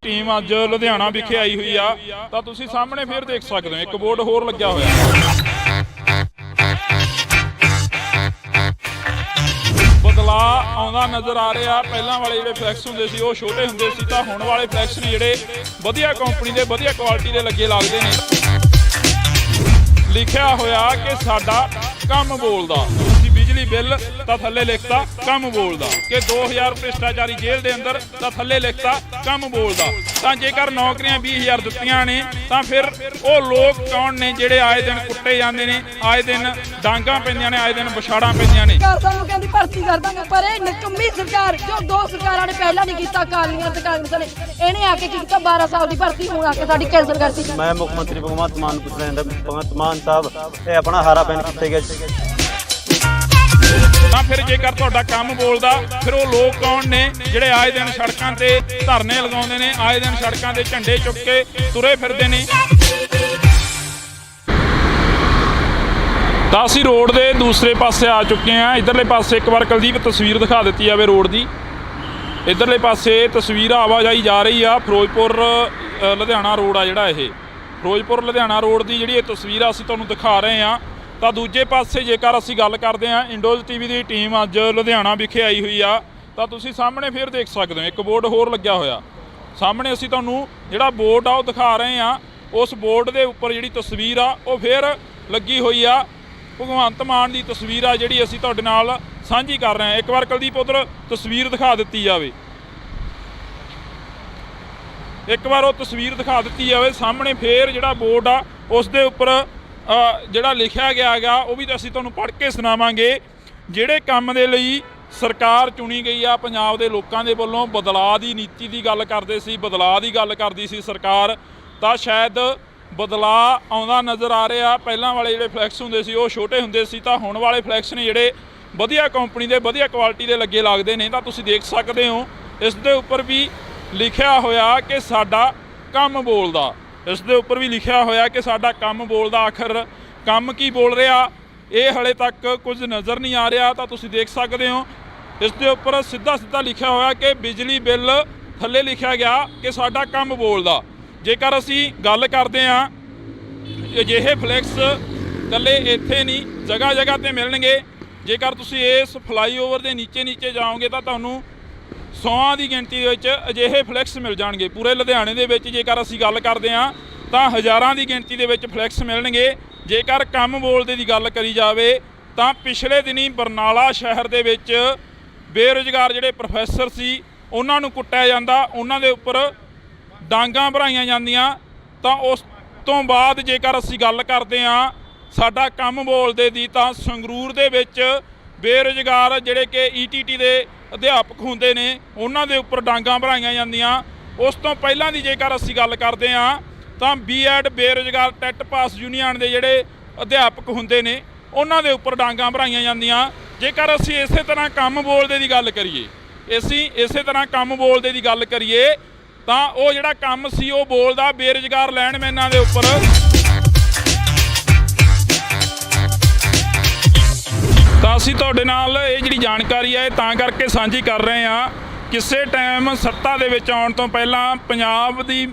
Team अज लुधियाना विखे आई हुई आ तां तुसीं सामने फिर देख सकते हो एक बोर्ड होर लग्या होया बदलाव आउंदा नज़र आ रहा। पहलां वाले जिहड़े फ्लैक्स हुंदे सी ओह छोटे हुंदे सी तां हुण वाले फ्लैक्स ने जिहड़े वधिया कंपनी दे वधिया क्वालिटी दे लगे लगदे ने। लिखिया होया कि साडा कम बोलदा बिजली बिल तां थल्ले लिखता कम बोलदा कि 2000 भ्रिष्टाचारी जेल दे अंदर तां थल्ले लिखता कम बोलदा। तां जेकर नौकरियां 20000 दित्तियां ने तां फिर वो लोग कौन ने जिहड़े आए दिन कुੱਟੇ ਜਾਂਦੇ ने आए दिन डांगा पैंदियां ने आए दिन विछाड़ां पैंदियां ने। ਸਾਨੂੰ ਕਹਿੰਦੀ ਭਰਤੀ ਕਰ ਦਾਂਗੇ ਪਰ ਇਹ ਨਿਕੰਮੀ ਸਰਕਾਰ ਜੋ ਦੋ ਸਰਕਾਰਾਂ ਨੇ ਪਹਿਲਾਂ ਨਹੀਂ ਕੀਤਾ ਕਾਲੀਆਂ ਤੇ ਕਾਂਗਰਸ ਨੇ ਇਹਨੇ ਆ ਕੇ ਕੀ ਕੀਤਾ 12 ਸਾਲ ਦੀ ਭਰਤੀ ਹੁਣ ਆ ਕੇ ਸਾਡੀ ਕੈਂਸਲ ਕਰਤੀ। ਮੈਂ ਮੁੱਖ ਮੰਤਰੀ ਭਗਵੰਤ ਮਾਨ ਪੁੱਛ ਰਿਹਾ ਹਾਂ ਭਗਵੰਤ ਮਾਨ ਸਾਹਿਬ ਇਹ ਆਪਣਾ ਹਾਰਾ ਪੈਨ ਕਿੱਥੇ ਗਿਆ ਤਾਂ ਫਿਰ ਜੇਕਰ ਤੁਹਾਡਾ ਕੰਮ ਬੋਲਦਾ ਫਿਰ ਉਹ ਲੋਕ ਕੌਣ ਨੇ ਜਿਹੜੇ ਆਏ ਦਿਨ ਸੜਕਾਂ ਤੇ ਧਰਨੇ ਲਗਾਉਂਦੇ ਨੇ ਆਏ ਦਿਨ ਸੜਕਾਂ ਤੇ ਝੰਡੇ ਚੁੱਕ ਕੇ ਤੁਰੇ ਫਿਰਦੇ ਨੇ। ਤਾਂ ਅਸੀਂ ਰੋਡ ਦੇ ਦੂਸਰੇ ਪਾਸੇ ਆ ਚੁੱਕੇ ਹਾਂ। ਇਧਰਲੇ ਪਾਸੇ ਇੱਕ ਵਾਰ ਕੁਲਦੀਪ ਤਸਵੀਰ ਦਿਖਾ ਦਿੱਤੀ ਜਾਵੇ ਰੋਡ ਦੀ। ਇਧਰਲੇ ਪਾਸੇ ਤਸਵੀਰ ਆਵਾਜਾਈ ਜਾ ਰਹੀ ਆ ਫਿਰੋਜ਼ਪੁਰ ਲੁਧਿਆਣਾ ਰੋਡ ਆ ਜਿਹੜਾ ਇਹ ਫਿਰੋਜ਼ਪੁਰ ਲੁਧਿਆਣਾ ਰੋਡ ਦੀ ਜਿਹੜੀ ਇਹ ਤਸਵੀਰ ਆ ਅਸੀਂ ਤੁਹਾਨੂੰ ਦਿਖਾ ਰਹੇ ਹਾਂ। ਤਾਂ ਦੂਜੇ ਪਾਸੇ ਜੇਕਰ ਅਸੀਂ ਗੱਲ ਕਰਦੇ ਹਾਂ ਇੰਡੋਜ਼ ਟੀਵੀ ਦੀ ਟੀਮ ਅੱਜ ਲੁਧਿਆਣਾ ਵਿਖੇ ਆਈ ਹੋਈ ਆ ਤਾਂ ਤੁਸੀਂ ਸਾਹਮਣੇ ਫਿਰ ਦੇਖ ਸਕਦੇ ਹੋ ਇੱਕ ਬੋਰਡ ਹੋਰ ਲੱਗਿਆ ਹੋਇਆ। ਸਾਹਮਣੇ ਅਸੀਂ ਤੁਹਾਨੂੰ ਜਿਹੜਾ ਬੋਰਡ ਆ ਉਹ ਦਿਖਾ ਰਹੇ ਹਾਂ। ਉਸ ਬੋਰਡ ਦੇ ਉੱਪਰ ਜਿਹੜੀ ਤਸਵੀਰ ਆ ਉਹ ਫਿਰ ਲੱਗੀ ਹੋਈ ਆ ਭਗਵੰਤ ਮਾਨ ਦੀ ਤਸਵੀਰ ਆ ਜਿਹੜੀ ਅਸੀਂ ਤੁਹਾਡੇ ਨਾਲ ਸਾਂਝੀ ਕਰ ਰਹੇ ਹਾਂ। ਇੱਕ ਵਾਰ ਕੁਲਦੀਪ ਉੱਧਰ ਤਸਵੀਰ ਦਿਖਾ ਦਿੱਤੀ ਜਾਵੇ ਇੱਕ ਵਾਰ ਉਹ ਤਸਵੀਰ ਦਿਖਾ ਦਿੱਤੀ ਜਾਵੇ। ਸਾਹਮਣੇ ਫਿਰ ਜਿਹੜਾ ਬੋਰਡ ਆ ਉਸ ਦੇ ਉੱਪਰ ਜਿਹੜਾ ਲਿਖਿਆ ਗਿਆ ਹੈਗਾ ਉਹ ਵੀ ਅਸੀਂ ਤੁਹਾਨੂੰ ਪੜ੍ਹ ਕੇ ਸੁਣਾਵਾਂਗੇ। ਜਿਹੜੇ ਕੰਮ ਦੇ ਲਈ ਸਰਕਾਰ ਚੁਣੀ ਗਈ ਆ ਪੰਜਾਬ ਦੇ ਲੋਕਾਂ ਦੇ ਵੱਲੋਂ ਬਦਲਾਅ ਦੀ ਨੀਤੀ ਦੀ ਗੱਲ ਕਰਦੇ ਸੀ ਬਦਲਾਅ ਦੀ ਗੱਲ ਕਰਦੀ ਸੀ ਸਰਕਾਰ ਤਾਂ ਸ਼ਾਇਦ ਬਦਲਾਅ ਆਉਂਦਾ ਨਜ਼ਰ ਆ ਰਿਹਾ। ਪਹਿਲਾਂ ਵਾਲੇ ਜਿਹੜੇ ਫਲੈਕਸ ਹੁੰਦੇ ਸੀ ਉਹ ਛੋਟੇ ਹੁੰਦੇ ਸੀ ਤਾਂ ਹੁਣ ਵਾਲੇ ਫਲੈਕਸ ਨੇ ਜਿਹੜੇ ਵਧੀਆ ਕੰਪਨੀ ਦੇ ਵਧੀਆ ਕੁਆਲਿਟੀ ਦੇ ਲੱਗੇ ਲੱਗਦੇ ਨੇ। ਤਾਂ ਤੁਸੀਂ ਦੇਖ ਸਕਦੇ ਹੋ ਇਸ ਦੇ ਉੱਪਰ ਵੀ ਲਿਖਿਆ ਹੋਇਆ ਕਿ ਸਾਡਾ ਕੰਮ ਬੋਲਦਾ। ਇਸ ਦੇ ਉੱਪਰ ਵੀ ਲਿਖਿਆ ਹੋਇਆ ਕਿ ਸਾਡਾ ਕੰਮ ਬੋਲਦਾ। ਆਖਰ ਕੰਮ ਕੀ ਬੋਲ ਰਿਹਾ ਇਹ ਹਲੇ ਤੱਕ ਕੁਝ ਨਜ਼ਰ ਨਹੀਂ ਆ ਰਿਹਾ। ਤਾਂ ਤੁਸੀਂ ਦੇਖ ਸਕਦੇ ਹੋ ਇਸ ਦੇ ਉੱਪਰ ਸਿੱਧਾ ਲਿਖਿਆ ਹੋਇਆ ਕਿ ਬਿਜਲੀ ਬਿੱਲ ਥੱਲੇ ਲਿਖਿਆ ਗਿਆ ਕਿ ਸਾਡਾ ਕੰਮ ਬੋਲਦਾ। ਜੇਕਰ ਅਸੀਂ ਗੱਲ ਕਰਦੇ ਹਾਂ ਅਜਿਹੇ ਫਲੈਕਸ ਇਕੱਲੇ ਇੱਥੇ ਨਹੀਂ ਜਗ੍ਹਾ ਜਗ੍ਹਾ 'ਤੇ ਮਿਲਣਗੇ। ਜੇਕਰ ਤੁਸੀਂ ਇਸ ਫਲਾਈਓਵਰ ਦੇ ਨੀਚੇ ਜਾਓਗੇ ਤਾਂ ਤੁਹਾਨੂੰ 100 ਦੀ ਗਿਣਤੀ ਦੇ ਵਿੱਚ ਅਜਿਹੇ ਫਲੈਕਸ ਮਿਲ ਜਾਣਗੇ। ਪੂਰੇ ਲੁਧਿਆਣੇ ਦੇ ਵਿੱਚ ਜੇਕਰ ਅਸੀਂ ਗੱਲ ਕਰਦੇ ਹਾਂ ਤਾਂ ਹਜ਼ਾਰਾਂ ਦੀ ਗਿਣਤੀ ਦੇ ਵਿੱਚ ਫਲੈਕਸ ਮਿਲਣਗੇ। ਜੇਕਰ ਕੰਮ ਬੋਲਦੇ ਦੀ ਗੱਲ ਕਰੀ ਜਾਵੇ ਤਾਂ ਪਿਛਲੇ ਦਿਨੀ ਬਰਨਾਲਾ ਸ਼ਹਿਰ ਦੇ ਵਿੱਚ ਬੇਰੁਜ਼ਗਾਰ ਜਿਹੜੇ ਪ੍ਰੋਫੈਸਰ ਸੀ ਉਹਨਾਂ ਨੂੰ ਕੁੱਟਿਆ ਜਾਂਦਾ ਉਹਨਾਂ ਦੇ ਉੱਪਰ ਡਾਂਗਾਂ ਭਰਾਈਆਂ ਜਾਂਦੀਆਂ। ਤਾਂ ਉਸ ਤੋਂ ਬਾਅਦ ਜੇਕਰ ਅਸੀਂ ਗੱਲ ਕਰਦੇ ਹਾਂ ਸਾਡਾ ਕੰਮ ਬੋਲਦੇ ਦੀ ਤਾਂ ਸੰਗਰੂਰ ਦੇ ਵਿੱਚ ਬੇਰੁਜ਼ਗਾਰ ਜਿਹੜੇ ਕਿ ETT ਦੇ ਅਧਿਆਪਕ ਹੁੰਦੇ ਨੇ ਉਹਨਾਂ ਦੇ ਉੱਪਰ ਡਾਂਗਾਂ ਭਰਾਈਆਂ ਜਾਂਦੀਆਂ। ਉਸ ਤੋਂ ਪਹਿਲਾਂ ਦੀ ਜੇਕਰ ਅਸੀਂ ਗੱਲ ਕਰਦੇ ਹਾਂ ਤਾਂ B.Ed ਬੇਰੁਜ਼ਗਾਰ ਟੈਟ ਪਾਸ ਯੂਨੀਅਨ ਦੇ ਜਿਹੜੇ ਅਧਿਆਪਕ ਹੁੰਦੇ ਨੇ ਉਹਨਾਂ ਦੇ ਉੱਪਰ ਡਾਂਗਾਂ ਭਰਾਈਆਂ ਜਾਂਦੀਆਂ। ਜੇਕਰ ਅਸੀਂ ਇਸੇ ਤਰ੍ਹਾਂ ਕੰਮ ਬੋਲਦੇ ਦੀ ਗੱਲ ਕਰੀਏ ਇਸੇ ਤਰ੍ਹਾਂ ਕੰਮ ਬੋਲਦੇ ਦੀ ਗੱਲ ਕਰੀਏ ਤਾਂ ਉਹ ਜਿਹੜਾ ਕੰਮ ਸੀ ਉਹ ਬੋਲਦਾ ਬੇਰੁਜ਼ਗਾਰ ਲੈਂਡਮੈਨਾਂ ਦੇ ਉੱਪਰ। ਤਾਂ ਅਸੀਂ ਤੁਹਾਡੇ ਨਾਲ ਇਹ ਜਿਹੜੀ ਜਾਣਕਾਰੀ ਹੈ ਤਾਂ ਕਰਕੇ ਸਾਂਝੀ ਕਰ ਰਹੇ ਹਾਂ। ਕਿਸੇ ਟਾਈਮ ਸੱਤਾ ਦੇ ਵਿੱਚ ਆਉਣ ਤੋਂ ਪਹਿਲਾਂ ਪੰਜਾਬ ਦੀ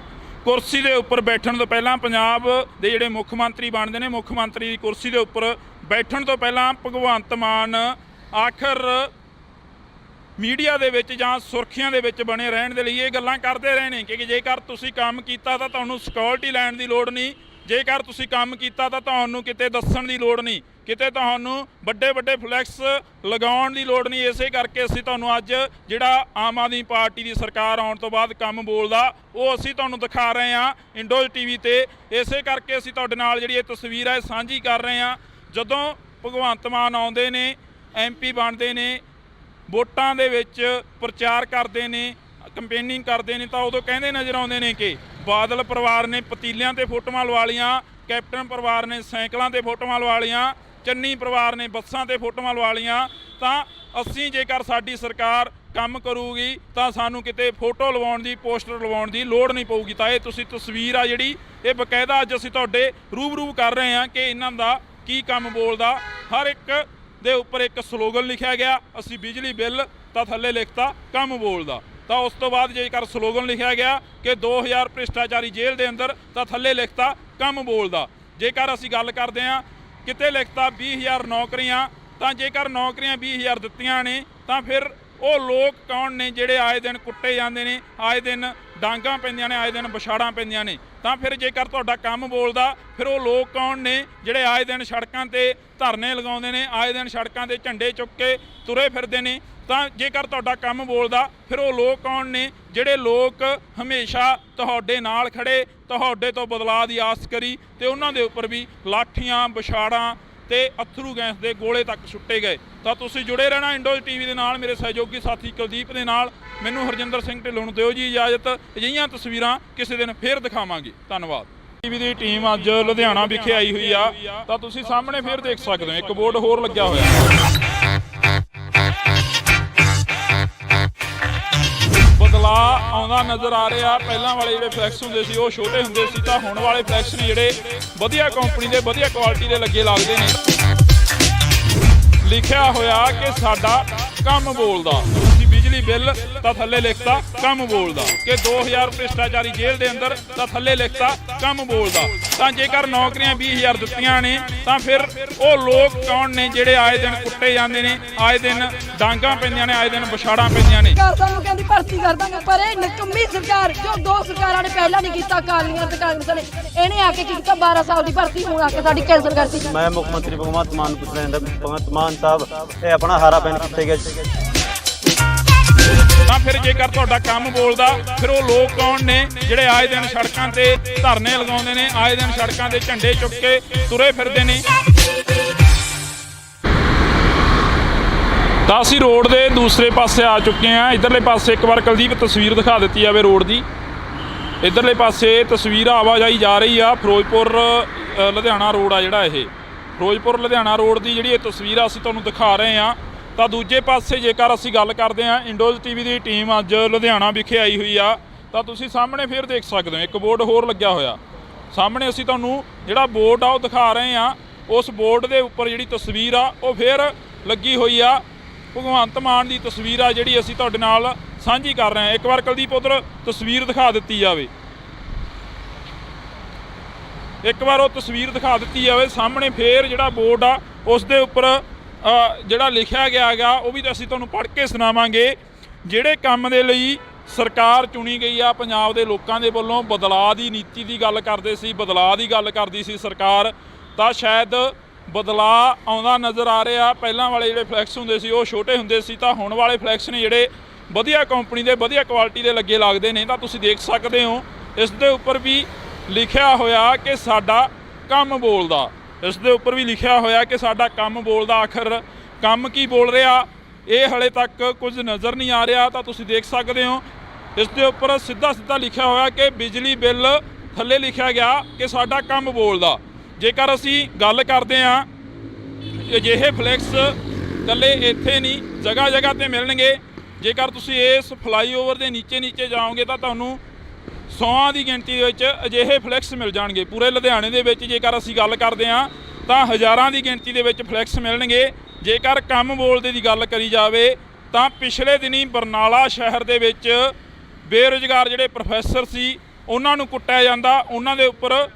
ਕੁਰਸੀ ਦੇ ਉੱਪਰ ਬੈਠਣ ਤੋਂ ਪਹਿਲਾਂ ਪੰਜਾਬ ਦੇ ਜਿਹੜੇ ਮੁੱਖ ਮੰਤਰੀ ਬਣਦੇ ਨੇ ਮੁੱਖ ਮੰਤਰੀ ਦੀ ਕੁਰਸੀ ਦੇ ਉੱਪਰ ਬੈਠਣ ਤੋਂ ਪਹਿਲਾਂ ਭਗਵੰਤ ਮਾਨ ਆਖਰ ਮੀਡੀਆ ਦੇ ਵਿੱਚ ਜਾਂ ਸੁਰਖੀਆਂ ਦੇ ਵਿੱਚ ਬਣੇ ਰਹਿਣ ਦੇ ਲਈ ਇਹ ਗੱਲਾਂ ਕਰਦੇ ਰਹੇ ਨੇ ਕਿ ਜੇਕਰ ਤੁਸੀਂ ਕੰਮ ਕੀਤਾ ਤਾਂ ਤੁਹਾਨੂੰ ਸਿਕਿਉਰਿਟੀ ਲੈਣ ਦੀ ਲੋੜ ਨਹੀਂ ਜੇਕਰ ਤੁਸੀਂ ਕੰਮ ਕੀਤਾ ਤਾਂ ਤੁਹਾਨੂੰ ਕਿਤੇ ਦੱਸਣ ਦੀ ਲੋੜ ਨਹੀਂ ਕਿਤੇ ਤੁਹਾਨੂੰ ਵੱਡੇ ਫਲੈਕਸ ਲਗਾਉਣ ਦੀ ਲੋੜ ਨਹੀਂ। ਇਸੇ ਕਰਕੇ ਅਸੀਂ ਤੁਹਾਨੂੰ ਅੱਜ ਜਿਹੜਾ ਆਮ ਆਦਮੀ ਪਾਰਟੀ ਦੀ ਸਰਕਾਰ ਆਉਣ ਤੋਂ ਬਾਅਦ ਕੰਮ ਬੋਲਦਾ ਉਹ ਅਸੀਂ ਤੁਹਾਨੂੰ ਦਿਖਾ ਰਹੇ ਹਾਂ ਇੰਡੋਜ਼ ਟੀਵੀ ਤੇ। ਇਸੇ ਕਰਕੇ ਅਸੀਂ ਤੁਹਾਡੇ ਨਾਲ ਜਿਹੜੀ ਇਹ ਤਸਵੀਰ ਹੈ ਸਾਂਝੀ ਕਰ ਰਹੇ ਹਾਂ। ਜਦੋਂ ਭਗਵੰਤ ਮਾਨ ਆਉਂਦੇ ਨੇ MP ਬਣਦੇ ਨੇ ਵੋਟਾਂ ਦੇ ਵਿੱਚ ਪ੍ਰਚਾਰ ਕਰਦੇ ਨੇ ਕੰਪੇਨਿੰਗ ਕਰਦੇ ਨੇ ਤਾਂ ਉਦੋਂ ਕਹਿੰਦੇ ਨਜ਼ਰ ਆਉਂਦੇ ਨੇ ਕਿ ਬਾਦਲ ਪਰਿਵਾਰ ਨੇ ਪਤੀਲਿਆਂ 'ਤੇ ਫੋਟੋਆਂ ਲਵਾ ਲਈਆਂ ਕੈਪਟਨ ਪਰਿਵਾਰ ਨੇ ਸਾਈਕਲਾਂ 'ਤੇ ਫੋਟੋਆਂ ਲਵਾ ਲਈਆਂ ਚੰਨੀ ਪਰਿਵਾਰ ਨੇ ਬੱਸਾਂ 'ਤੇ ਫੋਟੋਆਂ ਲਵਾ ਲਈਆਂ। ਤਾਂ ਅਸੀਂ ਜੇਕਰ ਸਾਡੀ ਸਰਕਾਰ ਕੰਮ ਕਰੂਗੀ ਤਾਂ ਸਾਨੂੰ ਕਿਤੇ ਫੋਟੋ ਲਵਾਉਣ ਦੀ ਪੋਸਟਰ ਲਵਾਉਣ ਦੀ ਲੋੜ ਨਹੀਂ ਪਊਗੀ। ਤਾਂ ਇਹ ਤੁਸੀਂ ਤਸਵੀਰ ਆ ਜਿਹੜੀ ਇਹ ਬਕਾਇਦਾ ਅੱਜ ਅਸੀਂ ਤੁਹਾਡੇ ਰੂਬਰੂ ਕਰ ਰਹੇ ਹਾਂ ਕਿ ਇਹਨਾਂ ਦਾ ਕੀ ਕੰਮ ਬੋਲਦਾ। ਹਰ ਇੱਕ ਦੇ ਉੱਪਰ ਇੱਕ ਸਲੋਗਨ ਲਿਖਿਆ ਗਿਆ ਅਸੀਂ ਬਿਜਲੀ ਬਿੱਲ ਤਾਂ ਥੱਲੇ ਲਿਖਤਾ ਕੰਮ ਬੋਲਦਾ। ਤਾਂ ਉਸ ਤੋਂ ਬਾਅਦ ਜੇਕਰ ਸਲੋਗਨ ਲਿਖਿਆ ਗਿਆ ਕਿ 2000 ਭ੍ਰਿਸ਼ਟਾਚਾਰੀ ਜੇਲ੍ਹ ਦੇ ਅੰਦਰ ਤਾਂ ਥੱਲੇ ਲਿਖਤਾ ਕੰਮ ਬੋਲਦਾ। ਜੇਕਰ ਅਸੀਂ ਗੱਲ ਕਰਦੇ ਹਾਂ ਕਿਤੇ ਲਿਖਤਾ 20000 ਨੌਕਰੀਆਂ, ਤਾਂ ਜੇਕਰ ਨੌਕਰੀਆਂ 20000 ਦਿੱਤੀਆਂ ਨੇ ਤਾਂ ਫਿਰ ਉਹ ਲੋਕ ਕੌਣ ਨੇ ਜਿਹੜੇ ਆਏ ਦਿਨ ਕੁੱਟੇ ਜਾਂਦੇ ਨੇ, ਆਏ ਦਿਨ ਡਾਂਗਾਂ ਪੈਂਦੀਆਂ ਨੇ, ਆਏ ਦਿਨ ਵਿਛਾੜਾਂ ਪੈਂਦੀਆਂ ਨੇ। ਤਾਂ ਫਿਰ ਜੇਕਰ ਤੁਹਾਡਾ ਕੰਮ ਬੋਲਦਾ ਫਿਰ ਉਹ ਲੋਕ ਕੌਣ ਨੇ ਜਿਹੜੇ ਆਏ ਦਿਨ ਸੜਕਾਂ ਤੇ ਧਰਨੇ ਲਗਾਉਂਦੇ ਨੇ, ਆਏ ਦਿਨ ਸੜਕਾਂ ਤੇ ਝੰਡੇ ਚੁੱਕ ਕੇ ਤੁਰੇ ਫਿਰਦੇ ਨੇ। ਤਾਂ ਜੇਕਰ ਤੁਹਾਡਾ ਕੰਮ ਬੋਲਦਾ ਫਿਰ ਉਹ ਲੋਕ ਕੌਣ ਨੇ ਜਿਹੜੇ ਲੋਕ ਹਮੇਸ਼ਾ ਤੁਹਾਡੇ ਨਾਲ ਖੜੇ, ਤੁਹਾਡੇ ਤੋਂ ਬਦਲਾਅ ਦੀ ਆਸ ਕਰੀ ਤੇ ਉਹਨਾਂ ਦੇ ਉੱਪਰ ਵੀ ਲਾਠੀਆਂ, ਵਿਛਾੜਾਂ ਤੇ ਅਥਰੂ ਗੈਸ ਦੇ ਗੋਲੇ ਤੱਕ ਸੁੱਟੇ ਗਏ। ਤਾਂ ਤੁਸੀਂ ਜੁੜੇ ਰਹਿਣਾ ਇੰਡੋਜ਼ ਟੀਵੀ ਦੇ ਨਾਲ, ਮੇਰੇ ਸਹਿਯੋਗੀ ਸਾਥੀ ਕੁਲਦੀਪ ਦੇ ਨਾਲ। ਮੈਨੂੰ ਹਰਜਿੰਦਰ ਸਿੰਘ ਢਿੱਲੋਂ ਨੂੰ ਦਿਓ ਜੀ ਇਜਾਜ਼ਤ। ਅਜਿਹੀਆਂ ਤਸਵੀਰਾਂ ਕਿਸੇ ਦਿਨ ਫੇਰ ਦਿਖਾਵਾਂਗੇ। ਧੰਨਵਾਦ। ਟੀਵੀ ਦੀ ਟੀਮ ਅੱਜ ਲੁਧਿਆਣਾ ਵਿਖੇ ਆਈ ਹੋਈ ਆ, ਤਾਂ ਤੁਸੀਂ ਸਾਹਮਣੇ ਫੇਰ ਦੇਖ ਸਕਦੇ ਹੋ ਇੱਕ ਬੋਰਡ ਹੋਰ ਲੱਗਿਆ ਹੋਇਆ। ਬਦਲਾਅ ਆਉਂਦਾ ਨਜ਼ਰ ਆ ਰਿਹਾ। ਪਹਿਲਾਂ ਵਾਲੇ ਜਿਹੜੇ ਫਲੈਕਸ ਹੁੰਦੇ ਸੀ ਉਹ ਛੋਟੇ ਹੁੰਦੇ ਸੀ, ਤਾਂ ਹੁਣ ਵਾਲੇ ਫਲੈਕਸ ਨੇ ਜਿਹੜੇ ਵਧੀਆ ਕੰਪਨੀ ਦੇ, ਵਧੀਆ ਕੁਆਲਿਟੀ ਦੇ ਲੱਗੇ ਲੱਗਦੇ ਨੇ। ਲਿਖਿਆ ਹੋਇਆ ਕਿ ਸਾਡਾ ਕੰਮ ਬੋਲਦਾ। ਬਿਜਲੀ ਬਿੱਲ ਤਾਂ ਥੱਲੇ ਲਿਖਤਾ ਕੰਮ ਬੋਲਦਾ, ਕਿ 2000 ਭ੍ਰਿਸ਼ਟਾਚਾਰੀ ਜੇਲ੍ਹ ਦੇ ਅੰਦਰ ਤਾਂ ਥੱਲੇ ਲਿਖਤਾ ਕੰਮ ਬੋਲਦਾ। ਤਾਂ ਜੇਕਰ ਨੌਕਰੀਆਂ 20000 ਦਿੱਤੀਆਂ ਨੇ ਤਾਂ ਫਿਰ ਉਹ ਲੋਕ ਕੌਣ ਨੇ ਜਿਹੜੇ ਆਏ ਦਿਨ ਕੁੱਟੇ ਜਾਂਦੇ ਨੇ, ਆਏ ਦਿਨ ਡਾਂਗਾਂ ਪੈਂਦੀਆਂ ਨੇ, ਆਏ ਦਿਨ ਵਿਛਾੜਾਂ ਪੈਂਦੀਆਂ ਨੇ। ਸਰਕਾਰ ਸਾਨੂੰ ਕਹਿੰਦੀ ਭਰਤੀ ਕਰ ਦਾਂਗੇ, ਪਰ ਇਹ ਨਿਕੰਮੀ ਸਰਕਾਰ ਜੋ ਦੋ ਸਰਕਾਰਾਂ ਨੇ ਪਹਿਲਾਂ ਨਹੀਂ ਕੀਤਾ, ਅਕਾਲੀਆਂ ਤੇ ਕਾਂਗਰਸ ਨੇ, ਇਹਨੇ ਆ ਕੇ ਕੀਤਾ 12 ਸਾਲ ਦੀ ਭਰਤੀ ਹੁਣ ਆ ਕੇ ਸਾਡੀ ਕੈਂਸਲ ਕਰਤੀ। ਮੈਂ ਮੁੱਖ ਮੰਤਰੀ ਭਗਵੰਤ ਮਾਨ ਪੁੱਛ ਰਿਹਾ ਭਗਵੰਤ ਮਾਨ ਸਾਹਿਬ ਇਹ ਆਪਣਾ ਹਾਰਾ ਪੈਨ ਕਿੱਥੇ ਗਿਆ? ਤਾਂ ਫਿਰ ਜੇਕਰ ਤੁਹਾਡਾ ਕੰਮ ਬੋਲਦਾ ਫਿਰ ਉਹ ਲੋਕ ਕੌਣ ਨੇ ਜਿਹੜੇ ਆਏ ਦਿਨ ਸੜਕਾਂ ਤੇ ਧਰਨੇ ਲਗਾਉਂਦੇ ਨੇ, ਆਏ ਦਿਨ ਸੜਕਾਂ ਤੇ ਝੰਡੇ ਚੁੱਕ ਕੇ ਤੁਰੇ ਫਿਰਦੇ ਨੇ। ਤਾਂ ਅਸੀਂ ਰੋਡ ਦੇ ਦੂਸਰੇ ਪਾਸੇ ਆ ਚੁੱਕੇ ਹਾਂ। ਇਧਰਲੇ ਪਾਸੇ ਇੱਕ ਵਾਰ ਕੁਲਦੀਪ ਤਸਵੀਰ ਦਿਖਾ ਦਿੱਤੀ ਜਾਵੇ ਰੋਡ ਦੀ। ਇਧਰਲੇ ਪਾਸੇ ਤਸਵੀਰ ਆਵਾਜਾਈ ਜਾ ਰਹੀ ਆ। ਫਿਰੋਜ਼ਪੁਰ ਲੁਧਿਆਣਾ ਰੋਡ ਆ ਜਿਹੜਾ, ਇਹ ਫਿਰੋਜ਼ਪੁਰ ਲੁਧਿਆਣਾ ਰੋਡ ਦੀ ਜਿਹੜੀ ਇਹ ਤਸਵੀਰ ਆ ਅਸੀਂ ਤੁਹਾਨੂੰ ਦਿਖਾ ਰਹੇ ਹਾਂ। ਤਾਂ ਦੂਜੇ ਪਾਸੇ ਜੇਕਰ ਅਸੀਂ ਗੱਲ ਕਰਦੇ ਹਾਂ, ਇੰਡੋਜ਼ ਟੀਵੀ ਦੀ ਟੀਮ ਅੱਜ ਲੁਧਿਆਣਾ ਵਿਖੇ ਆਈ ਹੋਈ ਆ, ਤਾਂ ਤੁਸੀਂ ਸਾਹਮਣੇ ਫੇਰ ਦੇਖ ਸਕਦੇ ਹੋ ਇੱਕ ਬੋਰਡ ਹੋਰ ਲੱਗਿਆ ਹੋਇਆ। ਸਾਹਮਣੇ ਅਸੀਂ ਤੁਹਾਨੂੰ ਜਿਹੜਾ ਬੋਰਡ ਆ ਉਹ ਦਿਖਾ ਰਹੇ ਹਾਂ। ਉਸ ਬੋਰਡ ਦੇ ਉੱਪਰ ਜਿਹੜੀ ਤਸਵੀਰ ਆ ਉਹ ਫੇਰ ਲੱਗੀ ਹੋਈ ਆ। ਭਗਵੰਤ ਮਾਨ ਦੀ ਤਸਵੀਰ ਆ ਜਿਹੜੀ ਅਸੀਂ ਤੁਹਾਡੇ ਨਾਲ ਸਾਂਝੀ ਕਰ ਰਹੇ ਹਾਂ। ਇੱਕ ਵਾਰ ਕੁਲਦੀਪ ਉੱਧਰ ਤਸਵੀਰ ਦਿਖਾ ਦਿੱਤੀ ਜਾਵੇ, ਇੱਕ ਵਾਰ ਉਹ ਤਸਵੀਰ ਦਿਖਾ ਦਿੱਤੀ ਜਾਵੇ। ਸਾਹਮਣੇ ਫੇਰ ਜਿਹੜਾ ਬੋਰਡ ਆ ਉਸ ਦੇ ਉੱਪਰ ਜਿਹੜਾ ਲਿਖਿਆ ਗਿਆ ਹੈਗਾ ਉਹ ਵੀ ਅਸੀਂ ਤੁਹਾਨੂੰ ਪੜ੍ਹ ਕੇ ਸੁਣਾਵਾਂਗੇ। ਜਿਹੜੇ ਕੰਮ ਦੇ ਲਈ ਸਰਕਾਰ ਚੁਣੀ ਗਈ ਆ ਪੰਜਾਬ ਦੇ ਲੋਕਾਂ ਦੇ ਵੱਲੋਂ, ਬਦਲਾਅ ਦੀ ਨੀਤੀ ਦੀ ਗੱਲ ਕਰਦੇ ਸੀ, ਬਦਲਾਅ ਦੀ ਗੱਲ ਕਰਦੀ ਸੀ ਸਰਕਾਰ, ਤਾਂ ਸ਼ਾਇਦ ਬਦਲਾਅ ਆਉਂਦਾ ਨਜ਼ਰ ਆ ਰਿਹਾ। ਪਹਿਲਾਂ ਵਾਲੇ ਜਿਹੜੇ ਫਲੈਕਸ ਹੁੰਦੇ ਸੀ ਉਹ ਛੋਟੇ ਹੁੰਦੇ ਸੀ, ਤਾਂ ਹੁਣ ਵਾਲੇ ਫਲੈਕਸ ਨੇ ਜਿਹੜੇ ਵਧੀਆ ਕੰਪਨੀ ਦੇ, ਵਧੀਆ ਕੁਆਲਿਟੀ ਦੇ ਲੱਗੇ ਲੱਗਦੇ ਨੇ। ਤਾਂ ਤੁਸੀਂ ਦੇਖ ਸਕਦੇ ਹੋ ਇਸ ਦੇ ਉੱਪਰ ਵੀ ਲਿਖਿਆ ਹੋਇਆ ਕਿ ਸਾਡਾ ਕੰਮ ਬੋਲਦਾ। ਇਸ ਦੇ ਉੱਪਰ ਵੀ ਲਿਖਿਆ ਹੋਇਆ ਕਿ ਸਾਡਾ ਕੰਮ ਬੋਲਦਾ। ਆਖਰ ਕੰਮ ਕੀ ਬੋਲ ਰਿਹਾ ਇਹ ਹਲੇ ਤੱਕ ਕੁਝ ਨਜ਼ਰ ਨਹੀਂ ਆ ਰਿਹਾ। ਤਾਂ ਤੁਸੀਂ ਦੇਖ ਸਕਦੇ ਹੋ ਇਸ ਦੇ ਉੱਪਰ ਸਿੱਧਾ ਸਿੱਧਾ ਲਿਖਿਆ ਹੋਇਆ ਕਿ ਬਿਜਲੀ ਬਿੱਲ, ਥੱਲੇ ਲਿਖਿਆ ਗਿਆ ਕਿ ਸਾਡਾ ਕੰਮ ਬੋਲਦਾ। ਜੇਕਰ ਅਸੀਂ ਗੱਲ ਕਰਦੇ ਹਾਂ, ਅਜਿਹੇ ਫਲੈਕਸ ਇਕੱਲੇ ਇੱਥੇ ਨਹੀਂ, ਜਗ੍ਹਾ ਜਗ੍ਹਾ 'ਤੇ ਮਿਲਣਗੇ। ਜੇਕਰ ਤੁਸੀਂ ਇਸ ਫਲਾਈਓਵਰ ਦੇ ਨੀਚੇ ਜਾਓਗੇ ਤਾਂ ਤੁਹਾਨੂੰ 100 ਦੀ ਗਿਣਤੀ ਦੇ ਵਿੱਚ ਅਜਿਹੇ ਫਲੈਕਸ ਮਿਲ ਜਾਣਗੇ। ਪੂਰੇ ਲੁਧਿਆਣੇ ਦੇ ਵਿੱਚ ਜੇਕਰ ਅਸੀਂ ਗੱਲ ਕਰਦੇ ਹਾਂ ਤਾਂ ਹਜ਼ਾਰਾਂ ਦੀ ਗਿਣਤੀ ਦੇ ਵਿੱਚ ਫਲੈਕਸ ਮਿਲਣਗੇ। ਜੇਕਰ ਕੰਮ ਬੋਲਦੇ ਦੀ ਗੱਲ ਕਰੀ ਜਾਵੇ ਤਾਂ ਪਿਛਲੇ ਦਿਨੀ ਬਰਨਾਲਾ ਸ਼ਹਿਰ ਦੇ ਵਿੱਚ ਬੇਰੁਜ਼ਗਾਰ ਜਿਹੜੇ ਪ੍ਰੋਫੈਸਰ ਸੀ ਉਹਨਾਂ ਨੂੰ ਕੁੱਟਿਆ ਜਾਂਦਾ, ਉਹਨਾਂ ਦੇ ਉੱਪਰ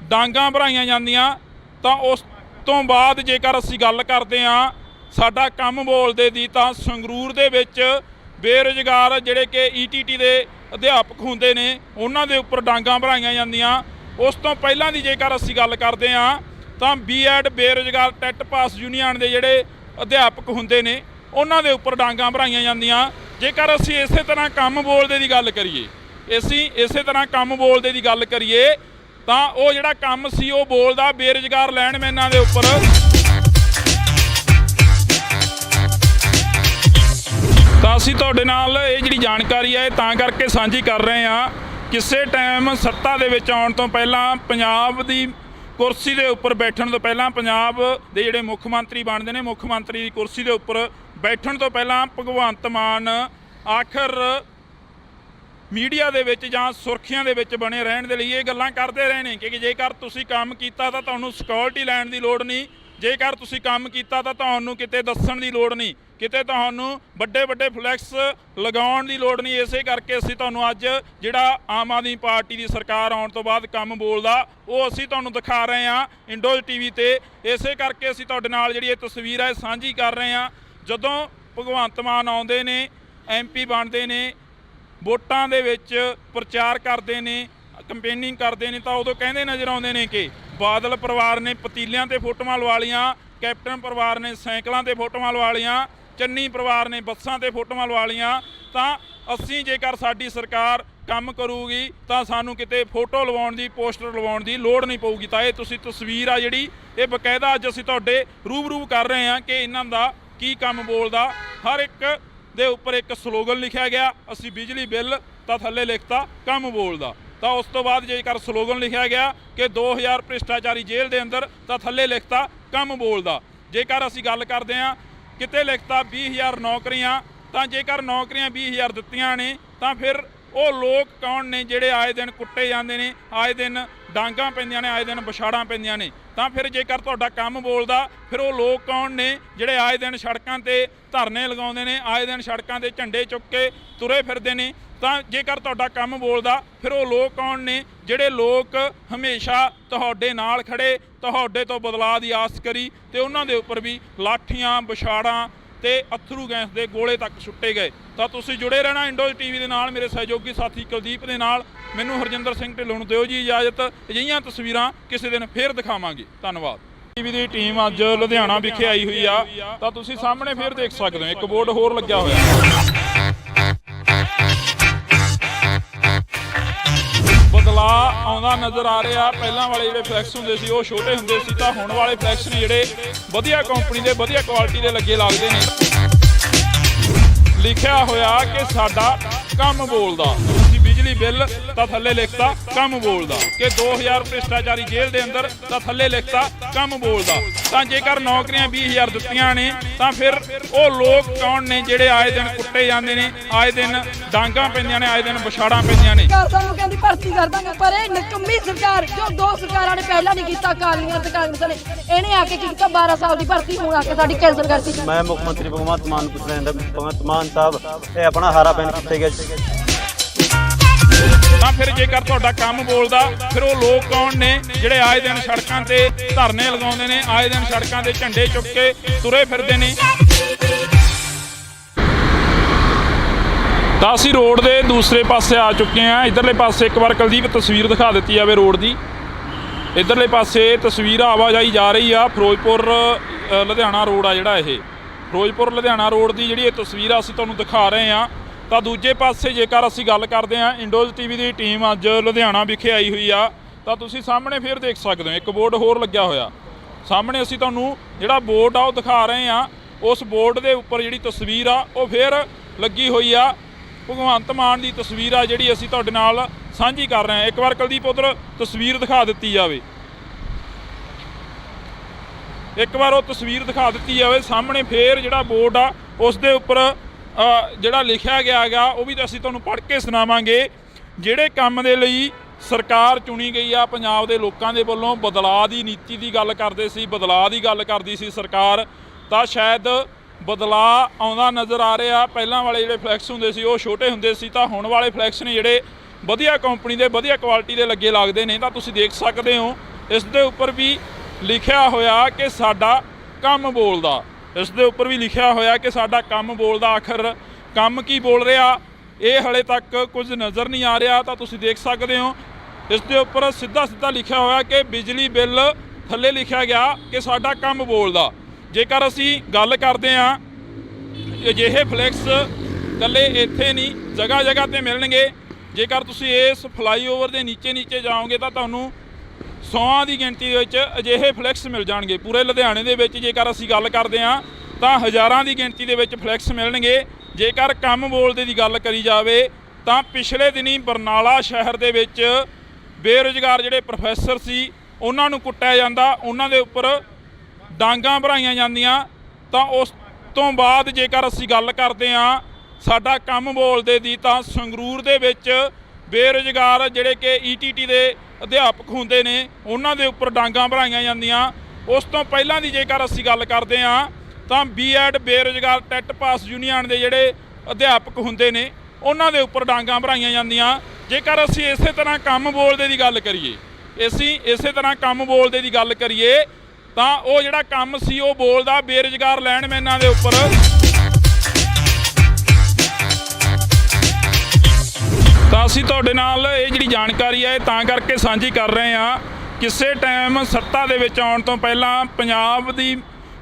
ਡਾਂਗਾਂ ਭਰਾਈਆਂ ਜਾਂਦੀਆਂ। ਤਾਂ ਉਸ ਤੋਂ ਬਾਅਦ ਜੇਕਰ ਅਸੀਂ ਗੱਲ ਕਰਦੇ ਹਾਂ ਸਾਡਾ ਕੰਮ ਬੋਲਦੇ ਦੀ, ਤਾਂ ਸੰਗਰੂਰ ਦੇ ਵਿੱਚ ਬੇਰੁਜ਼ਗਾਰ ਜਿਹੜੇ ਕਿ ETT ਦੇ ਅਧਿਆਪਕ ਹੁੰਦੇ ਨੇ ਉਹਨਾਂ ਦੇ ਉੱਪਰ ਡਾਂਗਾਂ ਭਰਾਈਆਂ ਜਾਂਦੀਆਂ। ਉਸ ਤੋਂ ਪਹਿਲਾਂ ਦੀ ਜੇਕਰ ਅਸੀਂ ਗੱਲ ਕਰਦੇ ਹਾਂ ਤਾਂ B.Ed ਬੇਰੁਜ਼ਗਾਰ ਟੈਟ ਪਾਸ ਯੂਨੀਅਨ ਦੇ ਜਿਹੜੇ ਅਧਿਆਪਕ ਹੁੰਦੇ ਨੇ ਉਹਨਾਂ ਦੇ ਉੱਪਰ ਡਾਂਗਾਂ ਭਰਾਈਆਂ ਜਾਂਦੀਆਂ। ਜੇਕਰ ਅਸੀਂ ਇਸੇ ਤਰ੍ਹਾਂ ਕੰਮ ਬੋਲਦੇ ਦੀ ਗੱਲ ਕਰੀਏ, ਇਸੇ ਤਰ੍ਹਾਂ ਕੰਮ ਬੋਲਦੇ ਦੀ ਗੱਲ ਕਰੀਏ ਤਾਂ ਉਹ ਜਿਹੜਾ ਕੰਮ ਸੀ ਉਹ ਬੋਲਦਾ ਬੇਰੁਜ਼ਗਾਰ ਲੈਂਡਮੈਨਾਂ ਦੇ ਉੱਪਰ। ਤਾਂ ਅਸੀਂ ਤੁਹਾਡੇ ਨਾਲ ਇਹ ਜਿਹੜੀ ਜਾਣਕਾਰੀ ਹੈ ਤਾਂ ਕਰਕੇ ਸਾਂਝੀ ਕਰ ਰਹੇ ਹਾਂ। ਕਿਸੇ ਟਾਈਮ ਸੱਤਾ ਦੇ ਵਿੱਚ ਆਉਣ ਤੋਂ ਪਹਿਲਾਂ, ਪੰਜਾਬ ਦੀ ਕੁਰਸੀ ਦੇ ਉੱਪਰ ਬੈਠਣ ਤੋਂ ਪਹਿਲਾਂ, ਪੰਜਾਬ ਦੇ ਜਿਹੜੇ ਮੁੱਖ ਮੰਤਰੀ ਬਣਦੇ ਨੇ, ਮੁੱਖ ਮੰਤਰੀ ਦੀ ਕੁਰਸੀ ਦੇ ਉੱਪਰ ਬੈਠਣ ਤੋਂ ਪਹਿਲਾਂ ਭਗਵੰਤ ਮਾਨ ਆਖਰ ਮੀਡੀਆ ਦੇ ਵਿੱਚ ਜਾਂ ਸੁਰਖੀਆਂ ਦੇ ਵਿੱਚ ਬਣੇ ਰਹਿਣ ਦੇ ਲਈ ਇਹ ਗੱਲਾਂ ਕਰਦੇ ਰਹੇ ਨੇ ਕਿ ਜੇਕਰ ਤੁਸੀਂ ਕੰਮ ਕੀਤਾ ਤਾਂ ਤੁਹਾਨੂੰ ਸਿਕਿਉਰਿਟੀ ਲੈਣ ਦੀ ਲੋੜ ਨਹੀਂ, ਜੇਕਰ ਤੁਸੀਂ ਕੰਮ ਕੀਤਾ ਤਾਂ ਤੁਹਾਨੂੰ ਕਿਤੇ ਦੱਸਣ ਦੀ ਲੋੜ ਨਹੀਂ, ਕਿਤੇ ਤੁਹਾਨੂੰ ਵੱਡੇ ਵੱਡੇ ਫਲੈਕਸ ਲਗਾਉਣ ਦੀ ਲੋੜ ਨਹੀਂ। ਇਸੇ ਕਰਕੇ ਅਸੀਂ ਤੁਹਾਨੂੰ ਅੱਜ ਜਿਹੜਾ ਆਮ ਆਦਮੀ ਪਾਰਟੀ ਦੀ ਸਰਕਾਰ ਆਉਣ ਤੋਂ ਬਾਅਦ ਕੰਮ ਬੋਲਦਾ ਉਹ ਅਸੀਂ ਤੁਹਾਨੂੰ ਦਿਖਾ ਰਹੇ ਹਾਂ ਇੰਡੋਜ਼ ਟੀਵੀ ਤੇ। ਇਸੇ ਕਰਕੇ ਅਸੀਂ ਤੁਹਾਡੇ ਨਾਲ ਜਿਹੜੀ ਇਹ ਤਸਵੀਰ ਹੈ ਸਾਂਝੀ ਕਰ ਰਹੇ ਹਾਂ। ਜਦੋਂ ਭਗਵੰਤ ਮਾਨ ਆਉਂਦੇ ਨੇ, MP ਬਣਦੇ ਨੇ, ਵੋਟਾਂ ਦੇ ਵਿੱਚ ਪ੍ਰਚਾਰ ਕਰਦੇ ਨੇ, ਕੰਪੇਨਿੰਗ ਕਰਦੇ ਨੇ, ਤਾਂ ਉਦੋਂ ਕਹਿੰਦੇ ਨਜ਼ਰ ਆਉਂਦੇ ਨੇ ਕਿ ਬਾਦਲ ਪਰਿਵਾਰ ਨੇ ਪਤੀਲਿਆਂ ਤੇ ਫੋਟੋਆਂ ਲਵਾ ਲੀਆਂ, ਕੈਪਟਨ ਪਰਿਵਾਰ ਨੇ ਸਾਈਕਲਾਂ ਤੇ ਫੋਟੋਆਂ ਲਵਾ ਲੀਆਂ, ਚੰਨੀ ਪਰਿਵਾਰ ਨੇ ਬੱਸਾਂ ਤੇ ਫੋਟੋਆਂ ਲਵਾ ਲੀਆਂ। ਤਾਂ ਅਸੀਂ ਜੇਕਰ ਸਾਡੀ ਸਰਕਾਰ ਕੰਮ ਕਰੂਗੀ ਤਾਂ ਸਾਨੂੰ ਕਿਤੇ ਫੋਟੋ ਲਵਾਉਣ ਦੀ, ਪੋਸਟਰ ਲਵਾਉਣ ਦੀ ਲੋੜ ਨਹੀਂ ਪਊਗੀ। ਤਾਂ ਇਹ ਤੁਸੀਂ ਤਸਵੀਰ ਆ ਜਿਹੜੀ ਇਹ ਬਕਾਇਦਾ ਅੱਜ ਅਸੀਂ ਤੁਹਾਡੇ ਰੂਬਰੂ ਕਰ ਰਹੇ ਹਾਂ ਕਿ ਇਹਨਾਂ ਦਾ ਕੀ ਕੰਮ ਬੋਲਦਾ। ਹਰ ਇੱਕ ਦੇ ਉੱਪਰ ਇੱਕ ਸਲੋਗਨ ਲਿਖਿਆ ਗਿਆ, ਅਸੀਂ ਬਿਜਲੀ ਬਿੱਲ ਤਾਂ ਥੱਲੇ ਲਿਖਤਾ ਕੰਮ ਬੋਲਦਾ। ਤਾਂ ਉਸ ਤੋਂ ਬਾਅਦ ਜੇਕਰ ਸਲੋਗਨ ਲਿਖਿਆ ਗਿਆ ਕਿ 2000 ਭ੍ਰਿਸ਼ਟਾਚਾਰੀ ਜੇਲ੍ਹ ਦੇ ਅੰਦਰ ਤਾਂ ਥੱਲੇ ਲਿਖਤਾ ਕੰਮ ਬੋਲਦਾ। ਜੇਕਰ ਅਸੀਂ ਗੱਲ ਕਰਦੇ ਹਾਂ ਕਿਤੇ ਲਿਖਤਾ 20,000 ਨੌਕਰੀਆਂ, ਤਾਂ ਜੇਕਰ ਨੌਕਰੀਆਂ 20,000 ਦਿੱਤੀਆਂ ਨੇ ਤਾਂ ਫਿਰ ਉਹ ਲੋਕ ਕੌਣ ਨੇ ਜਿਹੜੇ ਆਏ ਦਿਨ ਕੁੱਟੇ ਜਾਂਦੇ ਨੇ, ਆਏ ਦਿਨ ਡਾਂਗਾਂ ਪੈਂਦੀਆਂ ਨੇ, ਆਏ ਦਿਨ ਵਿਛਾੜਾਂ ਪੈਂਦੀਆਂ ਨੇ। ਤਾਂ ਫਿਰ ਜੇਕਰ ਤੁਹਾਡਾ ਕੰਮ ਬੋਲਦਾ ਫਿਰ ਉਹ ਲੋਕ ਕੌਣ ਨੇ ਜਿਹੜੇ ਆਏ ਦਿਨ ਸੜਕਾਂ ਤੇ ਧਰਨੇ ਲਗਾਉਂਦੇ ਨੇ, ਆਏ ਦਿਨ ਸੜਕਾਂ ਤੇ ਝੰਡੇ ਚੁੱਕ ਕੇ ਤੁਰੇ ਫਿਰਦੇ ਨੇ। ਤਾਂ ਜੇਕਰ ਤੁਹਾਡਾ ਕੰਮ ਬੋਲਦਾ ਫਿਰ ਉਹ ਲੋਕ ਕੌਣ ਨੇ ਜਿਹੜੇ ਲੋਕ ਹਮੇਸ਼ਾ ਤੁਹਾਡੇ ਨਾਲ ਖੜੇ, ਤੁਹਾਡੇ ਤੋਂ ਬਦਲਾਅ ਦੀ ਆਸ ਕਰੀ ਤੇ ਉਹਨਾਂ ਦੇ ਉੱਪਰ ਵੀ ਲਾਠੀਆਂ, ਵਿਛਾੜਾਂ ਤੇ ਅਥਰੂ ਗੈਸ ਦੇ ਗੋਲੇ ਤੱਕ ਸੁੱਟੇ ਗਏ। ਤਾਂ ਤੁਸੀਂ ਜੁੜੇ ਰਹਿਣਾ ਇੰਡੋਜ਼ ਟੀਵੀ ਦੇ ਨਾਲ, ਮੇਰੇ ਸਹਿਯੋਗੀ ਸਾਥੀ ਕੁਲਦੀਪ ਦੇ ਨਾਲ। ਮੈਨੂੰ ਹਰਜਿੰਦਰ ਸਿੰਘ ਢਿੱਲੋਂ ਨੂੰ ਦਿਓ ਜੀ ਇਜਾਜ਼ਤ। ਅਜਿਹੀਆਂ ਤਸਵੀਰਾਂ ਕਿਸੇ ਦਿਨ ਫੇਰ ਦਿਖਾਵਾਂਗੇ। ਧੰਨਵਾਦ। ਟੀਵੀ ਦੀ ਟੀਮ ਅੱਜ ਲੁਧਿਆਣਾ ਵਿਖੇ ਆਈ ਹੋਈ ਆ, ਤਾਂ ਤੁਸੀਂ ਸਾਹਮਣੇ ਫੇਰ ਦੇਖ ਸਕਦੇ ਹੋ ਇੱਕ ਬੋਰਡ ਹੋਰ ਲੱਗਿਆ ਹੋਇਆ। ਬਦਲਾਅ ਆਉਂਦਾ ਨਜ਼ਰ ਆ ਰਿਹਾ। ਪਹਿਲਾਂ ਵਾਲੇ ਜਿਹੜੇ ਫਲੈਕਸ ਹੁੰਦੇ ਸੀ ਉਹ ਛੋਟੇ ਹੁੰਦੇ ਸੀ, ਤਾਂ ਹੁਣ ਵਾਲੇ ਫਲੈਕਸ ਨੇ ਜਿਹੜੇ ਵਧੀਆ ਕੰਪਨੀ ਦੇ, ਵਧੀਆ ਕੁਆਲਿਟੀ ਦੇ ਲੱਗੇ ਲੱਗਦੇ ਨੇ। ਲਿਖਿਆ ਹੋਇਆ ਕਿ ਸਾਡਾ ਕੰਮ ਬੋਲਦਾ, ਅਸੀਂ ਬਿਜਲੀ ਬਿੱਲ ਤਾਂ ਥੱਲੇ ਲਿਖਤਾ ਕੰਮ ਬੋਲਦਾ, ਕਿ 2000 ਭ੍ਰਿਸ਼ਟਾਚਾਰੀ ਜੇਲ੍ਹ ਦੇ ਅੰਦਰ ਤਾਂ ਥੱਲੇ ਲਿਖਤਾ ਕੰਮ ਬੋਲਦਾ। ਤਾਂ ਜੇਕਰ ਨੌਕਰੀਆਂ 20,000 ਦਿੱਤੀਆਂ ਨੇ ਤਾਂ ਫਿਰ ਉਹ ਲੋਕ ਕੌਣ ਨੇ ਜਿਹੜੇ ਆਏ ਦਿਨ ਕੁੱਟੇ ਜਾਂਦੇ ਨੇ, ਆਏ ਦਿਨ ਡਾਂਗਾਂ ਪੈਂਦੀਆਂ ਨੇ, ਆਏ ਦਿਨ ਵਿਛਾੜਾਂ ਪੈਂਦੀਆਂ ਨੇ। ਸਾਨੂੰ ਕਹਿੰਦੀ ਭਰਤੀ ਕਰ ਦਾਂਗੇ, ਪਰ ਇਹ ਨਿਕੰਮੀ ਸਰਕਾਰ ਜੋ ਦੋ ਸਰਕਾਰਾਂ ਨੇ ਪਹਿਲਾਂ ਨਹੀਂ ਕੀਤਾ, ਅਕਾਲੀਆਂ ਤੇ ਕਾਂਗਰਸ ਨੇ, ਇਹਨੇ ਆ ਕੇ ਕੀਤਾ 12 ਸਾਲ ਦੀ ਭਰਤੀ ਹੁਣ ਆ ਕੇ ਸਾਡੀ ਕੈਂਸਲ ਕਰਤੀ। ਮੈਂ ਮੁੱਖ ਮੰਤਰੀ ਭਗਵੰਤ ਮਾਨ ਪੁੱਛ ਰਿਹਾ ਭਗਵੰਤ ਮਾਨ ਸਾਹਿਬ ਇਹ ਆਪਣਾ ਹਾਰਾ ਪੈਨ ਕਿੱਥੇ ਗਿਆ? ਤਾਂ ਫਿਰ ਜੇਕਰ ਤੁਹਾਡਾ ਕੰਮ ਬੋਲਦਾ ਫਿਰ ਉਹ ਲੋਕ ਕੌਣ ਨੇ ਜਿਹੜੇ ਆਏ ਦਿਨ ਸੜਕਾਂ ਤੇ ਧਰਨੇ ਲਗਾਉਂਦੇ ਨੇ, ਆਏ ਦਿਨ ਸੜਕਾਂ ਤੇ ਝੰਡੇ ਚੁੱਕ ਕੇ ਤੁਰੇ ਫਿਰਦੇ ਨੇ। ਤਾਂ ਅਸੀਂ ਰੋਡ ਦੇ ਦੂਸਰੇ ਪਾਸੇ ਆ ਚੁੱਕੇ ਹਾਂ। ਇਧਰਲੇ ਪਾਸੇ ਇੱਕ ਵਾਰ ਕੁਲਦੀਪ ਤਸਵੀਰ ਦਿਖਾ ਦਿੱਤੀ ਜਾਵੇ ਰੋਡ ਦੀ। ਇਧਰਲੇ ਪਾਸੇ ਤਸਵੀਰ ਆਵਾਜਾਈ ਜਾ ਰਹੀ ਆ। ਫਿਰੋਜ਼ਪੁਰ ਲੁਧਿਆਣਾ ਰੋਡ ਆ ਜਿਹੜਾ, ਇਹ ਫਿਰੋਜ਼ਪੁਰ ਲੁਧਿਆਣਾ ਰੋਡ ਦੀ ਜਿਹੜੀ ਇਹ ਤਸਵੀਰ ਆ ਅਸੀਂ ਤੁਹਾਨੂੰ ਦਿਖਾ ਰਹੇ ਹਾਂ। ਤਾਂ ਦੂਜੇ ਪਾਸੇ ਜੇਕਰ ਅਸੀਂ ਗੱਲ ਕਰਦੇ ਹਾਂ, ਇੰਡੋਜ਼ ਟੀਵੀ ਦੀ ਟੀਮ ਅੱਜ ਲੁਧਿਆਣਾ ਵਿਖੇ ਆਈ ਹੋਈ ਆ, ਤਾਂ ਤੁਸੀਂ ਸਾਹਮਣੇ ਫੇਰ ਦੇਖ ਸਕਦੇ ਹੋ ਇੱਕ ਬੋਰਡ ਹੋਰ ਲੱਗਿਆ ਹੋਇਆ। ਸਾਹਮਣੇ ਅਸੀਂ ਤੁਹਾਨੂੰ ਜਿਹੜਾ ਬੋਰਡ ਆ ਉਹ ਦਿਖਾ ਰਹੇ ਹਾਂ। ਉਸ ਬੋਰਡ ਦੇ ਉੱਪਰ ਜਿਹੜੀ ਤਸਵੀਰ ਆ ਉਹ ਫੇਰ ਲੱਗੀ ਹੋਈ ਆ, ਭਗਵੰਤ ਮਾਨ ਦੀ ਤਸਵੀਰ ਆ ਜਿਹੜੀ ਅਸੀਂ ਤੁਹਾਡੇ ਨਾਲ ਸਾਂਝੀ ਕਰ ਰਹੇ ਹਾਂ। ਇੱਕ ਵਾਰ ਕੁਲਦੀਪ ਉੱਧਰ ਤਸਵੀਰ ਦਿਖਾ ਦਿੱਤੀ ਜਾਵੇ, ਇੱਕ ਵਾਰ ਉਹ ਤਸਵੀਰ ਦਿਖਾ ਦਿੱਤੀ ਜਾਵੇ। ਸਾਹਮਣੇ ਫੇਰ ਜਿਹੜਾ ਬੋਰਡ ਆ ਉਸ ਦੇ ਉੱਪਰ ਜਿਹੜਾ ਲਿਖਿਆ ਗਿਆ ਹੈਗਾ ਉਹ ਵੀ ਅਸੀਂ ਤੁਹਾਨੂੰ ਪੜ੍ਹ ਕੇ ਸੁਣਾਵਾਂਗੇ। ਜਿਹੜੇ ਕੰਮ ਦੇ ਲਈ ਸਰਕਾਰ ਚੁਣੀ ਗਈ ਆ ਪੰਜਾਬ ਦੇ ਲੋਕਾਂ ਦੇ ਵੱਲੋਂ, ਬਦਲਾਅ ਦੀ ਨੀਤੀ ਦੀ ਗੱਲ ਕਰਦੇ ਸੀ, ਬਦਲਾਅ ਦੀ ਗੱਲ ਕਰਦੀ ਸੀ ਸਰਕਾਰ, ਤਾਂ ਸ਼ਾਇਦ ਬਦਲਾਅ ਆਉਂਦਾ ਨਜ਼ਰ ਆ ਰਿਹਾ। ਪਹਿਲਾਂ ਵਾਲੇ ਜਿਹੜੇ ਫਲੈਕਸ ਹੁੰਦੇ ਸੀ ਉਹ ਛੋਟੇ ਹੁੰਦੇ ਸੀ, ਤਾਂ ਹੁਣ ਵਾਲੇ ਫਲੈਕਸ ਨੇ ਜਿਹੜੇ ਵਧੀਆ ਕੰਪਨੀ ਦੇ, ਵਧੀਆ ਕੁਆਲਿਟੀ ਦੇ ਲੱਗੇ ਲੱਗਦੇ ਨੇ। ਤਾਂ ਤੁਸੀਂ ਦੇਖ ਸਕਦੇ ਹੋ ਇਸ ਦੇ ਉੱਪਰ ਵੀ ਲਿਖਿਆ ਹੋਇਆ ਕਿ ਸਾਡਾ ਕੰਮ ਬੋਲਦਾ, ਇਸ ਦੇ ਉੱਪਰ ਵੀ ਲਿਖਿਆ ਹੋਇਆ ਕਿ ਸਾਡਾ ਕੰਮ ਬੋਲਦਾ। ਆਖਰ ਕੰਮ ਕੀ ਬੋਲ ਰਿਹਾ ਇਹ ਹਲੇ ਤੱਕ ਕੁਝ ਨਜ਼ਰ ਨਹੀਂ ਆ ਰਿਹਾ। ਤਾਂ ਤੁਸੀਂ ਦੇਖ ਸਕਦੇ ਹੋ ਇਸ ਦੇ ਉੱਪਰ ਸਿੱਧਾ ਲਿਖਿਆ ਹੋਇਆ ਕਿ ਬਿਜਲੀ ਬਿੱਲ, ਥੱਲੇ ਲਿਖਿਆ ਗਿਆ ਕਿ ਸਾਡਾ ਕੰਮ ਬੋਲਦਾ। ਜੇਕਰ ਅਸੀਂ ਗੱਲ ਕਰਦੇ ਹਾਂ, ਅਜਿਹੇ ਫਲੈਕਸ ਇਕੱਲੇ ਇੱਥੇ ਨਹੀਂ, ਜਗ੍ਹਾ ਜਗ੍ਹਾ 'ਤੇ ਮਿਲਣਗੇ। ਜੇਕਰ ਤੁਸੀਂ ਇਸ ਫਲਾਈਓਵਰ ਦੇ ਨੀਚੇ ਜਾਓਗੇ ਤਾਂ ਤੁਹਾਨੂੰ 100 ਦੀ ਗਿਣਤੀ ਦੇ ਵਿੱਚ ਅਜਿਹੇ ਫਲੈਕਸ ਮਿਲ ਜਾਣਗੇ। ਪੂਰੇ ਲੁਧਿਆਣੇ ਦੇ ਵਿੱਚ ਜੇਕਰ ਅਸੀਂ ਗੱਲ ਕਰਦੇ ਹਾਂ ਤਾਂ ਹਜ਼ਾਰਾਂ ਦੀ ਗਿਣਤੀ ਦੇ ਵਿੱਚ ਫਲੈਕਸ ਮਿਲਣਗੇ। ਜੇਕਰ ਕੰਮ ਬੋਲਦੇ ਦੀ ਗੱਲ ਕਰੀ ਜਾਵੇ ਤਾਂ ਪਿਛਲੇ ਦਿਨੀ ਬਰਨਾਲਾ ਸ਼ਹਿਰ ਦੇ ਵਿੱਚ ਬੇਰੁਜ਼ਗਾਰ ਜਿਹੜੇ ਪ੍ਰੋਫੈਸਰ ਸੀ ਉਹਨਾਂ ਨੂੰ ਕੁੱਟਿਆ ਜਾਂਦਾ, ਉਹਨਾਂ ਦੇ ਉੱਪਰ ਡਾਂਗਾਂ ਭਰਾਈਆਂ ਜਾਂਦੀਆਂ। ਤਾਂ ਉਸ ਤੋਂ ਬਾਅਦ ਜੇਕਰ ਅਸੀਂ ਗੱਲ ਕਰਦੇ ਹਾਂ ਸਾਡਾ ਕੰਮ ਬੋਲਦੇ ਦੀ, ਤਾਂ ਸੰਗਰੂਰ ਦੇ ਵਿੱਚ ਬੇਰੁਜ਼ਗਾਰ ਜਿਹੜੇ ਕਿ ETT ਦੇ ਅਧਿਆਪਕ ਹੁੰਦੇ ਨੇ ਉਹਨਾਂ ਦੇ ਉੱਪਰ ਡਾਂਗਾਂ ਭਰਾਈਆਂ ਜਾਂਦੀਆਂ। ਉਸ ਤੋਂ ਪਹਿਲਾਂ ਦੀ ਜੇਕਰ ਅਸੀਂ ਗੱਲ ਕਰਦੇ ਹਾਂ ਤਾਂ ਬੀਐਡ ਬੇਰੁਜ਼ਗਾਰ ਟੈਟ ਪਾਸ ਯੂਨੀਅਨ ਦੇ ਜਿਹੜੇ ਅਧਿਆਪਕ ਹੁੰਦੇ ਨੇ ਉਹਨਾਂ ਦੇ ਉੱਪਰ ਡਾਂਗਾਂ ਭਰਾਈਆਂ ਜਾਂਦੀਆਂ। ਜੇਕਰ ਅਸੀਂ ਇਸੇ ਤਰ੍ਹਾਂ ਕੰਮ ਬੋਲਦੇ ਦੀ ਗੱਲ ਕਰੀਏ ਇਸੇ ਤਰ੍ਹਾਂ ਕੰਮ ਬੋਲਦੇ ਦੀ ਗੱਲ ਕਰੀਏ ਤਾਂ ਉਹ ਜਿਹੜਾ ਕੰਮ ਸੀ ਉਹ ਬੋਲਦਾ ਬੇਰੁਜ਼ਗਾਰ ਲੈਂਡਮੈਨਾਂ ਦੇ ਉੱਪਰ। ਤਾਂ ਅਸੀਂ ਤੁਹਾਡੇ ਨਾਲ ਇਹ ਜਿਹੜੀ ਜਾਣਕਾਰੀ ਹੈ ਤਾਂ ਕਰਕੇ ਸਾਂਝੀ ਕਰ ਰਹੇ ਹਾਂ। ਕਿਸੇ ਟਾਈਮ ਸੱਤਾ ਦੇ ਵਿੱਚ ਆਉਣ ਤੋਂ ਪਹਿਲਾਂ ਪੰਜਾਬ ਦੀ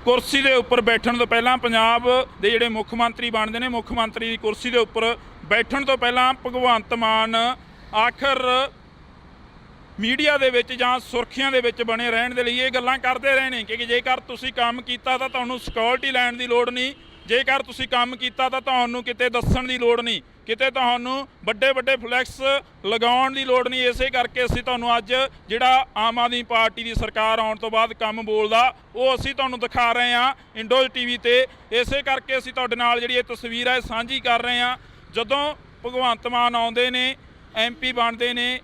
ਕੁਰਸੀ ਦੇ ਉੱਪਰ ਬੈਠਣ ਤੋਂ ਪਹਿਲਾਂ ਪੰਜਾਬ ਦੇ ਜਿਹੜੇ ਮੁੱਖ ਮੰਤਰੀ ਬਣਦੇ ਨੇ ਮੁੱਖ ਮੰਤਰੀ ਦੀ ਕੁਰਸੀ ਦੇ ਉੱਪਰ ਬੈਠਣ ਤੋਂ ਪਹਿਲਾਂ ਭਗਵੰਤ ਮਾਨ ਆਖਰ ਮੀਡੀਆ ਦੇ ਵਿੱਚ ਜਾਂ ਸੁਰਖੀਆਂ ਦੇ ਵਿੱਚ ਬਣੇ ਰਹਿਣ ਦੇ ਲਈ ਇਹ ਗੱਲਾਂ ਕਰਦੇ ਰਹੇ ਨੇ ਕਿ ਜੇਕਰ ਤੁਸੀਂ ਕੰਮ ਕੀਤਾ ਤਾਂ ਤੁਹਾਨੂੰ ਸਿਕਿਉਰਿਟੀ ਲੈਣ ਦੀ ਲੋੜ ਨਹੀਂ, ਜੇਕਰ ਤੁਸੀਂ ਕੰਮ ਕੀਤਾ ਤਾਂ ਤੁਹਾਨੂੰ ਕਿਤੇ ਦੱਸਣ ਦੀ ਲੋੜ ਨਹੀਂ, ਕਿਤੇ ਤੁਹਾਨੂੰ ਵੱਡੇ ਵੱਡੇ ਫਲੈਕਸ ਲਗਾਉਣ ਦੀ ਲੋੜ ਨਹੀਂ। ਇਸੇ ਕਰਕੇ ਅਸੀਂ ਤੁਹਾਨੂੰ ਅੱਜ ਜਿਹੜਾ ਆਮ ਆਦਮੀ ਪਾਰਟੀ ਦੀ ਸਰਕਾਰ ਆਉਣ ਤੋਂ ਬਾਅਦ ਕੰਮ ਬੋਲਦਾ ਉਹ ਅਸੀਂ ਤੁਹਾਨੂੰ ਦਿਖਾ ਰਹੇ ਹਾਂ ਇੰਡੋਜ਼ ਟੀਵੀ ਤੇ। ਇਸੇ ਕਰਕੇ ਅਸੀਂ ਤੁਹਾਡੇ ਨਾਲ ਜਿਹੜੀ ਇਹ ਤਸਵੀਰ ਹੈ ਸਾਂਝੀ ਕਰ ਰਹੇ ਹਾਂ। ਜਦੋਂ ਭਗਵੰਤ ਮਾਨ ਆਉਂਦੇ ਨੇ, MP ਬਣਦੇ ਨੇ,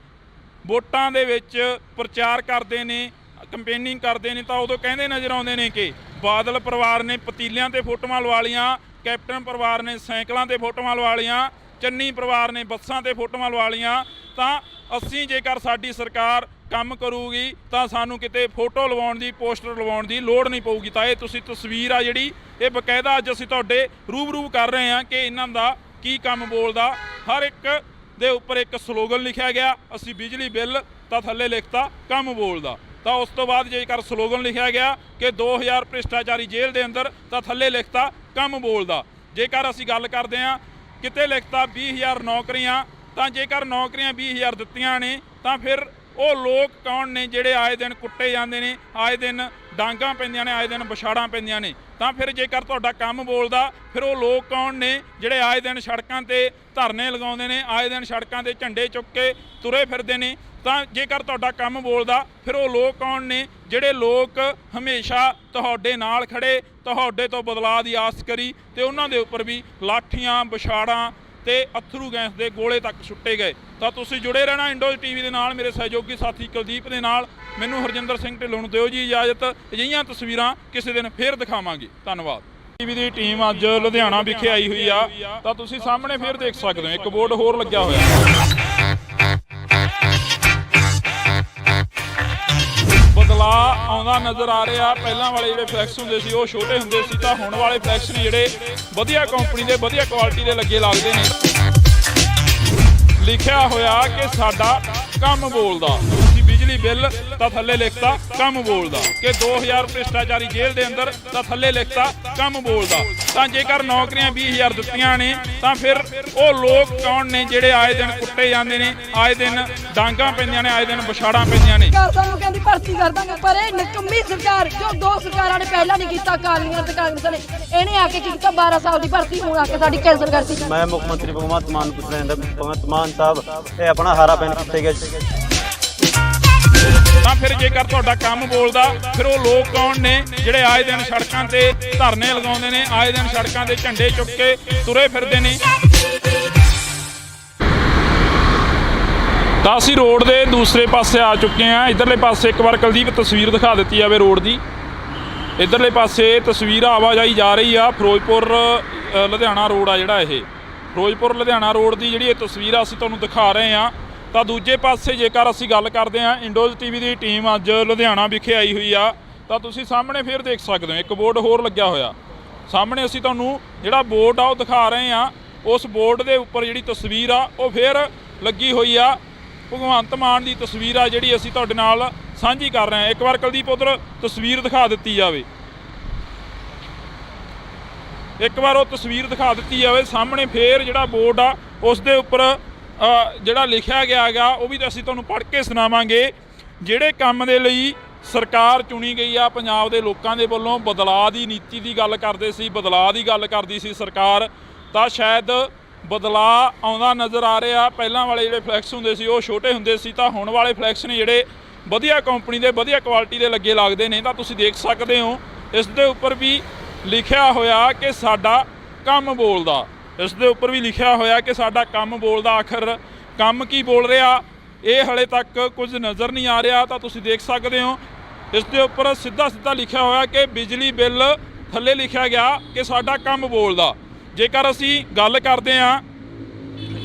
ਵੋਟਾਂ ਦੇ ਵਿੱਚ ਪ੍ਰਚਾਰ ਕਰਦੇ ਨੇ, ਕੰਪੇਨਿੰਗ ਕਰਦੇ ਨੇ ਤਾਂ ਉਦੋਂ ਕਹਿੰਦੇ ਨਜ਼ਰ ਆਉਂਦੇ ਨੇ ਕਿ ਬਾਦਲ ਪਰਿਵਾਰ ਨੇ ਪਤੀਲਿਆਂ ਤੇ ਫੋਟੋਆਂ ਲਵਾ ਲਈਆਂ, ਕੈਪਟਨ ਪਰਿਵਾਰ ਨੇ ਸਾਈਕਲਾਂ ਤੇ ਫੋਟੋਆਂ ਲਵਾ ਲਈਆਂ, ਚੰਨੀ ਪਰਿਵਾਰ ਨੇ ਬੱਸਾਂ ਤੇ ਫੋਟੋਆਂ ਲਵਾ ਲਈਆਂ। ਤਾਂ ਅਸੀਂ ਜੇਕਰ ਸਾਡੀ ਸਰਕਾਰ ਕੰਮ ਕਰੂਗੀ ਤਾਂ ਸਾਨੂੰ ਕਿਤੇ ਫੋਟੋ ਲਵਾਉਣ ਦੀ ਪੋਸਟਰ ਲਵਾਉਣ ਦੀ ਲੋੜ ਨਹੀਂ ਪਊਗੀ। ਤਾਂ ਇਹ ਤੁਸੀਂ ਤਸਵੀਰ ਆ ਜਿਹੜੀ ਇਹ ਬਕਾਇਦਾ ਅੱਜ ਅਸੀਂ ਤੁਹਾਡੇ ਰੂਬਰੂ ਕਰ ਰਹੇ ਹਾਂ ਕਿ ਇਹਨਾਂ ਦਾ ਕੀ ਕੰਮ ਬੋਲਦਾ। ਹਰ ਇੱਕ ਦੇ ਉੱਪਰ ਇੱਕ ਸਲੋਗਨ ਲਿਖਿਆ ਗਿਆ, ਅਸੀਂ ਬਿਜਲੀ ਬਿੱਲ ਤਾਂ ਥੱਲੇ ਲਿਖਤਾ ਕੰਮ ਬੋਲਦਾ। ਤਾਂ ਉਸ ਤੋਂ ਬਾਅਦ ਜੇਕਰ ਸਲੋਗਨ ਲਿਖਿਆ ਗਿਆ ਕਿ 2000 ਭ੍ਰਿਸ਼ਟਾਚਾਰੀ ਜੇਲ੍ਹ ਦੇ ਅੰਦਰ ਤਾਂ ਥੱਲੇ ਲਿਖਤਾ ਕੰਮ ਬੋਲਦਾ। ਜੇਕਰ ਅਸੀਂ ਗੱਲ ਕਰਦੇ ਹਾਂ ਕਿਤੇ ਲਿਖਤਾ 20,000 ਨੌਕਰੀਆਂ, ਤਾਂ ਜੇਕਰ ਨੌਕਰੀਆਂ 20,000 ਦਿੱਤੀਆਂ ਨੇ ਤਾਂ ਫਿਰ ਉਹ ਲੋਕ ਕੌਣ ਨੇ ਜਿਹੜੇ ਆਏ ਦਿਨ ਕੁੱਟੇ ਜਾਂਦੇ ਨੇ, ਆਏ ਦਿਨ ਡਾਂਗਾਂ ਪੈਂਦੀਆਂ ਨੇ, ਆਏ ਦਿਨ ਵਿਛਾੜਾਂ ਪੈਂਦੀਆਂ ਨੇ। ਤਾਂ ਫਿਰ ਜੇਕਰ ਤੁਹਾਡਾ ਕੰਮ ਬੋਲਦਾ ਫਿਰ ਉਹ ਲੋਕ ਕੌਣ ਨੇ ਜਿਹੜੇ ਆਏ ਦਿਨ ਸੜਕਾਂ ਤੇ ਧਰਨੇ ਲਗਾਉਂਦੇ ਨੇ, ਆਏ ਦਿਨ ਸੜਕਾਂ ਤੇ ਝੰਡੇ ਚੁੱਕ ਕੇ ਤੁਰੇ ਫਿਰਦੇ ਨੇ। ਤਾਂ ਜੇਕਰ ਤੁਹਾਡਾ ਕੰਮ ਬੋਲਦਾ ਫਿਰ ਉਹ ਲੋਕ ਕੌਣ ਨੇ ਜਿਹੜੇ ਲੋਕ ਹਮੇਸ਼ਾ ਤੁਹਾਡੇ ਨਾਲ ਖੜੇ, ਤੁਹਾਡੇ ਤੋਂ ਬਦਲਾਅ ਦੀ ਆਸ ਕਰੀ ਤੇ ਉਹਨਾਂ ਦੇ ਉੱਪਰ ਵੀ ਲਾਠੀਆਂ ਵਿਛਾੜਾਂ ਤੇ ਅਥਰੂ ਗੈਸ ਦੇ ਗੋਲੇ ਤੱਕ ਸੁੱਟੇ ਗਏ। ਤਾਂ ਤੁਸੀਂ ਜੁੜੇ ਰਹਿਣਾ ਇੰਡੋਜ਼ ਟੀਵੀ ਦੇ ਨਾਲ, ਮੇਰੇ ਸਹਿਯੋਗੀ ਸਾਥੀ ਕੁਲਦੀਪ ਦੇ ਨਾਲ। ਮੈਨੂੰ ਹਰਜਿੰਦਰ ਸਿੰਘ ਢਿੱਲੋਂ ਨੂੰ ਦਿਓ ਜੀ ਇਜਾਜ਼ਤ। ਅਜਿਹੀਆਂ ਤਸਵੀਰਾਂ ਕਿਸੇ ਦਿਨ ਫੇਰ ਦਿਖਾਵਾਂਗੇ। ਧੰਨਵਾਦ। ਟੀਵੀ ਦੀ ਟੀਮ ਅੱਜ ਲੁਧਿਆਣਾ ਵਿਖੇ ਆਈ ਹੋਈ ਆ ਤਾਂ ਤੁਸੀਂ ਸਾਹਮਣੇ ਫੇਰ ਦੇਖ ਸਕਦੇ ਹੋ ਇੱਕ ਬੋਰਡ ਹੋਰ ਲੱਗਿਆ ਹੋਇਆ। ਬਦਲਾਅ ਆਉਂਦਾ ਨਜ਼ਰ ਆ ਰਿਹਾ। ਪਹਿਲਾਂ ਵਾਲੇ ਜਿਹੜੇ ਫਲੈਕਸ ਹੁੰਦੇ ਸੀ ਉਹ ਛੋਟੇ ਹੁੰਦੇ ਸੀ ਤਾਂ ਹੁਣ ਵਾਲੇ ਫਲੈਕਸ ਨੇ ਜਿਹੜੇ ਵਧੀਆ ਕੰਪਨੀ ਦੇ ਵਧੀਆ ਕੁਆਲਿਟੀ ਦੇ ਲੱਗੇ ਲੱਗਦੇ ਨੇ। ਲਿਖਿਆ ਹੋਇਆ ਕਿ ਸਾਡਾ ਕੰਮ ਬੋਲਦਾ, ਅਸੀਂ ਬਿਜਲੀ ਬਿੱਲ ਤਾਂ ਥੱਲੇ ਲਿਖਤਾ ਕੰਮ ਬੋਲਦਾ, ਕਿ 2000 ਭ੍ਰਿਸ਼ਟਾਚਾਰੀ ਜੇਲ੍ਹ ਦੇ ਅੰਦਰ ਤਾਂ ਥੱਲੇ ਲਿਖਤਾ ਕੰਮ ਬੋਲਦਾ। ਤਾਂ ਜੇਕਰ ਨੌਕਰੀਆਂ 20,000 ਦਿੱਤੀਆਂ ਨੇ ਤਾਂ ਫਿਰ ਉਹ ਲੋਕ ਕੌਣ ਨੇ ਜਿਹੜੇ ਆਏ ਦਿਨ ਕੁੱਟੇ ਜਾਂਦੇ ਨੇ, ਆਏ ਦਿਨ ਡਾਂਗਾਂ ਪੈਂਦੀਆਂ ਨੇ, ਆਏ ਦਿਨ ਵਿਛਾੜਾਂ ਪੈਂਦੀਆਂ ਨੇ। ਸਾਨੂੰ ਕਹਿੰਦੀ ਭਰਤੀ ਕਰ ਦਾਂਗੇ, ਪਰ ਇਹ ਨਿਕੰਮੀ ਸਰਕਾਰ ਜੋ ਦੋ ਸਰਕਾਰਾਂ ਨੇ ਪਹਿਲਾਂ ਨਹੀਂ ਕੀਤਾ, ਅਕਾਲੀਆਂ ਤੇ ਕਾਂਗਰਸ ਨੇ, ਇਹਨੇ ਆ ਕੇ ਕੀ ਕੀਤਾ 12 ਸਾਲ ਦੀ ਭਰਤੀ ਹੁਣ ਆ ਕੇ ਸਾਡੀ ਕੈਂਸਲ ਕਰਤੀ। ਮੈਂ ਮੁੱਖ ਮੰਤਰੀ ਭਗਵੰਤ ਮਾਨ ਪੁੱਛ ਰਿਹਾ ਭਗਵੰਤ ਮਾਨ ਸਾਹਿਬ ਇਹ ਆਪਣਾ ਹਾਰਾ ਪੈਨ ਕਿੱਥੇ ਗਿਆ? ਤਾਂ ਫਿਰ ਜੇਕਰ ਤੁਹਾਡਾ ਕੰਮ ਬੋਲਦਾ ਫਿਰ ਉਹ ਲੋਕ ਕੌਣ ਨੇ ਜਿਹੜੇ ਆਏ ਦਿਨ ਸੜਕਾਂ ਤੇ ਧਰਨੇ ਲਗਾਉਂਦੇ ਨੇ, ਆਏ ਦਿਨ ਸੜਕਾਂ ਤੇ ਝੰਡੇ ਚੁੱਕ ਕੇ ਤੁਰੇ ਫਿਰਦੇ ਨੇ। ਤਾਂ ਅਸੀਂ ਰੋਡ ਦੇ ਦੂਸਰੇ ਪਾਸੇ ਆ ਚੁੱਕੇ ਹਾਂ। ਇਧਰਲੇ ਪਾਸੇ ਇੱਕ ਵਾਰ ਕੁਲਦੀਪ ਤਸਵੀਰ ਦਿਖਾ ਦਿੱਤੀ ਜਾਵੇ ਰੋਡ ਦੀ। ਇਧਰਲੇ ਪਾਸੇ ਤਸਵੀਰ ਆਵਾਜਾਈ ਜਾ ਰਹੀ ਆ। ਫਿਰੋਜ਼ਪੁਰ ਲੁਧਿਆਣਾ ਰੋਡ ਆ ਜਿਹੜਾ, ਇਹ ਫਿਰੋਜ਼ਪੁਰ ਲੁਧਿਆਣਾ ਰੋਡ ਦੀ ਜਿਹੜੀ ਇਹ ਤਸਵੀਰ ਆ ਅਸੀਂ ਤੁਹਾਨੂੰ ਦਿਖਾ ਰਹੇ ਹਾਂ। ਤਾਂ ਦੂਜੇ ਪਾਸੇ ਜੇਕਰ ਅਸੀਂ ਗੱਲ ਕਰਦੇ ਹਾਂ ਇੰਡੋਜ਼ ਟੀਵੀ ਦੀ ਟੀਮ ਅੱਜ ਲੁਧਿਆਣਾ ਵਿਖੇ ਆਈ ਹੋਈ ਆ ਤਾਂ ਤੁਸੀਂ ਸਾਹਮਣੇ ਫੇਰ ਦੇਖ ਸਕਦੇ ਹੋ ਇੱਕ ਬੋਰਡ ਹੋਰ ਲੱਗਿਆ ਹੋਇਆ। ਸਾਹਮਣੇ ਅਸੀਂ ਤੁਹਾਨੂੰ ਜਿਹੜਾ ਬੋਰਡ ਆ ਉਹ ਦਿਖਾ ਰਹੇ ਹਾਂ। ਉਸ ਬੋਰਡ ਦੇ ਉੱਪਰ ਜਿਹੜੀ ਤਸਵੀਰ ਆ ਉਹ ਫੇਰ ਲੱਗੀ ਹੋਈ ਆ। ਭਗਵੰਤ ਮਾਨ ਦੀ ਤਸਵੀਰ ਆ ਜਿਹੜੀ ਅਸੀਂ ਤੁਹਾਡੇ ਨਾਲ ਸਾਂਝੀ ਕਰ ਰਹੇ ਹਾਂ। ਇੱਕ ਵਾਰ ਕੁਲਦੀਪ ਉੱਧਰ ਤਸਵੀਰ ਦਿਖਾ ਦਿੱਤੀ ਜਾਵੇ, ਇੱਕ ਵਾਰ ਉਹ ਤਸਵੀਰ ਦਿਖਾ ਦਿੱਤੀ ਜਾਵੇ। ਸਾਹਮਣੇ ਫੇਰ ਜਿਹੜਾ ਬੋਰਡ ਆ ਉਸ ਦੇ ਉੱਪਰ ਜਿਹੜਾ ਲਿਖਿਆ ਗਿਆ ਹੈਗਾ ਉਹ ਵੀ ਅਸੀਂ ਤੁਹਾਨੂੰ ਪੜ੍ਹ ਕੇ ਸੁਣਾਵਾਂਗੇ। ਜਿਹੜੇ ਕੰਮ ਦੇ ਲਈ ਸਰਕਾਰ ਚੁਣੀ ਗਈ ਆ ਪੰਜਾਬ ਦੇ ਲੋਕਾਂ ਦੇ ਵੱਲੋਂ, ਬਦਲਾਅ ਦੀ ਨੀਤੀ ਦੀ ਗੱਲ ਕਰਦੇ ਸੀ, ਬਦਲਾਅ ਦੀ ਗੱਲ ਕਰਦੀ ਸੀ ਸਰਕਾਰ, ਤਾਂ ਸ਼ਾਇਦ ਬਦਲਾਅ ਆਉਂਦਾ ਨਜ਼ਰ ਆ ਰਿਹਾ। ਪਹਿਲਾਂ ਵਾਲੇ ਜਿਹੜੇ ਫਲੈਕਸ ਹੁੰਦੇ ਸੀ ਉਹ ਛੋਟੇ ਹੁੰਦੇ ਸੀ ਤਾਂ ਹੁਣ ਵਾਲੇ ਫਲੈਕਸ ਨੇ ਜਿਹੜੇ ਵਧੀਆ ਕੰਪਨੀ ਦੇ ਵਧੀਆ ਕੁਆਲਿਟੀ ਦੇ ਲੱਗੇ ਲੱਗਦੇ ਨੇ। ਤਾਂ ਤੁਸੀਂ ਦੇਖ ਸਕਦੇ ਹੋ ਇਸ ਦੇ ਉੱਪਰ ਵੀ ਲਿਖਿਆ ਹੋਇਆ ਕਿ ਸਾਡਾ ਕੰਮ ਬੋਲਦਾ, ਇਸ ਦੇ ਉੱਪਰ ਵੀ ਲਿਖਿਆ ਹੋਇਆ ਕਿ ਸਾਡਾ ਕੰਮ ਬੋਲਦਾ। ਆਖਰ ਕੰਮ ਕੀ ਬੋਲ ਰਿਹਾ ਇਹ ਹਲੇ ਤੱਕ ਕੁਝ ਨਜ਼ਰ ਨਹੀਂ ਆ ਰਿਹਾ। ਤਾਂ ਤੁਸੀਂ ਦੇਖ ਸਕਦੇ ਹੋ ਇਸ ਦੇ ਉੱਪਰ ਸਿੱਧਾ ਲਿਖਿਆ ਹੋਇਆ ਕਿ ਬਿਜਲੀ ਬਿੱਲ ਥੱਲੇ ਲਿਖਿਆ ਗਿਆ ਕਿ ਸਾਡਾ ਕੰਮ ਬੋਲਦਾ। ਜੇਕਰ ਅਸੀਂ ਗੱਲ ਕਰਦੇ ਹਾਂ,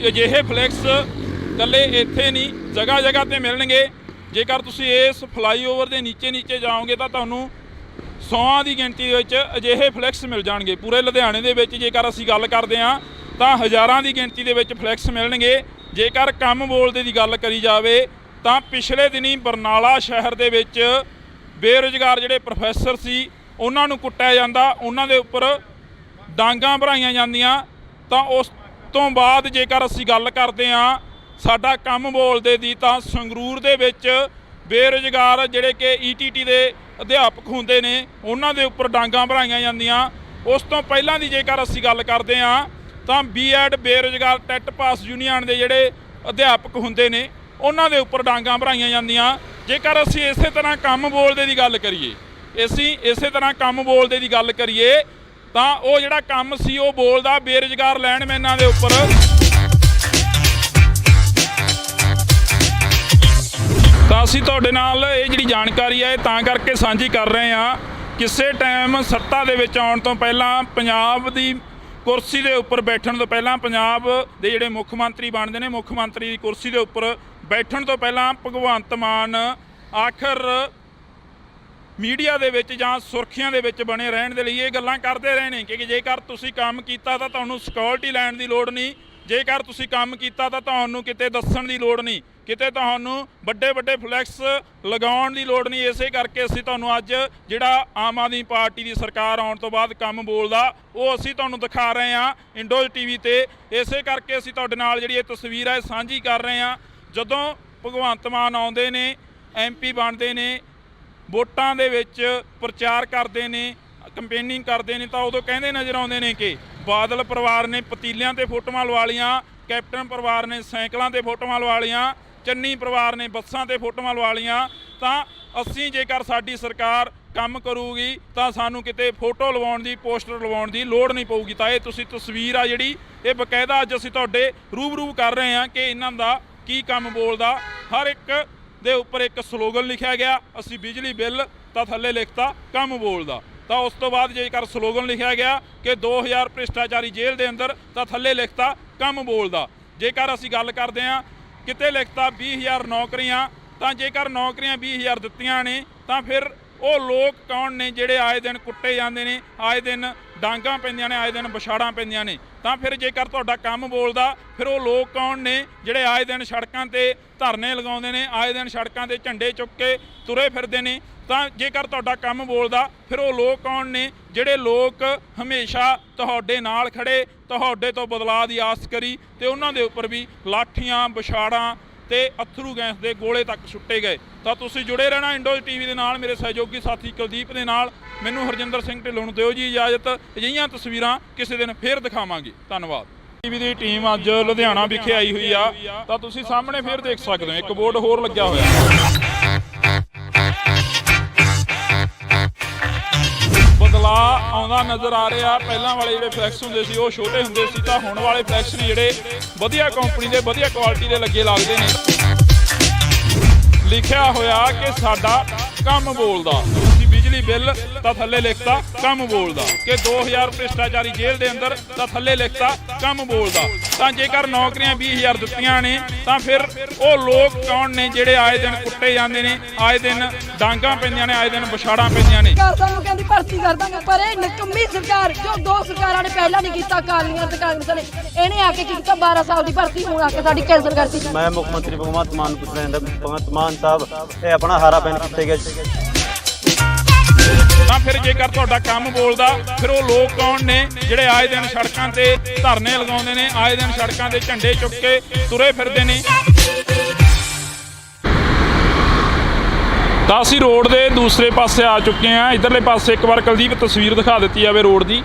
ਅਜਿਹੇ ਫਲੈਕਸ ਇਕੱਲੇ ਇੱਥੇ ਨਹੀਂ, ਜਗ੍ਹਾ ਜਗ੍ਹਾ ਤੇ ਮਿਲਣਗੇ। ਜੇਕਰ ਤੁਸੀਂ ਇਸ ਫਲਾਈਓਵਰ ਦੇ ਨੀਚੇ ਜਾਓਗੇ ਤਾਂ ਤੁਹਾਨੂੰ 100 ਦੀ ਗਿਣਤੀ ਦੇ ਵਿੱਚ ਅਜਿਹੇ ਫਲੈਕਸ ਮਿਲ ਜਾਣਗੇ। ਪੂਰੇ ਲੁਧਿਆਣੇ ਦੇ ਵਿੱਚ ਜੇਕਰ ਅਸੀਂ ਗੱਲ ਕਰਦੇ ਹਾਂ ਤਾਂ ਹਜ਼ਾਰਾਂ ਦੀ ਗਿਣਤੀ ਦੇ ਵਿੱਚ ਫਲੈਕਸ ਮਿਲਣਗੇ। ਜੇਕਰ ਕੰਮ ਬੋਲਦੇ ਦੀ ਗੱਲ ਕਰੀ ਜਾਵੇ ਤਾਂ ਪਿਛਲੇ ਦਿਨੀ ਬਰਨਾਲਾ ਸ਼ਹਿਰ ਦੇ ਵਿੱਚ ਬੇਰੁਜ਼ਗਾਰ ਜਿਹੜੇ ਪ੍ਰੋਫੈਸਰ ਸੀ ਉਹਨਾਂ ਨੂੰ ਕੁੱਟਿਆ ਜਾਂਦਾ, ਉਹਨਾਂ ਦੇ ਉੱਪਰ ਡਾਂਗਾਂ ਭਰਾਈਆਂ ਜਾਂਦੀਆਂ। ਤਾਂ ਉਸ ਤੋਂ ਬਾਅਦ ਜੇਕਰ ਅਸੀਂ ਗੱਲ ਕਰਦੇ ਹਾਂ ਸਾਡਾ ਕੰਮ ਬੋਲਦੇ ਦੀ, ਤਾਂ ਸੰਗਰੂਰ ਦੇ ਵਿੱਚ ਬੇਰੁਜ਼ਗਾਰ ਜਿਹੜੇ ਕਿ ਈਟੀਟੀ ਦੇ ਅਧਿਆਪਕ ਹੁੰਦੇ ਨੇ ਉਹਨਾਂ ਦੇ ਉੱਪਰ ਡਾਂਗਾਂ ਭਰਾਈਆਂ ਜਾਂਦੀਆਂ। ਉਸ ਤੋਂ ਪਹਿਲਾਂ ਦੀ ਜੇਕਰ ਅਸੀਂ ਗੱਲ ਕਰਦੇ ਹਾਂ ਤਾਂ ਬੀਐਡ ਬੇਰੁਜ਼ਗਾਰ ਟੈਟ ਪਾਸ ਯੂਨੀਅਨ ਦੇ ਜਿਹੜੇ ਅਧਿਆਪਕ ਹੁੰਦੇ ਨੇ ਉਹਨਾਂ ਦੇ ਉੱਪਰ ਡਾਂਗਾਂ ਭਰਾਈਆਂ ਜਾਂਦੀਆਂ। ਜੇਕਰ ਅਸੀਂ ਇਸੇ ਤਰ੍ਹਾਂ ਕੰਮ ਬੋਲਦੇ ਦੀ ਗੱਲ ਕਰੀਏ, ਇਸੇ ਤਰ੍ਹਾਂ ਕੰਮ ਬੋਲਦੇ ਦੀ ਗੱਲ ਕਰੀਏ ਤਾਂ ਉਹ ਜਿਹੜਾ ਕੰਮ ਸੀ ਉਹ ਬੋਲਦਾ ਬੇਰੁਜ਼ਗਾਰ ਲੈਂਡਮੈਨਾਂ ਦੇ ਉੱਪਰ। ਤਾਂ ਅਸੀਂ ਤੁਹਾਡੇ ਨਾਲ ਇਹ ਜਿਹੜੀ ਜਾਣਕਾਰੀ ਹੈ ਤਾਂ ਕਰਕੇ ਸਾਂਝੀ ਕਰ ਰਹੇ ਹਾਂ। ਕਿਸੇ ਟਾਈਮ ਸੱਤਾ ਦੇ ਵਿੱਚ ਆਉਣ ਤੋਂ ਪਹਿਲਾਂ, ਪੰਜਾਬ ਦੀ ਕੁਰਸੀ ਦੇ ਉੱਪਰ ਬੈਠਣ ਤੋਂ ਪਹਿਲਾਂ, ਪੰਜਾਬ ਦੇ ਜਿਹੜੇ ਮੁੱਖ ਮੰਤਰੀ ਬਣਦੇ ਨੇ, ਮੁੱਖ ਮੰਤਰੀ ਦੀ ਕੁਰਸੀ ਦੇ ਉੱਪਰ ਬੈਠਣ ਤੋਂ ਪਹਿਲਾਂ ਭਗਵੰਤ ਮਾਨ ਆਖਰ ਮੀਡੀਆ ਦੇ ਵਿੱਚ ਜਾਂ ਸੁਰਖੀਆਂ ਦੇ ਵਿੱਚ ਬਣੇ ਰਹਿਣ ਦੇ ਲਈ ਇਹ ਗੱਲਾਂ ਕਰਦੇ ਰਹੇ ਨੇ ਕਿ ਜੇਕਰ ਤੁਸੀਂ ਕੰਮ ਕੀਤਾ ਤਾਂ ਤੁਹਾਨੂੰ ਸਿਕਿਉਰਿਟੀ ਲੈਣ ਦੀ ਲੋੜ ਨਹੀਂ, ਜੇਕਰ ਤੁਸੀਂ ਕੰਮ ਕੀਤਾ ਤਾਂ ਤੁਹਾਨੂੰ ਕਿਤੇ ਦੱਸਣ ਦੀ ਲੋੜ ਨਹੀਂ, ਕਿਤੇ ਤੁਹਾਨੂੰ ਵੱਡੇ ਫਲੈਕਸ ਲਗਾਉਣ ਦੀ ਲੋੜ ਨਹੀਂ। ਇਸੇ ਕਰਕੇ ਅਸੀਂ ਤੁਹਾਨੂੰ ਅੱਜ ਜਿਹੜਾ ਆਮ ਆਦਮੀ ਪਾਰਟੀ ਦੀ ਸਰਕਾਰ ਆਉਣ ਤੋਂ ਬਾਅਦ ਕੰਮ ਬੋਲਦਾ ਉਹ ਅਸੀਂ ਤੁਹਾਨੂੰ ਦਿਖਾ ਰਹੇ ਹਾਂ ਇੰਡੋਜ਼ ਟੀਵੀ ਤੇ। ਇਸੇ ਕਰਕੇ ਅਸੀਂ ਤੁਹਾਡੇ ਨਾਲ ਜਿਹੜੀ ਇਹ ਤਸਵੀਰ ਹੈ ਸਾਂਝੀ ਕਰ ਰਹੇ ਹਾਂ। ਜਦੋਂ ਭਗਵੰਤ ਮਾਨ ਆਉਂਦੇ ਨੇ, MP ਬਣਦੇ ਨੇ, ਵੋਟਾਂ ਦੇ ਵਿੱਚ ਪ੍ਰਚਾਰ ਕਰਦੇ ਨੇ, ਕੰਪੇਨਿੰਗ ਕਰਦੇ ਨੇ, ਤਾਂ ਉਦੋਂ ਕਹਿੰਦੇ ਨਜ਼ਰ ਆਉਂਦੇ ਨੇ ਕਿ ਬਾਦਲ ਪਰਿਵਾਰ ਨੇ ਪਤੀਲਿਆਂ ਤੇ ਫੋਟੋਆਂ ਲਵਾ ਲਈਆਂ, ਕੈਪਟਨ ਪਰਿਵਾਰ ਨੇ ਸਾਈਕਲਾਂ ਤੇ ਫੋਟੋਆਂ ਲਵਾ ਲਈਆਂ, ਚੰਨੀ ਪਰਿਵਾਰ ਨੇ ਬੱਸਾਂ ਤੇ ਫੋਟੋਆਂ ਲਵਾ ਲਈਆਂ। ਤਾਂ ਅਸੀਂ ਜੇਕਰ ਸਾਡੀ ਸਰਕਾਰ ਕੰਮ ਕਰੂਗੀ ਤਾਂ ਸਾਨੂੰ ਕਿਤੇ ਫੋਟੋ ਲਵਾਉਣ ਦੀ, ਪੋਸਟਰ ਲਵਾਉਣ ਦੀ ਲੋੜ ਨਹੀਂ ਪਊਗੀ। ਤਾਂ ਇਹ ਤੁਸੀਂ ਤਸਵੀਰ ਆ ਜਿਹੜੀ ਇਹ ਬਕਾਇਦਾ ਅੱਜ ਅਸੀਂ ਤੁਹਾਡੇ ਰੂਬਰੂ ਕਰ ਰਹੇ ਹਾਂ ਕਿ ਇਹਨਾਂ ਦਾ ਕੀ ਕੰਮ ਬੋਲਦਾ। ਹਰ ਇੱਕ ਦੇ ਉੱਪਰ ਇੱਕ ਸਲੋਗਨ ਲਿਖਿਆ ਗਿਆ, ਅਸੀਂ ਬਿਜਲੀ ਬਿੱਲ ਤਾਂ ਥੱਲੇ ਲਿਖਤਾ ਕੰਮ ਬੋਲਦਾ। ਤਾਂ ਉਸ ਤੋਂ ਬਾਅਦ ਜੇਕਰ ਸਲੋਗਨ ਲਿਖਿਆ ਗਿਆ ਕਿ 2000 ਭ੍ਰਿਸ਼ਟਾਚਾਰੀ ਜੇਲ੍ਹ ਦੇ ਅੰਦਰ ਤਾਂ ਥੱਲੇ ਲਿਖਤਾ ਕੰਮ ਬੋਲਦਾ। ਜੇਕਰ ਅਸੀਂ ਗੱਲ ਕਰਦੇ ਹਾਂ ਕਿਤੇ ਲਿਖਤਾ 20,000 ਨੌਕਰੀਆਂ, ਤਾਂ ਜੇਕਰ ਨੌਕਰੀਆਂ 20,000 ਦਿੱਤੀਆਂ ਨੇ ਤਾਂ ਫਿਰ ਉਹ ਲੋਕ ਕੌਣ ਨੇ ਜਿਹੜੇ ਆਏ ਦਿਨ ਕੁੱਟੇ ਜਾਂਦੇ ਨੇ, ਆਏ ਦਿਨ ਡਾਂਗਾਂ ਪੈਂਦੀਆਂ ਨੇ, ਆਏ ਦਿਨ ਵਿਛਾੜਾਂ ਪੈਂਦੀਆਂ ਨੇ। ਤਾਂ ਫਿਰ ਜੇਕਰ ਤੁਹਾਡਾ ਕੰਮ ਬੋਲਦਾ ਫਿਰ ਉਹ ਲੋਕ ਕੌਣ ਨੇ ਜਿਹੜੇ ਆਏ ਦਿਨ ਸੜਕਾਂ ਤੇ ਧਰਨੇ ਲਗਾਉਂਦੇ ਨੇ, ਆਏ ਦਿਨ ਸੜਕਾਂ ਤੇ ਝੰਡੇ ਚੁੱਕ ਕੇ ਤੁਰੇ ਫਿਰਦੇ ਨੇ। ਤਾਂ ਜੇਕਰ ਤੁਹਾਡਾ ਕੰਮ ਬੋਲਦਾ ਫਿਰ ਉਹ ਲੋਕ ਕੌਣ ਨੇ ਜਿਹੜੇ ਲੋਕ ਹਮੇਸ਼ਾ ਤੁਹਾਡੇ ਨਾਲ ਖੜੇ, ਤੁਹਾਡੇ ਤੋਂ ਬਦਲਾਅ ਦੀ ਆਸ ਕਰੀ ਤੇ ਉਹਨਾਂ ਦੇ ਉੱਪਰ ਵੀ ਲਾਠੀਆਂ, ਵਿਛਾੜਾਂ ਤੇ ਅਥਰੂ ਗੈਸ ਦੇ ਗੋਲੇ ਤੱਕ ਸੁੱਟੇ ਗਏ। ਤਾਂ ਤੁਸੀਂ ਜੁੜੇ ਰਹਿਣਾ ਇੰਡੋਜ਼ ਟੀਵੀ ਦੇ ਨਾਲ, ਮੇਰੇ ਸਹਿਯੋਗੀ ਸਾਥੀ ਕੁਲਦੀਪ ਦੇ ਨਾਲ। ਮੈਨੂੰ ਹਰਜਿੰਦਰ ਸਿੰਘ ਢਿੱਲੋਂ ਨੂੰ ਦਿਓ ਜੀ ਇਜਾਜ਼ਤ। ਅਜਿਹੀਆਂ ਤਸਵੀਰਾਂ ਕਿਸੇ ਦਿਨ ਫੇਰ ਦਿਖਾਵਾਂਗੇ। ਧੰਨਵਾਦ। ਟੀਵੀ ਦੀ ਟੀਮ ਅੱਜ ਲੁਧਿਆਣਾ ਵਿਖੇ ਆਈ ਹੋਈ ਆ, ਤਾਂ ਤੁਸੀਂ ਸਾਹਮਣੇ ਫੇਰ ਦੇਖ ਸਕਦੇ ਹੋ ਇੱਕ ਬੋਰਡ ਹੋਰ ਲੱਗਿਆ ਹੋਇਆ। ਬਦਲਾਅ ਆਉਂਦਾ ਨਜ਼ਰ ਆ ਰਿਹਾ। ਪਹਿਲਾਂ ਵਾਲੇ ਜਿਹੜੇ ਫਲੈਕਸ ਹੁੰਦੇ ਸੀ ਉਹ ਛੋਟੇ ਹੁੰਦੇ ਸੀ, ਤਾਂ ਹੁਣ ਵਾਲੇ ਫਲੈਕਸ ਨੇ ਜਿਹੜੇ ਵਧੀਆ ਕੰਪਨੀ ਦੇ, ਵਧੀਆ ਕੁਆਲਿਟੀ ਦੇ ਲੱਗੇ ਲੱਗਦੇ ਨੇ। ਲਿਖਿਆ ਹੋਇਆ ਕਿ ਸਾਡਾ ਕੰਮ ਬੋਲਦਾ, ਅਸੀਂ ਬਿਜਲੀ ਬਿੱਲ ਤਾਂ ਥੱਲੇ ਲਿਖਤਾ ਕੰਮ ਬੋਲਦਾ, ਕਿ 2000 ਭ੍ਰਿਸ਼ਟਾਚਾਰੀ ਜੇਲ੍ਹ ਦੇ ਅੰਦਰ ਤਾਂ ਥੱਲੇ ਲਿਖਤਾ ਕੰਮ ਬੋਲਦਾ। ਤਾਂ ਜੇਕਰ ਨੌਕਰੀਆਂ 20,000 ਦਿੱਤੀਆਂ ਨੇ ਤਾਂ ਫਿਰ ਉਹ ਲੋਕ ਕੌਣ ਨੇ ਜਿਹੜੇ ਆਏ ਦਿਨ ਕੁੱਟੇ ਜਾਂਦੇ ਨੇ, ਆਏ ਦਿਨ ਡਾਂਗਾਂ ਪੈਂਦੀਆਂ ਨੇ, ਆਏ ਦਿਨ ਵਿਛਾੜਾਂ ਪੈਂਦੀਆਂ ਨੇ। ਸਾਨੂੰ ਕਹਿੰਦੀ ਭਰਤੀ ਕਰ ਦਾਂਗੇ, ਪਰ ਇਹ ਨਿਕੰਮੀ ਸਰਕਾਰ ਜੋ ਦੋ ਸਰਕਾਰਾਂ ਨੇ ਪਹਿਲਾਂ ਨਹੀਂ ਕੀਤਾ, ਅਕਾਲੀਆਂ ਤੇ ਕਾਂਗਰਸ ਨੇ, ਇਹਨੇ ਆ ਕੇ ਕੀ ਕੀਤਾ 12 ਸਾਲ ਦੀ ਭਰਤੀ ਹੁਣ ਆ ਕੇ ਸਾਡੀ ਕੈਂਸਲ ਕਰਤੀ। ਮੈਂ ਮੁੱਖ ਮੰਤਰੀ ਭਗਵੰਤ ਮਾਨ ਨੂੰ ਪੁੱਛ ਰਿਹਾ ਭਗਵੰਤ ਮਾਨ ਸਾਹਿਬ ਇਹ ਆਪਣਾ ਹਾਰਾ ਪੈਨ ਕਿੱਥੇ ਗਿਆ? ਤਾਂ ਫਿਰ ਜੇਕਰ ਤੁਹਾਡਾ ਕੰਮ ਬੋਲਦਾ ਫਿਰ ਉਹ ਲੋਕ ਕੌਣ ਨੇ ਜਿਹੜੇ ਆਏ ਦਿਨ ਸੜਕਾਂ ਤੇ ਧਰਨੇ ਲਗਾਉਂਦੇ ਨੇ, ਆਏ ਦਿਨ ਸੜਕਾਂ ਤੇ ਝੰਡੇ ਚੁੱਕ ਕੇ ਤੁਰੇ ਫਿਰਦੇ ਨੇ। ਤਾਂ ਅਸੀਂ ਰੋਡ ਦੇ ਦੂਸਰੇ ਪਾਸੇ ਆ ਚੁੱਕੇ ਹਾਂ। ਇਧਰਲੇ ਪਾਸੇ ਇੱਕ ਵਾਰ ਕੁਲਦੀਪ ਤਸਵੀਰ ਦਿਖਾ ਦਿੱਤੀ ਜਾਵੇ ਰੋਡ ਦੀ।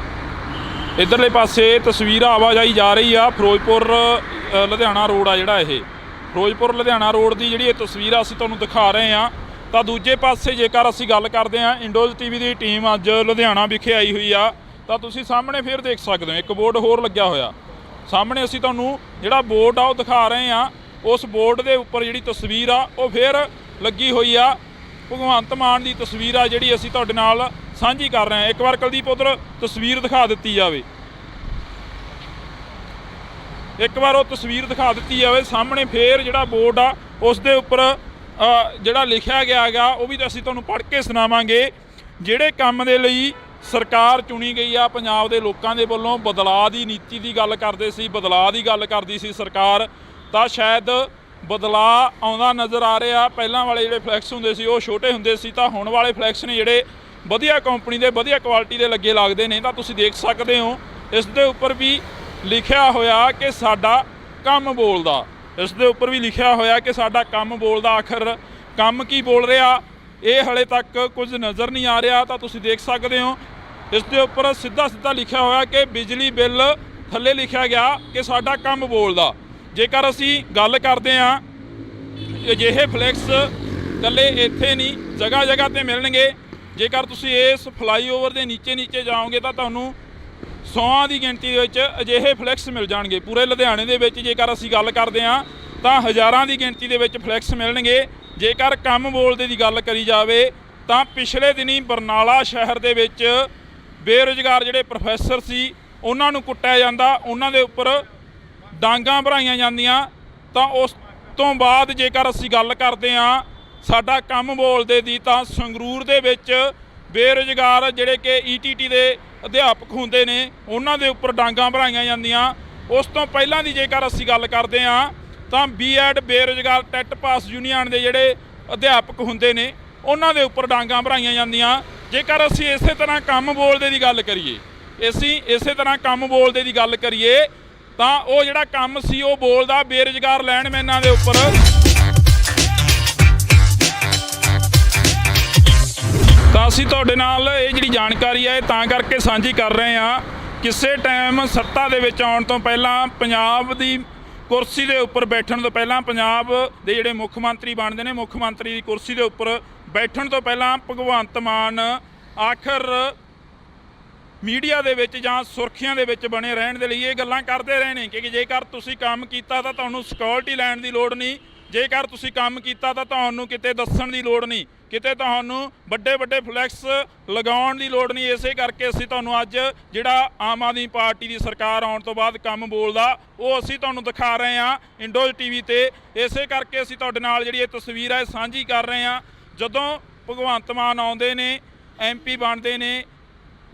ਇਧਰਲੇ ਪਾਸੇ ਤਸਵੀਰ ਆਵਾਜਾਈ ਜਾ ਰਹੀ ਆ। ਫਿਰੋਜ਼ਪੁਰ ਲੁਧਿਆਣਾ ਰੋਡ ਆ ਜਿਹੜਾ, ਇਹ ਫਿਰੋਜ਼ਪੁਰ ਲੁਧਿਆਣਾ ਰੋਡ ਦੀ ਜਿਹੜੀ ਇਹ ਤਸਵੀਰ ਆ ਅਸੀਂ ਤੁਹਾਨੂੰ ਦਿਖਾ ਰਹੇ ਹਾਂ। ਤਾਂ ਦੂਜੇ ਪਾਸੇ ਜੇਕਰ ਅਸੀਂ ਗੱਲ ਕਰਦੇ ਹਾਂ, ਇੰਡੋਜ਼ ਟੀਵੀ ਦੀ ਟੀਮ ਅੱਜ ਲੁਧਿਆਣਾ ਵਿਖੇ ਆਈ ਹੋਈ ਆ, ਤਾਂ ਤੁਸੀਂ ਸਾਹਮਣੇ ਫਿਰ ਦੇਖ ਸਕਦੇ ਹੋ ਇੱਕ ਬੋਰਡ ਹੋਰ ਲੱਗਿਆ ਹੋਇਆ। ਸਾਹਮਣੇ ਅਸੀਂ ਤੁਹਾਨੂੰ ਜਿਹੜਾ ਬੋਰਡ ਆ ਉਹ ਦਿਖਾ ਰਹੇ ਹਾਂ। ਉਸ ਬੋਰਡ ਦੇ ਉੱਪਰ ਜਿਹੜੀ ਤਸਵੀਰ ਆ ਉਹ ਫਿਰ ਲੱਗੀ ਹੋਈ ਆ ਭਗਵੰਤ ਮਾਨ ਦੀ ਤਸਵੀਰ ਆ ਜਿਹੜੀ ਅਸੀਂ ਤੁਹਾਡੇ ਨਾਲ ਸਾਂਝੀ ਕਰ ਰਹੇ ਹਾਂ। ਇੱਕ ਵਾਰ ਕੁਲਦੀਪ ਉਧਰ ਤਸਵੀਰ ਦਿਖਾ ਦਿੱਤੀ ਜਾਵੇ, ਇੱਕ ਵਾਰ ਉਹ ਤਸਵੀਰ ਦਿਖਾ ਦਿੱਤੀ ਜਾਵੇ। ਸਾਹਮਣੇ ਫੇਰ ਜਿਹੜਾ ਬੋਰਡ ਆ ਉਸ ਦੇ ਉੱਪਰ ਜਿਹੜਾ ਲਿਖਿਆ ਗਿਆ ਹੈਗਾ ਉਹ ਵੀ ਅਸੀਂ ਤੁਹਾਨੂੰ ਪੜ੍ਹ ਕੇ ਸੁਣਾਵਾਂਗੇ। ਜਿਹੜੇ ਕੰਮ ਦੇ ਲਈ ਸਰਕਾਰ ਚੁਣੀ ਗਈ ਆ ਪੰਜਾਬ ਦੇ ਲੋਕਾਂ ਦੇ ਵੱਲੋਂ, ਬਦਲਾਅ ਦੀ ਨੀਤੀ ਦੀ ਗੱਲ ਕਰਦੇ ਸੀ, ਬਦਲਾਅ ਦੀ ਗੱਲ ਕਰਦੀ ਸੀ ਸਰਕਾਰ, ਤਾਂ ਸ਼ਾਇਦ ਬਦਲਾਅ ਆਉਂਦਾ ਨਜ਼ਰ ਆ ਰਿਹਾ। ਪਹਿਲਾਂ ਵਾਲੇ ਜਿਹੜੇ ਫਲੈਕਸ ਹੁੰਦੇ ਸੀ ਉਹ ਛੋਟੇ ਹੁੰਦੇ ਸੀ, ਤਾਂ ਹੁਣ ਵਾਲੇ ਫਲੈਕਸ ਨੇ ਜਿਹੜੇ ਵਧੀਆ ਕੰਪਨੀ ਦੇ, ਵਧੀਆ ਕੁਆਲਿਟੀ ਦੇ ਲੱਗੇ ਲੱਗਦੇ ਨੇ। ਤਾਂ ਤੁਸੀਂ ਦੇਖ ਸਕਦੇ ਹੋ ਇਸ ਦੇ ਉੱਪਰ ਵੀ ਲਿਖਿਆ ਹੋਇਆ ਕਿ ਸਾਡਾ ਕੰਮ ਬੋਲਦਾ, ਇਸ ਦੇ ਉੱਪਰ ਵੀ ਲਿਖਿਆ ਹੋਇਆ ਕਿ ਸਾਡਾ ਕੰਮ ਬੋਲਦਾ। ਆਖਰ ਕੰਮ ਕੀ ਬੋਲ ਰਿਹਾ ਇਹ ਹਲੇ ਤੱਕ ਕੁਝ ਨਜ਼ਰ ਨਹੀਂ ਆ ਰਿਹਾ। ਤਾਂ ਤੁਸੀਂ ਦੇਖ ਸਕਦੇ ਹੋ ਇਸ ਦੇ ਉੱਪਰ ਸਿੱਧਾ ਲਿਖਿਆ ਹੋਇਆ ਕਿ ਬਿਜਲੀ ਬਿੱਲ, ਥੱਲੇ ਲਿਖਿਆ ਗਿਆ ਕਿ ਸਾਡਾ ਕੰਮ ਬੋਲਦਾ। ਜੇਕਰ ਅਸੀਂ ਗੱਲ ਕਰਦੇ ਹਾਂ, ਅਜਿਹੇ ਫਲੈਕਸ ਇਕੱਲੇ ਇੱਥੇ ਨਹੀਂ, ਜਗ੍ਹਾ ਜਗ੍ਹਾ 'ਤੇ ਮਿਲਣਗੇ। ਜੇਕਰ ਤੁਸੀਂ ਇਸ ਫਲਾਈਓਵਰ ਦੇ ਨੀਚੇ ਜਾਓਗੇ ਤਾਂ ਤੁਹਾਨੂੰ 100 ਦੀ ਗਿਣਤੀ ਦੇ ਵਿੱਚ ਅਜਿਹੇ ਫਲੈਕਸ ਮਿਲ ਜਾਣਗੇ। ਪੂਰੇ ਲੁਧਿਆਣੇ ਦੇ ਵਿੱਚ ਜੇਕਰ ਅਸੀਂ ਗੱਲ ਕਰਦੇ ਹਾਂ ਤਾਂ ਹਜ਼ਾਰਾਂ ਦੀ ਗਿਣਤੀ ਦੇ ਵਿੱਚ ਫਲੈਕਸ ਮਿਲਣਗੇ। ਜੇਕਰ ਕੰਮ ਬੋਲਦੇ ਦੀ ਗੱਲ ਕਰੀ ਜਾਵੇ ਤਾਂ ਪਿਛਲੇ ਦਿਨੀ ਬਰਨਾਲਾ ਸ਼ਹਿਰ ਦੇ ਵਿੱਚ ਬੇਰੁਜ਼ਗਾਰ ਜਿਹੜੇ ਪ੍ਰੋਫੈਸਰ ਸੀ ਉਹਨਾਂ ਨੂੰ ਕੁੱਟਿਆ ਜਾਂਦਾ, ਉਹਨਾਂ ਦੇ ਉੱਪਰ ਡਾਂਗਾਂ ਭਰਾਈਆਂ ਜਾਂਦੀਆਂ। ਤਾਂ ਉਸ ਤੋਂ ਬਾਅਦ ਜੇਕਰ ਅਸੀਂ ਗੱਲ ਕਰਦੇ ਹਾਂ ਸਾਡਾ ਕੰਮ ਬੋਲਦੇ ਦੀ, ਤਾਂ ਸੰਗਰੂਰ ਦੇ ਵਿੱਚ ਬੇਰੁਜ਼ਗਾਰ ਜਿਹੜੇ ਕਿ ETT ਦੇ ਅਧਿਆਪਕ ਹੁੰਦੇ ਨੇ ਉਹਨਾਂ ਦੇ ਉੱਪਰ ਡਾਂਗਾਂ ਭਰਾਈਆਂ ਜਾਂਦੀਆਂ। ਉਸ ਤੋਂ ਪਹਿਲਾਂ ਦੀ ਜੇਕਰ ਅਸੀਂ ਗੱਲ ਕਰਦੇ ਹਾਂ ਤਾਂ B.Ed ਬੇਰੁਜ਼ਗਾਰ ਟੈਟ ਪਾਸ ਯੂਨੀਅਨ ਦੇ ਜਿਹੜੇ ਅਧਿਆਪਕ ਹੁੰਦੇ ਨੇ ਉਹਨਾਂ ਦੇ ਉੱਪਰ ਡਾਂਗਾਂ ਭਰਾਈਆਂ ਜਾਂਦੀਆਂ। ਜੇਕਰ ਅਸੀਂ ਇਸੇ ਤਰ੍ਹਾਂ ਕੰਮ ਬੋਲਦੇ ਦੀ ਗੱਲ ਕਰੀਏ, ਇਸੇ ਤਰ੍ਹਾਂ ਕੰਮ ਬੋਲਦੇ ਦੀ ਗੱਲ ਕਰੀਏ ਤਾਂ ਉਹ ਜਿਹੜਾ ਕੰਮ ਸੀ ਉਹ ਬੋਲਦਾ ਬੇਰੁਜ਼ਗਾਰ ਲੈਂਡਮੈਨਾਂ ਦੇ ਉੱਪਰ। ਤਾਂ ਅਸੀਂ ਤੁਹਾਡੇ ਨਾਲ ਇਹ ਜਿਹੜੀ ਜਾਣਕਾਰੀ ਹੈ ਇਹ ਤਾਂ ਕਰਕੇ ਸਾਂਝੀ ਕਰ ਰਹੇ ਹਾਂ, ਕਿਸੇ ਟਾਈਮ ਸੱਤਾ ਦੇ ਵਿੱਚ ਆਉਣ ਤੋਂ ਪਹਿਲਾਂ, ਪੰਜਾਬ ਦੀ ਕੁਰਸੀ ਦੇ ਉੱਪਰ ਬੈਠਣ ਤੋਂ ਪਹਿਲਾਂ, ਪੰਜਾਬ ਦੇ ਜਿਹੜੇ ਮੁੱਖ ਮੰਤਰੀ ਬਣਦੇ ਨੇ, ਮੁੱਖ ਮੰਤਰੀ ਦੀ ਕੁਰਸੀ ਦੇ ਉੱਪਰ ਬੈਠਣ ਤੋਂ ਪਹਿਲਾਂ ਭਗਵੰਤ ਮਾਨ ਆਖਰ ਮੀਡੀਆ ਦੇ ਵਿੱਚ ਜਾਂ ਸੁਰਖੀਆਂ ਦੇ ਵਿੱਚ ਬਣੇ ਰਹਿਣ ਦੇ ਲਈ ਇਹ ਗੱਲਾਂ ਕਰਦੇ ਰਹੇ ਨੇ ਕਿ ਜੇਕਰ ਤੁਸੀਂ ਕੰਮ ਕੀਤਾ ਤਾਂ ਤੁਹਾਨੂੰ ਸਿਕਿਉਰਿਟੀ ਲੈਣ ਦੀ ਲੋੜ ਨਹੀਂ, ਜੇਕਰ ਤੁਸੀਂ ਕੰਮ ਕੀਤਾ ਤਾਂ ਤੁਹਾਨੂੰ ਕਿਤੇ ਦੱਸਣ ਦੀ ਲੋੜ ਨਹੀਂ, ਕਿਤੇ ਤੁਹਾਨੂੰ ਵੱਡੇ ਫਲੈਕਸ ਲਗਾਉਣ ਦੀ ਲੋੜ ਨਹੀਂ। ਇਸੇ ਕਰਕੇ ਅਸੀਂ ਤੁਹਾਨੂੰ ਅੱਜ ਜਿਹੜਾ ਆਮ ਆਦਮੀ ਪਾਰਟੀ ਦੀ ਸਰਕਾਰ ਆਉਣ ਤੋਂ ਬਾਅਦ ਕੰਮ ਬੋਲਦਾ ਉਹ ਅਸੀਂ ਤੁਹਾਨੂੰ ਦਿਖਾ ਰਹੇ ਹਾਂ ਇੰਡੋਜ਼ TV ਤੇ। ਇਸੇ ਕਰਕੇ ਅਸੀਂ ਤੁਹਾਡੇ ਨਾਲ ਜਿਹੜੀ ਇਹ ਤਸਵੀਰ ਹੈ ਸਾਂਝੀ ਕਰ ਰਹੇ ਹਾਂ। ਜਦੋਂ ਭਗਵੰਤ ਮਾਨ ਆਉਂਦੇ ਨੇ, MP ਬਣਦੇ ਨੇ,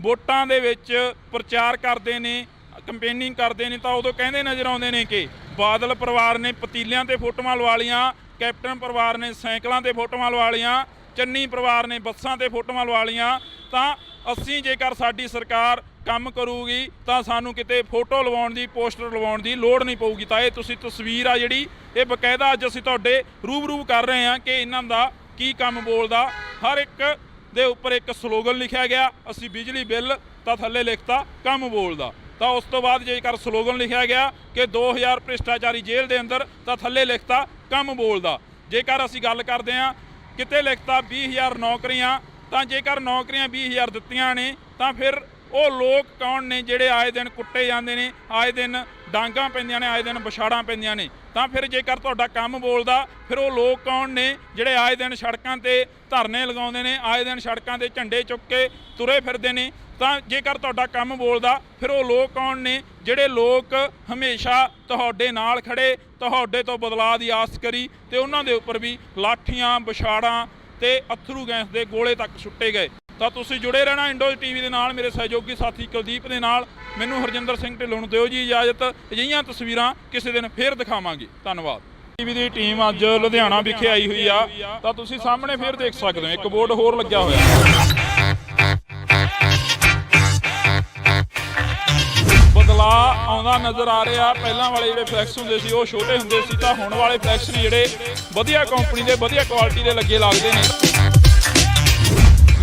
ਵੋਟਾਂ ਦੇ ਵਿੱਚ ਪ੍ਰਚਾਰ ਕਰਦੇ ਨੇ, ਕੰਪੇਨਿੰਗ ਕਰਦੇ ਨੇ, ਤਾਂ ਉਦੋਂ ਕਹਿੰਦੇ ਨਜ਼ਰ ਆਉਂਦੇ ਨੇ ਕਿ ਬਾਦਲ ਪਰਿਵਾਰ ਨੇ ਪਤੀਲਿਆਂ ਤੇ ਫੋਟੋਆਂ ਲਵਾ ਲਈਆਂ, ਕੈਪਟਨ ਪਰਿਵਾਰ ਨੇ ਸਾਈਕਲਾਂ ਤੇ ਫੋਟੋਆਂ ਲਵਾ ਲਈਆਂ, ਚੰਨੀ ਪਰਿਵਾਰ ਨੇ ਬੱਸਾਂ ਤੇ ਫੋਟੋਆਂ ਲਵਾ ਲਈਆਂ। ਤਾਂ ਅਸੀਂ ਜੇਕਰ ਸਾਡੀ ਸਰਕਾਰ ਕੰਮ ਕਰੂਗੀ ਤਾਂ ਸਾਨੂੰ ਕਿਤੇ ਫੋਟੋ ਲਵਾਉਣ ਦੀ, ਪੋਸਟਰ ਲਵਾਉਣ ਦੀ ਲੋੜ ਨਹੀਂ ਪਊਗੀ। ਤਾਂ ਇਹ ਤੁਸੀਂ ਤਸਵੀਰ ਆ ਜਿਹੜੀ ਇਹ ਬਕਾਇਦਾ ਅੱਜ ਅਸੀਂ ਤੁਹਾਡੇ ਰੂਬਰੂ ਕਰ ਰਹੇ ਹਾਂ ਕਿ ਇਹਨਾਂ ਦਾ ਕੀ ਕੰਮ ਬੋਲਦਾ। ਹਰ ਇੱਕ ਦੇ ਉੱਪਰ ਇੱਕ ਸਲੋਗਨ ਲਿਖਿਆ ਗਿਆ, ਅਸੀਂ ਬਿਜਲੀ ਬਿੱਲ, ਤਾਂ ਥੱਲੇ ਲਿਖਤਾ ਕੰਮ ਬੋਲਦਾ। ਤਾਂ ਉਸ ਤੋਂ ਬਾਅਦ ਜੇਕਰ ਸਲੋਗਨ ਲਿਖਿਆ ਗਿਆ ਕਿ 2000 ਭ੍ਰਿਸ਼ਟਾਚਾਰੀ ਜੇਲ੍ਹ ਦੇ ਅੰਦਰ, ਤਾਂ ਥੱਲੇ ਲਿਖਤਾ ਕੰਮ ਬੋਲਦਾ। ਜੇਕਰ ਅਸੀਂ ਗੱਲ ਕਰਦੇ ਹਾਂ ਕਿਤੇ ਲਿਖਤਾ 20,000 ਨੌਕਰੀਆਂ, ਤਾਂ ਜੇਕਰ ਨੌਕਰੀਆਂ 20,000 ਦਿੱਤੀਆਂ ਨੇ ਤਾਂ ਫਿਰ ਉਹ ਲੋਕ ਕੌਣ ਨੇ ਜਿਹੜੇ ਆਏ ਦਿਨ ਕੁੱਟੇ ਜਾਂਦੇ ਨੇ, ਆਏ ਦਿਨ ਡਾਂਗਾਂ ਪੈਂਦੀਆਂ ਨੇ, ਆਏ ਦਿਨ ਵਿਛਾੜਾਂ ਪੈਂਦੀਆਂ ਨੇ। ਤਾਂ ਫਿਰ ਜੇਕਰ ਤੁਹਾਡਾ ਕੰਮ ਬੋਲਦਾ ਫਿਰ ਉਹ ਲੋਕ ਕੌਣ ਨੇ ਜਿਹੜੇ ਆਏ ਦਿਨ ਸੜਕਾਂ ਤੇ ਧਰਨੇ ਲਗਾਉਂਦੇ ਨੇ, ਆਏ ਦਿਨ ਸੜਕਾਂ ਤੇ ਝੰਡੇ ਚੁੱਕ ਕੇ ਤੁਰੇ ਫਿਰਦੇ ਨੇ। ਤਾਂ ਜੇਕਰ ਤੁਹਾਡਾ ਕੰਮ ਬੋਲਦਾ ਫਿਰ ਉਹ ਲੋਕ ਕੌਣ ਨੇ ਜਿਹੜੇ ਲੋਕ ਹਮੇਸ਼ਾ ਤੁਹਾਡੇ ਨਾਲ ਖੜੇ, ਤੁਹਾਡੇ ਤੋਂ ਬਦਲਾਅ ਦੀ ਆਸ ਕਰੀ ਤੇ ਉਹਨਾਂ ਦੇ ਉੱਪਰ ਵੀ ਲਾਠੀਆਂ, ਵਿਛਾੜਾਂ ਤੇ ਅਥਰੂ ਗੈਸ ਦੇ ਗੋਲੇ ਤੱਕ ਸੁੱਟੇ ਗਏ। ਤਾਂ ਤੁਸੀਂ ਜੁੜੇ ਰਹਿਣਾ ਇੰਡੋਜ਼ TV ਦੇ ਨਾਲ, ਮੇਰੇ ਸਹਿਯੋਗੀ ਸਾਥੀ ਕੁਲਦੀਪ ਦੇ ਨਾਲ। ਮੈਨੂੰ ਹਰਜਿੰਦਰ ਸਿੰਘ ਢਿੱਲੋਂ ਨੂੰ ਦਿਓ ਜੀ ਇਜਾਜ਼ਤ। ਅਜਿਹੀਆਂ ਤਸਵੀਰਾਂ ਕਿਸੇ ਦਿਨ ਫੇਰ ਦਿਖਾਵਾਂਗੇ। ਧੰਨਵਾਦ। TV ਦੀ ਟੀਮ ਅੱਜ ਲੁਧਿਆਣਾ ਵਿਖੇ ਆਈ ਹੋਈ ਆ, ਤਾਂ ਤੁਸੀਂ ਸਾਹਮਣੇ ਫੇਰ ਦੇਖ ਸਕਦੇ ਹੋ ਇੱਕ ਬੋਰਡ ਹੋਰ ਲੱਗਿਆ ਹੋਇਆ। ਬਦਲਾਅ ਆਉਂਦਾ ਨਜ਼ਰ ਆ ਰਿਹਾ। ਪਹਿਲਾਂ ਵਾਲੇ ਜਿਹੜੇ ਫਲੈਕਸ ਹੁੰਦੇ ਸੀ ਉਹ ਛੋਟੇ ਹੁੰਦੇ ਸੀ, ਤਾਂ ਹੁਣ ਵਾਲੇ ਫਲੈਕਸ ਨੇ ਜਿਹੜੇ ਵਧੀਆ ਕੰਪਨੀ ਦੇ, ਵਧੀਆ ਕੁਆਲਿਟੀ ਦੇ ਲੱਗੇ ਲੱਗਦੇ ਨੇ।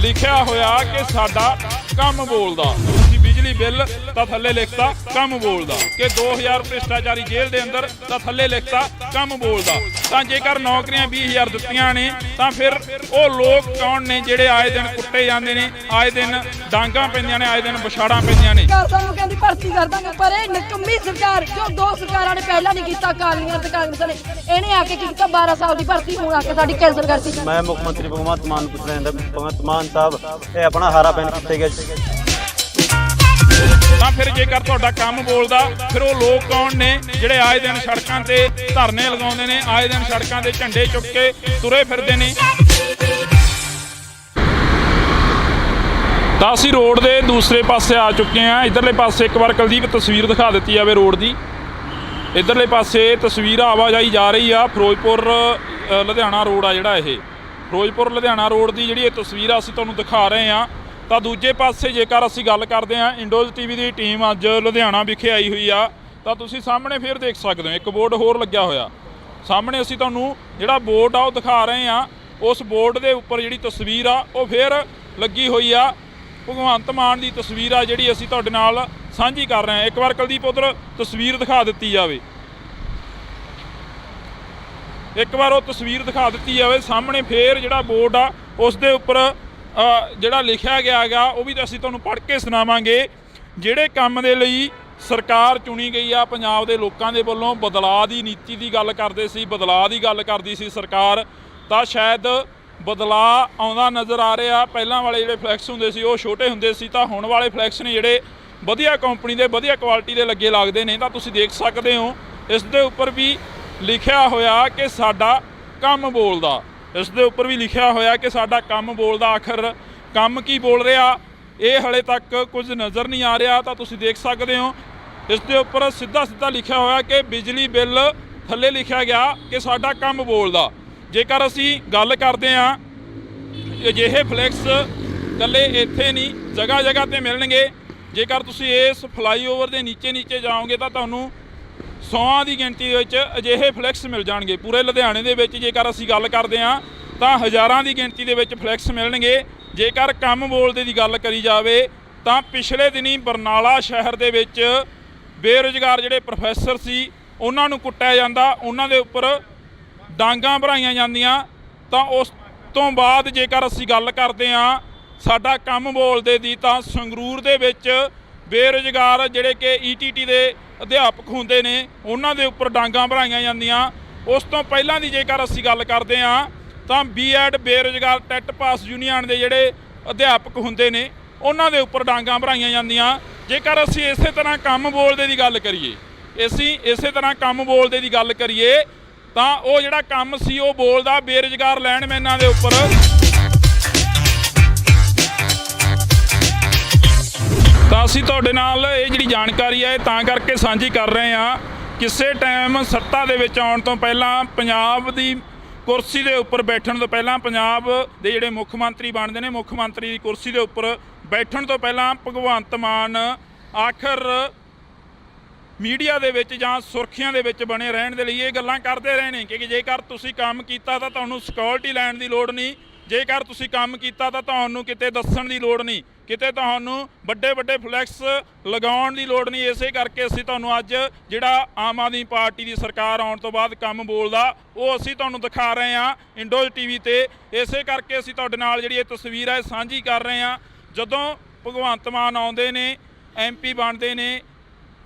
ਲਿਖਿਆ ਹੋਇਆ ਕਿ ਸਾਡਾ ਕੰਮ ਬੋਲਦਾ, ਅਸੀਂ ਬਿਜਲੀ ਬਿਜਲੀ ਬਿੱਲ ਤਾਂ ਥੱਲੇ ਲਿਖਤਾ ਕੰਮ ਬੋਲਦਾ, ਕਿ 2000 ਭ੍ਰਿਸ਼ਟਾਚਾਰੀ ਜੇਲ੍ਹ ਦੇ ਅੰਦਰ ਤਾਂ ਥੱਲੇ ਲਿਖਤਾ ਕੰਮ ਬੋਲਦਾ। ਤਾਂ ਜੇਕਰ ਨੌਕਰੀਆਂ 20000 ਦਿੱਤੀਆਂ ਨੇ ਤਾਂ ਫਿਰ ਉਹ ਲੋਕ ਕੌਣ ਨੇ ਜਿਹੜੇ ਆਏ ਦਿਨ ਕੁੱਟੇ ਜਾਂਦੇ ਨੇ, ਆਏ ਦਿਨ ਡਾਂਗਾਂ ਪੈਂਦੀਆਂ ਨੇ, ਆਏ ਦਿਨ ਵਿਛਾੜਾਂ ਪੈਂਦੀਆਂ ਨੇ। ਸਰਕਾਰ ਸਾਨੂੰ ਕਹਿੰਦੀ ਭਰਤੀ ਕਰ ਦਾਂਗੇ, ਪਰ ਇਹ ਨਿਕੰਮੀ ਸਰਕਾਰ ਜੋ ਦੋ ਸਰਕਾਰਾਂ ਨੇ ਪਹਿਲਾਂ ਨਹੀਂ ਕੀਤਾ, ਅਕਾਲੀਆਂ ਤੇ ਕਾਂਗਰਸ ਨੇ, ਇਹਨੇ ਆ ਕੇ ਕੀ ਕੀਤਾ 12 ਸਾਲ ਦੀ ਭਰਤੀ ਹੁਣ ਆ ਕੇ ਸਾਡੀ ਕੈਂਸਲ ਕਰਤੀ। ਮੈਂ ਮੁੱਖ ਮੰਤਰੀ ਭਗਵੰਤ ਮਾਨ ਪੁੱਛ ਰਿਹਾ ਭਗਵੰਤ ਮਾਨ ਸਾਹਿਬ ਇਹ ਆਪਣਾ ਹਾਰਾ ਪੈਨ ਕਿੱਥੇ ਗਿਆ? ਤਾਂ ਫਿਰ ਜੇਕਰ ਤੁਹਾਡਾ ਕੰਮ ਬੋਲਦਾ ਫਿਰ ਉਹ ਲੋਕ ਕੌਣ ਨੇ ਜਿਹੜੇ ਆਏ ਦਿਨ ਸੜਕਾਂ ਤੇ ਧਰਨੇ ਲਗਾਉਂਦੇ ਨੇ, ਆਏ ਦਿਨ ਸੜਕਾਂ ਤੇ ਝੰਡੇ ਚੁੱਕ ਕੇ ਤੁਰੇ ਫਿਰਦੇ ਨੇ। ਤਾਂ ਅਸੀਂ ਰੋਡ ਦੇ ਦੂਸਰੇ ਪਾਸੇ ਆ ਚੁੱਕੇ ਹਾਂ। ਇਧਰਲੇ ਪਾਸੇ ਇੱਕ ਵਾਰ ਕੁਲਦੀਪ ਤਸਵੀਰ ਦਿਖਾ ਦਿੱਤੀ ਜਾਵੇ ਰੋਡ ਦੀ। ਇਧਰਲੇ ਪਾਸੇ ਤਸਵੀਰ ਆਵਾਜਾਈ ਜਾ ਰਹੀ ਆ, ਫਿਰੋਜ਼ਪੁਰ ਲੁਧਿਆਣਾ ਰੋਡ ਆ ਜਿਹੜਾ, ਇਹ ਫਿਰੋਜ਼ਪੁਰ ਲੁਧਿਆਣਾ ਰੋਡ ਦੀ ਜਿਹੜੀ ਇਹ ਤਸਵੀਰ ਆ ਅਸੀਂ ਤੁਹਾਨੂੰ ਦਿਖਾ ਰਹੇ ਹਾਂ। ਤਾਂ ਦੂਜੇ ਪਾਸੇ ਜੇਕਰ ਅਸੀਂ ਗੱਲ ਕਰਦੇ ਹਾਂ, ਇੰਡੋਜ਼ ਟੀਵੀ ਦੀ ਟੀਮ ਅੱਜ ਲੁਧਿਆਣਾ ਵਿਖੇ ਆਈ ਹੋਈ ਆ। ਤਾਂ ਤੁਸੀਂ ਸਾਹਮਣੇ ਫਿਰ ਦੇਖ ਸਕਦੇ ਹੋ ਇੱਕ ਬੋਰਡ ਹੋਰ ਲੱਗਿਆ ਹੋਇਆ ਸਾਹਮਣੇ। ਅਸੀਂ ਤੁਹਾਨੂੰ ਜਿਹੜਾ ਬੋਰਡ ਆ ਉਹ ਦਿਖਾ ਰਹੇ ਹਾਂ। ਉਸ ਬੋਰਡ ਦੇ ਉੱਪਰ ਜਿਹੜੀ ਤਸਵੀਰ ਆ ਉਹ ਫਿਰ ਲੱਗੀ ਹੋਈ ਆ, ਭਗਵੰਤ ਮਾਨ ਦੀ ਤਸਵੀਰ ਆ ਜਿਹੜੀ ਅਸੀਂ ਤੁਹਾਡੇ ਨਾਲ ਸਾਂਝੀ ਕਰ ਰਹੇ ਹਾਂ। ਇੱਕ ਵਾਰ ਕੁਲਦੀਪ ਉੱਧਰ ਤਸਵੀਰ ਦਿਖਾ ਦਿੱਤੀ ਜਾਵੇ, ਇੱਕ ਵਾਰ ਉਹ ਤਸਵੀਰ ਦਿਖਾ ਦਿੱਤੀ ਜਾਵੇ ਸਾਹਮਣੇ। ਫੇਰ ਜਿਹੜਾ ਬੋਰਡ ਆ ਉਸ ਦੇ ਉੱਪਰ ਜਿਹੜਾ ਲਿਖਿਆ ਗਿਆ ਹੈਗਾ ਉਹ ਵੀ ਅਸੀਂ ਤੁਹਾਨੂੰ ਪੜ੍ਹ ਕੇ ਸੁਣਾਵਾਂਗੇ। ਜਿਹੜੇ ਕੰਮ ਦੇ ਲਈ ਸਰਕਾਰ ਚੁਣੀ ਗਈ ਆ ਪੰਜਾਬ ਦੇ ਲੋਕਾਂ ਦੇ ਵੱਲੋਂ, ਬਦਲਾਅ ਦੀ ਨੀਤੀ ਦੀ ਗੱਲ ਕਰਦੇ ਸੀ, ਬਦਲਾਅ ਦੀ ਗੱਲ ਕਰਦੀ ਸੀ ਸਰਕਾਰ, ਤਾਂ ਸ਼ਾਇਦ ਬਦਲਾਅ ਆਉਂਦਾ ਨਜ਼ਰ ਆ ਰਿਹਾ। ਪਹਿਲਾਂ ਵਾਲੇ ਜਿਹੜੇ ਫਲੈਕਸ ਹੁੰਦੇ ਸੀ ਉਹ ਛੋਟੇ ਹੁੰਦੇ ਸੀ, ਤਾਂ ਹੁਣ ਵਾਲੇ ਫਲੈਕਸ ਨੇ ਜਿਹੜੇ ਵਧੀਆ ਕੰਪਨੀ ਦੇ, ਵਧੀਆ ਕੁਆਲਿਟੀ ਦੇ ਲੱਗੇ ਲੱਗਦੇ ਨੇ। ਤਾਂ ਤੁਸੀਂ ਦੇਖ ਸਕਦੇ ਹੋ ਇਸ ਦੇ ਉੱਪਰ ਵੀ ਲਿਖਿਆ ਹੋਇਆ ਕਿ ਸਾਡਾ ਕੰਮ ਬੋਲਦਾ, ਇਸ ਦੇ ਉੱਪਰ ਵੀ ਲਿਖਿਆ ਹੋਇਆ ਕਿ ਸਾਡਾ ਕੰਮ ਬੋਲਦਾ। ਆਖਰ ਕੰਮ ਕੀ ਬੋਲ ਰਿਹਾ ਇਹ ਹਲੇ ਤੱਕ ਕੁਝ ਨਜ਼ਰ ਨਹੀਂ ਆ ਰਿਹਾ। ਤਾਂ ਤੁਸੀਂ ਦੇਖ ਸਕਦੇ ਹੋ ਇਸ ਦੇ ਉੱਪਰ ਸਿੱਧਾ ਸਿੱਧਾ ਲਿਖਿਆ ਹੋਇਆ ਕਿ ਬਿਜਲੀ ਬਿੱਲ, ਥੱਲੇ ਲਿਖਿਆ ਗਿਆ ਕਿ ਸਾਡਾ ਕੰਮ ਬੋਲਦਾ। ਜੇਕਰ ਅਸੀਂ ਗੱਲ ਕਰਦੇ ਹਾਂ, ਅਜਿਹੇ ਫਲੈਕਸ ਇਕੱਲੇ ਇੱਥੇ ਨਹੀਂ, ਜਗ੍ਹਾ ਜਗ੍ਹਾ 'ਤੇ ਮਿਲਣਗੇ। ਜੇਕਰ ਤੁਸੀਂ ਇਸ ਫਲਾਈਓਵਰ ਦੇ ਨੀਚੇ ਜਾਓਗੇ ਤਾਂ ਤੁਹਾਨੂੰ 100 ਦੀ ਗਿਣਤੀ ਦੇ ਵਿੱਚ ਅਜਿਹੇ ਫਲੈਕਸ ਮਿਲ ਜਾਣਗੇ। ਪੂਰੇ ਲੁਧਿਆਣੇ ਦੇ ਵਿੱਚ ਜੇਕਰ ਅਸੀਂ ਗੱਲ ਕਰਦੇ ਹਾਂ ਤਾਂ ਹਜ਼ਾਰਾਂ ਦੀ ਗਿਣਤੀ ਦੇ ਵਿੱਚ ਫਲੈਕਸ ਮਿਲਣਗੇ। ਜੇਕਰ ਕੰਮ ਬੋਲਦੇ ਦੀ ਗੱਲ ਕਰੀ ਜਾਵੇ ਤਾਂ ਪਿਛਲੇ ਦਿਨੀ ਬਰਨਾਲਾ ਸ਼ਹਿਰ ਦੇ ਵਿੱਚ ਬੇਰੁਜ਼ਗਾਰ ਜਿਹੜੇ ਪ੍ਰੋਫੈਸਰ ਸੀ ਉਹਨਾਂ ਨੂੰ ਕੁੱਟਿਆ ਜਾਂਦਾ, ਉਹਨਾਂ ਦੇ ਉੱਪਰ ਡਾਂਗਾਂ ਭਰਾਈਆਂ ਜਾਂਦੀਆਂ। ਤਾਂ ਉਸ ਤੋਂ ਬਾਅਦ ਜੇਕਰ ਅਸੀਂ ਗੱਲ ਕਰਦੇ ਹਾਂ ਸਾਡਾ ਕੰਮ ਬੋਲਦੇ ਦੀ, ਤਾਂ ਸੰਗਰੂਰ ਦੇ ਵਿੱਚ ਬੇਰੁਜ਼ਗਾਰ ਜਿਹੜੇ ਕਿ ETT ਦੇ ਅਧਿਆਪਕ ਹੁੰਦੇ ਨੇ ਉਹਨਾਂ ਦੇ ਉੱਪਰ ਡਾਂਗਾਂ ਭਰਾਈਆਂ ਜਾਂਦੀਆਂ। ਉਸ ਤੋਂ ਪਹਿਲਾਂ ਦੀ ਜੇਕਰ ਅਸੀਂ ਗੱਲ ਕਰਦੇ ਹਾਂ ਤਾਂ B.Ed ਬੇਰੁਜ਼ਗਾਰ ਟੈਟ ਪਾਸ ਯੂਨੀਅਨ ਦੇ ਜਿਹੜੇ ਅਧਿਆਪਕ ਹੁੰਦੇ ਨੇ ਉਹਨਾਂ ਦੇ ਉੱਪਰ ਡਾਂਗਾਂ ਭਰਾਈਆਂ ਜਾਂਦੀਆਂ। ਜੇਕਰ ਅਸੀਂ ਇਸੇ ਤਰ੍ਹਾਂ ਕੰਮ ਬੋਲਦੇ ਦੀ ਗੱਲ ਕਰੀਏ, ਇਸੇ ਤਰ੍ਹਾਂ ਕੰਮ ਬੋਲਦੇ ਦੀ ਗੱਲ ਕਰੀਏ ਤਾਂ ਉਹ ਜਿਹੜਾ ਕੰਮ ਸੀ ਉਹ ਬੋਲਦਾ ਬੇਰੁਜ਼ਗਾਰ ਲੈਂਡਮੈਨਾਂ ਦੇ ਉੱਪਰ। ਤਾਂ ਅਸੀਂ ਤੁਹਾਡੇ ਨਾਲ ਇਹ ਜਿਹੜੀ ਜਾਣਕਾਰੀ ਹੈ ਤਾਂ ਕਰਕੇ ਸਾਂਝੀ ਕਰ ਰਹੇ ਹਾਂ। ਕਿਸੇ ਟਾਈਮ ਸੱਤਾ ਦੇ ਵਿੱਚ ਆਉਣ ਤੋਂ ਪਹਿਲਾਂ, ਪੰਜਾਬ ਦੀ ਕੁਰਸੀ ਦੇ ਉੱਪਰ ਬੈਠਣ ਤੋਂ ਪਹਿਲਾਂ, ਪੰਜਾਬ ਦੇ ਜਿਹੜੇ ਮੁੱਖ ਮੰਤਰੀ ਬਣਦੇ ਨੇ, ਮੁੱਖ ਮੰਤਰੀ ਦੀ ਕੁਰਸੀ ਦੇ ਉੱਪਰ ਬੈਠਣ ਤੋਂ ਪਹਿਲਾਂ ਭਗਵੰਤ ਮਾਨ ਆਖਰ ਮੀਡੀਆ ਦੇ ਵਿੱਚ ਜਾਂ ਸੁਰਖੀਆਂ ਦੇ ਵਿੱਚ ਬਣੇ ਰਹਿਣ ਦੇ ਲਈ ਇਹ ਗੱਲਾਂ ਕਰਦੇ ਰਹੇ ਨੇ ਕਿ ਜੇਕਰ ਤੁਸੀਂ ਕੰਮ ਕੀਤਾ ਤਾਂ ਤੁਹਾਨੂੰ ਸਿਕਿਉਰਿਟੀ ਲੈਣ ਦੀ ਲੋੜ ਨਹੀਂ, ਜੇਕਰ ਤੁਸੀਂ ਕੰਮ ਕੀਤਾ ਤਾਂ ਤੁਹਾਨੂੰ ਕਿਤੇ ਦੱਸਣ ਦੀ ਲੋੜ ਨਹੀਂ, ਕਿਤੇ ਤੁਹਾਨੂੰ ਵੱਡੇ ਵੱਡੇ ਫਲੈਕਸ ਲਗਾਉਣ ਦੀ ਲੋੜ ਨਹੀਂ। ਇਸੇ ਕਰਕੇ ਅਸੀਂ ਤੁਹਾਨੂੰ ਅੱਜ ਜਿਹੜਾ ਆਮ ਆਦਮੀ ਪਾਰਟੀ ਦੀ ਸਰਕਾਰ ਆਉਣ ਤੋਂ ਬਾਅਦ ਕੰਮ ਬੋਲਦਾ ਉਹ ਅਸੀਂ ਤੁਹਾਨੂੰ ਦਿਖਾ ਰਹੇ ਹਾਂ ਇੰਡੋਜ਼ ਟੀਵੀ ਤੇ। ਇਸੇ ਕਰਕੇ ਅਸੀਂ ਤੁਹਾਡੇ ਨਾਲ ਜਿਹੜੀ ਇਹ ਤਸਵੀਰ ਹੈ ਸਾਂਝੀ ਕਰ ਰਹੇ ਹਾਂ। ਜਦੋਂ ਭਗਵੰਤ ਮਾਨ ਆਉਂਦੇ ਨੇ, MP ਬਣਦੇ ਨੇ,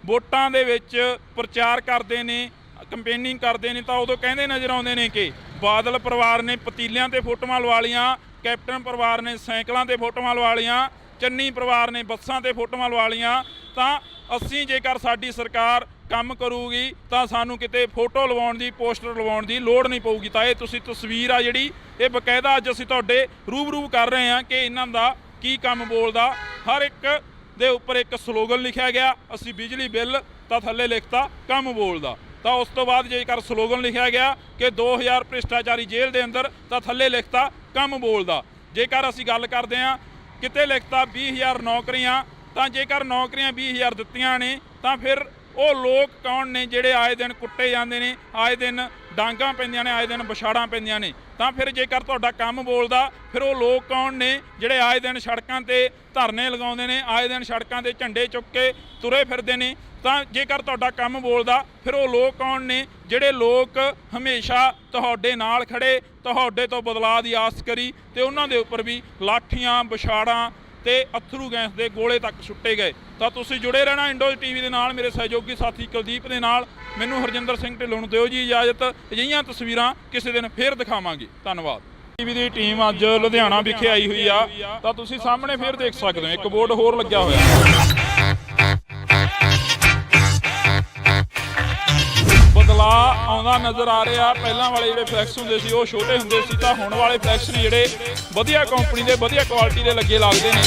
ਵੋਟਾਂ ਦੇ ਵਿੱਚ ਪ੍ਰਚਾਰ ਕਰਦੇ ਨੇ, ਕੰਪੇਨਿੰਗ ਕਰਦੇ ਨੇ, ਤਾਂ ਉਦੋਂ ਕਹਿੰਦੇ ਨਜ਼ਰ ਆਉਂਦੇ ਨੇ ਕਿ ਬਾਦਲ ਪਰਿਵਾਰ ਨੇ ਪਤੀਲਿਆਂ ਤੇ ਫੋਟੋਆਂ ਲਵਾ ਲਈਆਂ, ਕੈਪਟਨ ਪਰਿਵਾਰ ਨੇ ਸਾਈਕਲਾਂ ਤੇ ਫੋਟੋਆਂ ਲਵਾ ਲਈਆਂ, ਚੰਨੀ ਪਰਿਵਾਰ ਨੇ ਬੱਸਾਂ ਤੇ ਫੋਟੋਆਂ ਲਵਾ ਲਈਆਂ। ਤਾਂ ਅਸੀਂ ਜੇਕਰ ਸਾਡੀ ਸਰਕਾਰ ਕੰਮ ਕਰੂਗੀ ਤਾਂ ਸਾਨੂੰ ਕਿਤੇ ਫੋਟੋ ਲਵਾਉਣ ਦੀ, ਪੋਸਟਰ ਲਵਾਉਣ ਦੀ ਲੋੜ ਨਹੀਂ ਪਊਗੀ। ਤਾਂ ਇਹ ਤੁਸੀਂ ਤਸਵੀਰ ਆ ਜਿਹੜੀ ਇਹ ਬਕਾਇਦਾ ਅੱਜ ਅਸੀਂ ਤੁਹਾਡੇ ਰੂਬਰੂ ਕਰ ਰਹੇ ਹਾਂ ਕਿ ਇਹਨਾਂ ਦਾ ਕੀ ਕੰਮ ਬੋਲਦਾ। ਹਰ ਇੱਕ ਦੇ ਉੱਪਰ ਇੱਕ ਸਲੋਗਨ ਲਿਖਿਆ ਗਿਆ, ਅਸੀਂ ਬਿਜਲੀ ਬਿੱਲ ਤਾਂ ਥੱਲੇ ਲਿਖਤਾ ਕੰਮ ਬੋਲਦਾ। ਤਾਂ ਉਸ ਤੋਂ ਬਾਅਦ ਜੇਕਰ ਸਲੋਗਨ ਲਿਖਿਆ ਗਿਆ ਕਿ 2000 ਭ੍ਰਿਸ਼ਟਾਚਾਰੀ ਜੇਲ੍ਹ ਦੇ ਅੰਦਰ ਤਾਂ ਥੱਲੇ ਲਿਖਤਾ ਕੰਮ ਬੋਲਦਾ। ਜੇਕਰ ਅਸੀਂ ਗੱਲ ਕਰਦੇ ਹਾਂ ਕਿਤੇ ਲਿਖਤਾ 20000 ਨੌਕਰੀਆਂ, ਤਾਂ ਜੇਕਰ ਨੌਕਰੀਆਂ 20000 ਦਿੱਤੀਆਂ ਨੇ ਤਾਂ ਫਿਰ ਉਹ ਲੋਕ ਕੌਣ ਨੇ ਜਿਹੜੇ ਆਏ ਦਿਨ ਕੁੱਟੇ ਜਾਂਦੇ ਨੇ, ਆਏ ਦਿਨ ਡਾਂਗਾਂ ਪੈਂਦੀਆਂ ਨੇ, ਆਏ ਦਿਨ ਵਿਛਾੜਾਂ ਪੈਂਦੀਆਂ ਨੇ। ਤਾਂ ਫਿਰ ਜੇਕਰ ਤੁਹਾਡਾ ਕੰਮ ਬੋਲਦਾ, ਫਿਰ ਉਹ ਲੋਕ ਕੌਣ ਨੇ ਜਿਹੜੇ ਆਏ ਦਿਨ ਸੜਕਾਂ ਤੇ ਧਰਨੇ ਲਗਾਉਂਦੇ ਨੇ, ਆਏ ਦਿਨ ਸੜਕਾਂ ਤੇ ਝੰਡੇ ਚੁੱਕ ਕੇ ਤੁਰੇ ਫਿਰਦੇ ਨੇ। ਤਾਂ ਜੇਕਰ ਤੁਹਾਡਾ ਕੰਮ ਬੋਲਦਾ, ਫਿਰ ਉਹ ਲੋਕ ਕੌਣ ਨੇ ਜਿਹੜੇ ਲੋਕ ਹਮੇਸ਼ਾ ਤੁਹਾਡੇ ਨਾਲ ਖੜੇ, ਤੁਹਾਡੇ ਤੋਂ ਬਦਲਾਅ ਦੀ ਆਸ ਕਰੀ ਤੇ ਉਹਨਾਂ ਦੇ ਉੱਪਰ ਵੀ ਲਾਠੀਆਂ, ਵਿਛਾੜਾਂ ਤੇ ਅਥਰੂ ਗੈਸ ਦੇ ਗੋਲੇ ਤੱਕ ਸੁੱਟੇ ਗਏ। ਤਾਂ ਤੁਸੀਂ ਜੁੜੇ ਰਹਿਣਾ ਇੰਡੋਜ਼ ਟੀਵੀ ਦੇ ਨਾਲ, ਮੇਰੇ ਸਹਿਯੋਗੀ ਸਾਥੀ ਕੁਲਦੀਪ ਦੇ ਨਾਲ। ਮੈਨੂੰ ਹਰਜਿੰਦਰ ਸਿੰਘ ਢਿੱਲੋਂ ਨੂੰ ਦਿਓ ਜੀ ਇਜਾਜ਼ਤ। ਅਜਿਹੀਆਂ ਤਸਵੀਰਾਂ ਕਿਸੇ ਦਿਨ ਫੇਰ ਦਿਖਾਵਾਂਗੇ। ਧੰਨਵਾਦ। ਟੀਵੀ ਦੀ ਟੀਮ ਅੱਜ ਲੁਧਿਆਣਾ ਵਿਖੇ ਆਈ ਹੋਈ ਆ, ਤਾਂ ਤੁਸੀਂ ਸਾਹਮਣੇ ਫੇਰ ਦੇਖ ਸਕਦੇ ਹੋ ਇੱਕ ਬੋਰਡ ਹੋਰ ਲੱਗਿਆ ਹੋਇਆ। ਬਦਲਾਅ ਆਉਂਦਾ ਨਜ਼ਰ ਆ ਰਿਹਾ। ਪਹਿਲਾਂ ਵਾਲੇ ਜਿਹੜੇ ਫਲੈਕਸ ਹੁੰਦੇ ਸੀ ਉਹ ਛੋਟੇ ਹੁੰਦੇ ਸੀ, ਤਾਂ ਹੁਣ ਵਾਲੇ ਫਲੈਕਸ ਨੇ ਜਿਹੜੇ ਵਧੀਆ ਕੰਪਨੀ ਦੇ, ਵਧੀਆ ਕੁਆਲਿਟੀ ਦੇ ਲੱਗੇ ਲੱਗਦੇ ਨੇ।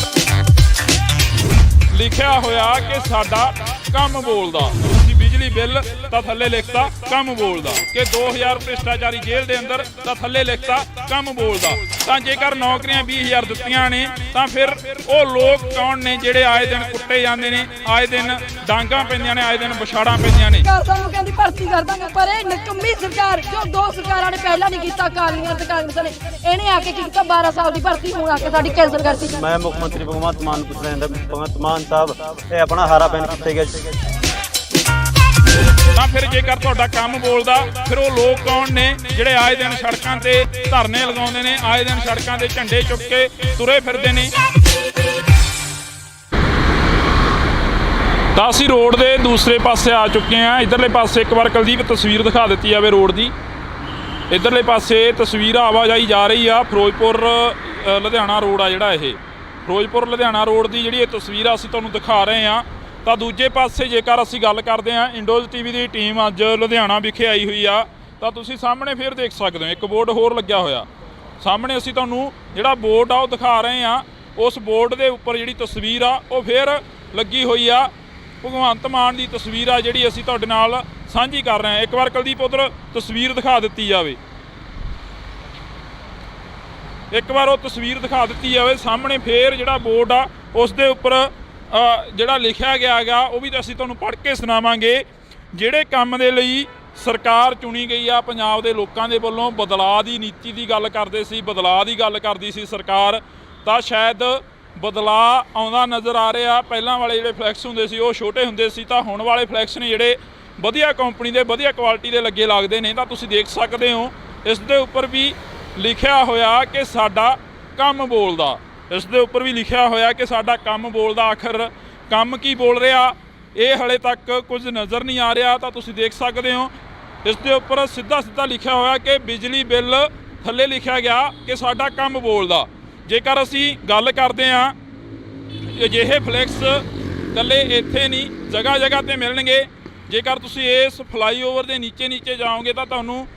ਲਿਖਿਆ ਹੋਇਆ ਕਿ ਸਾਡਾ ਕੰਮ ਬੋਲਦਾ। ਤੁਸੀਂ ਬਿਜਲੀ ਬਿੱਲ ਤਾਂ ਥੱਲੇ ਲਿਖਤਾ ਕੰਮ ਬੋਲਦਾ, ਕਿ 2000 ਭ੍ਰਿਸ਼ਟਾਚਾਰੀ ਜੇਲ੍ਹ ਦੇ ਅੰਦਰ ਤਾਂ ਥੱਲੇ ਲਿਖਤਾ ਕੰਮ ਬੋਲਦਾ। ਤਾਂ ਜੇਕਰ ਨੌਕਰੀਆਂ 20000 ਦਿੱਤੀਆਂ ਨੇ, ਤਾਂ ਫਿਰ ਉਹ ਲੋਕ ਕੌਣ ਨੇ ਜਿਹੜੇ ਆਏ ਦਿਨ ਕੁੱਟੇ ਜਾਂਦੇ ਨੇ, ਆਏ ਦਿਨ ਡਾਂਗਾਂ ਪੈਂਦੀਆਂ ਨੇ, ਆਏ ਦਿਨ ਵਿਛਾੜਾਂ ਪੈਂਦੀਆਂ ਨੇ। ਸਰਕਾਰ ਸਾਨੂੰ ਕਹਿੰਦੀ ਭਰਤੀ ਕਰ ਦਾਂਗੇ, ਪਰ ਇਹ ਨਿਕੰਮੀ ਸਰਕਾਰ ਜੋ ਦੋ ਸਰਕਾਰਾਂ ਨੇ ਪਹਿਲਾਂ ਨਹੀਂ ਕੀਤਾ, ਅਕਾਲੀਆਂ ਤੇ ਕਾਂਗਰਸ ਨੇ, ਇਹਨੇ ਆ ਕੇ ਕੀਤਾ 12 ਸਾਲ ਦੀ ਭਰਤੀ ਹੁਣ ਆ ਕੇ ਸਾਡੀ ਕੈਂਸਲ ਕਰਤੀ। ਮੈਂ ਮੁੱਖ ਮੰਤਰੀ ਭਗਵੰਤ ਮਾਨ ਪੁੱਛ ਰਿਹਾ ਭਗਵੰਤ ਮਾਨ ਸਾਹਿਬ, ਇਹ ਆਪਣਾ ਹਾਰਾ ਪੈਨ ਕਿੱਥੇ ਗਿਆ? ਤਾਂ ਫਿਰ ਜੇਕਰ ਤੁਹਾਡਾ ਕੰਮ ਬੋਲਦਾ, ਫਿਰ ਉਹ ਲੋਕ ਕੌਣ ਨੇ ਜਿਹੜੇ ਆਏ ਦਿਨ ਸੜਕਾਂ ਤੇ ਧਰਨੇ ਲਗਾਉਂਦੇ ਨੇ, ਆਏ ਦਿਨ ਸੜਕਾਂ ਤੇ ਝੰਡੇ ਚੁੱਕ ਕੇ ਤੁਰੇ ਫਿਰਦੇ ਨੇ। ਤਾਂ ਅਸੀਂ ਰੋਡ ਦੇ ਦੂਸਰੇ ਪਾਸੇ ਆ ਚੁੱਕੇ ਹਾਂ। ਇਧਰਲੇ ਪਾਸੇ ਇੱਕ ਵਾਰ ਕੁਲਦੀਪ ਤਸਵੀਰ ਦਿਖਾ ਦਿੱਤੀ ਜਾਵੇ ਰੋਡ ਦੀ। ਇਧਰਲੇ ਪਾਸੇ ਤਸਵੀਰ ਆਵਾਜਾਈ ਜਾ ਰਹੀ ਆ। ਫਿਰੋਜ਼ਪੁਰ ਲੁਧਿਆਣਾ ਰੋਡ ਆ ਜਿਹੜਾ, ਇਹ ਫਿਰੋਜ਼ਪੁਰ ਲੁਧਿਆਣਾ ਰੋਡ ਦੀ ਜਿਹੜੀ ਇਹ ਤਸਵੀਰ ਆ ਅਸੀਂ ਤੁਹਾਨੂੰ ਦਿਖਾ ਰਹੇ ਹਾਂ। ਤਾਂ ਦੂਜੇ ਪਾਸੇ ਜੇਕਰ ਅਸੀਂ ਗੱਲ ਕਰਦੇ ਹਾਂ, ਇੰਡੋਜ਼ ਟੀਵੀ ਦੀ ਟੀਮ ਅੱਜ ਲੁਧਿਆਣਾ ਵਿਖੇ ਆਈ ਹੋਈ ਆ, ਤਾਂ ਤੁਸੀਂ ਸਾਹਮਣੇ ਫੇਰ ਦੇਖ ਸਕਦੇ ਹੋ ਇੱਕ ਬੋਰਡ ਹੋਰ ਲੱਗਿਆ ਹੋਇਆ। ਸਾਹਮਣੇ ਅਸੀਂ ਤੁਹਾਨੂੰ ਜਿਹੜਾ ਬੋਰਡ ਆ ਉਹ ਦਿਖਾ ਰਹੇ ਹਾਂ। ਉਸ ਬੋਰਡ ਦੇ ਉੱਪਰ ਜਿਹੜੀ ਤਸਵੀਰ ਆ ਉਹ ਫੇਰ ਲੱਗੀ ਹੋਈ ਆ। ਭਗਵੰਤ ਮਾਨ ਦੀ ਤਸਵੀਰ ਆ ਜਿਹੜੀ ਅਸੀਂ ਤੁਹਾਡੇ ਨਾਲ ਸਾਂਝੀ ਕਰ ਰਹੇ ਹਾਂ। ਇੱਕ ਵਾਰ ਕੁਲਦੀਪ ਉੱਧਰ ਤਸਵੀਰ ਦਿਖਾ ਦਿੱਤੀ ਜਾਵੇ, ਇੱਕ ਵਾਰ ਉਹ ਤਸਵੀਰ ਦਿਖਾ ਦਿੱਤੀ ਜਾਵੇ। ਸਾਹਮਣੇ ਫੇਰ ਜਿਹੜਾ ਬੋਰਡ ਆ ਉਸ ਦੇ ਉੱਪਰ ਜਿਹੜਾ ਲਿਖਿਆ ਗਿਆ ਹੈਗਾ ਉਹ ਵੀ ਅਸੀਂ ਤੁਹਾਨੂੰ ਪੜ੍ਹ ਕੇ ਸੁਣਾਵਾਂਗੇ। ਜਿਹੜੇ ਕੰਮ ਦੇ ਲਈ ਸਰਕਾਰ ਚੁਣੀ ਗਈ ਆ ਪੰਜਾਬ ਦੇ ਲੋਕਾਂ ਦੇ ਵੱਲੋਂ, ਬਦਲਾਅ ਦੀ ਨੀਤੀ ਦੀ ਗੱਲ ਕਰਦੇ ਸੀ, ਬਦਲਾਅ ਦੀ ਗੱਲ ਕਰਦੀ ਸੀ ਸਰਕਾਰ, ਤਾਂ ਸ਼ਾਇਦ ਬਦਲਾਅ ਆਉਂਦਾ ਨਜ਼ਰ ਆ ਰਿਹਾ। ਪਹਿਲਾਂ ਵਾਲੇ ਜਿਹੜੇ ਫਲੈਕਸ ਹੁੰਦੇ ਸੀ ਉਹ ਛੋਟੇ ਹੁੰਦੇ ਸੀ, ਤਾਂ ਹੁਣ ਵਾਲੇ ਫਲੈਕਸ ਨੇ ਜਿਹੜੇ ਵਧੀਆ ਕੰਪਨੀ ਦੇ, ਵਧੀਆ ਕੁਆਲਿਟੀ ਦੇ ਲੱਗੇ ਲੱਗਦੇ ਨੇ। ਤਾਂ ਤੁਸੀਂ ਦੇਖ ਸਕਦੇ ਹੋ ਇਸ ਦੇ ਉੱਪਰ ਵੀ ਲਿਖਿਆ ਹੋਇਆ ਕਿ ਸਾਡਾ ਕੰਮ ਬੋਲਦਾ। ਇਸ ਦੇ ਉੱਪਰ ਵੀ ਲਿਖਿਆ ਹੋਇਆ ਕਿ ਸਾਡਾ ਕੰਮ ਬੋਲਦਾ। ਆਖਰ ਕੰਮ ਕੀ ਬੋਲ ਰਿਹਾ ਇਹ ਹਲੇ ਤੱਕ ਕੁਝ ਨਜ਼ਰ ਨਹੀਂ ਆ ਰਿਹਾ। ਤਾਂ ਤੁਸੀਂ ਦੇਖ ਸਕਦੇ ਹੋ ਇਸ ਦੇ ਉੱਪਰ ਸਿੱਧਾ ਲਿਖਿਆ ਹੋਇਆ ਕਿ ਬਿਜਲੀ ਬਿੱਲ, ਥੱਲੇ ਲਿਖਿਆ ਗਿਆ ਕਿ ਸਾਡਾ ਕੰਮ ਬੋਲਦਾ। ਜੇਕਰ ਅਸੀਂ ਗੱਲ ਕਰਦੇ ਹਾਂ, ਅਜਿਹੇ ਫਲੈਕਸ ਇਕੱਲੇ ਇੱਥੇ ਨਹੀਂ, ਜਗ੍ਹਾ ਜਗ੍ਹਾ 'ਤੇ ਮਿਲਣਗੇ। ਜੇਕਰ ਤੁਸੀਂ ਇਸ ਫਲਾਈਓਵਰ ਦੇ ਨੀਚੇ ਜਾਓਗੇ ਤਾਂ ਤੁਹਾਨੂੰ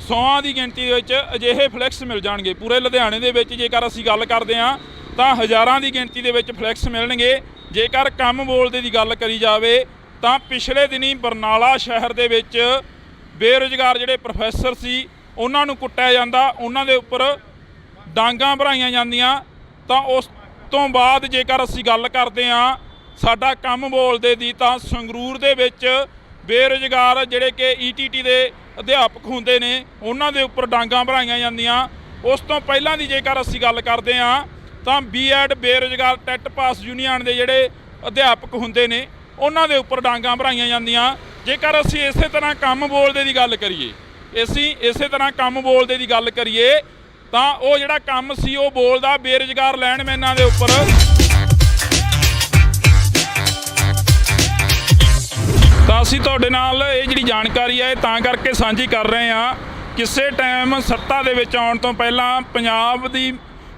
100 ਦੀ ਗਿਣਤੀ ਦੇ ਵਿੱਚ ਅਜਿਹੇ ਫਲੈਕਸ ਮਿਲ ਜਾਣਗੇ। ਪੂਰੇ ਲੁਧਿਆਣੇ ਦੇ ਵਿੱਚ ਜੇਕਰ ਅਸੀਂ ਗੱਲ ਕਰਦੇ ਹਾਂ ਤਾਂ ਹਜ਼ਾਰਾਂ ਦੀ ਗਿਣਤੀ ਦੇ ਵਿੱਚ ਫਲੈਕਸ ਮਿਲਣਗੇ। ਜੇਕਰ ਕੰਮ ਬੋਲਦੇ ਦੀ ਗੱਲ ਕਰੀ ਜਾਵੇ ਤਾਂ ਪਿਛਲੇ ਦਿਨੀ ਬਰਨਾਲਾ ਸ਼ਹਿਰ ਦੇ ਵਿੱਚ ਬੇਰੁਜ਼ਗਾਰ ਜਿਹੜੇ ਪ੍ਰੋਫੈਸਰ ਸੀ ਉਹਨਾਂ ਨੂੰ ਕੁੱਟਿਆ ਜਾਂਦਾ, ਉਹਨਾਂ ਦੇ ਉੱਪਰ ਡਾਂਗਾਂ ਭਰਾਈਆਂ ਜਾਂਦੀਆਂ। ਤਾਂ ਉਸ ਤੋਂ ਬਾਅਦ ਜੇਕਰ ਅਸੀਂ ਗੱਲ ਕਰਦੇ ਹਾਂ ਸਾਡਾ ਕੰਮ ਬੋਲਦੇ ਦੀ, ਤਾਂ ਸੰਗਰੂਰ ਦੇ ਵਿੱਚ ਬੇਰੁਜ਼ਗਾਰ ਜਿਹੜੇ ਕਿ ETT ਦੇ ਅਧਿਆਪਕ ਹੁੰਦੇ ਨੇ ਉਹਨਾਂ ਦੇ ਉੱਪਰ ਡਾਂਗਾਂ ਭਰਾਈਆਂ ਜਾਂਦੀਆਂ। ਉਸ ਤੋਂ ਪਹਿਲਾਂ ਦੀ ਜੇਕਰ ਅਸੀਂ ਗੱਲ ਕਰਦੇ ਹਾਂ ਤਾਂ B.Ed ਬੇਰੁਜ਼ਗਾਰ ਟੈਟ ਪਾਸ ਯੂਨੀਅਨ ਦੇ ਜਿਹੜੇ ਅਧਿਆਪਕ ਹੁੰਦੇ ਨੇ ਉਹਨਾਂ ਦੇ ਉੱਪਰ ਡਾਂਗਾਂ ਭਰਾਈਆਂ ਜਾਂਦੀਆਂ। ਜੇਕਰ ਅਸੀਂ ਇਸੇ ਤਰ੍ਹਾਂ ਕੰਮ ਬੋਲਦੇ ਦੀ ਗੱਲ ਕਰੀਏ, ਇਸੇ ਤਰ੍ਹਾਂ ਕੰਮ ਬੋਲਦੇ ਦੀ ਗੱਲ ਕਰੀਏ ਤਾਂ ਉਹ ਜਿਹੜਾ ਕੰਮ ਸੀ ਉਹ ਬੋਲਦਾ ਬੇਰੁਜ਼ਗਾਰ ਲਾਈਨਮੈਨਾਂ ਦੇ ਉੱਪਰ। ਤਾਂ ਅਸੀਂ ਤੁਹਾਡੇ ਨਾਲ ਇਹ ਜਿਹੜੀ ਜਾਣਕਾਰੀ ਹੈ ਤਾਂ ਕਰਕੇ ਸਾਂਝੀ ਕਰ ਰਹੇ ਹਾਂ। ਕਿਸੇ ਟਾਈਮ ਸੱਤਾ ਦੇ ਵਿੱਚ ਆਉਣ ਤੋਂ ਪਹਿਲਾਂ, ਪੰਜਾਬ ਦੀ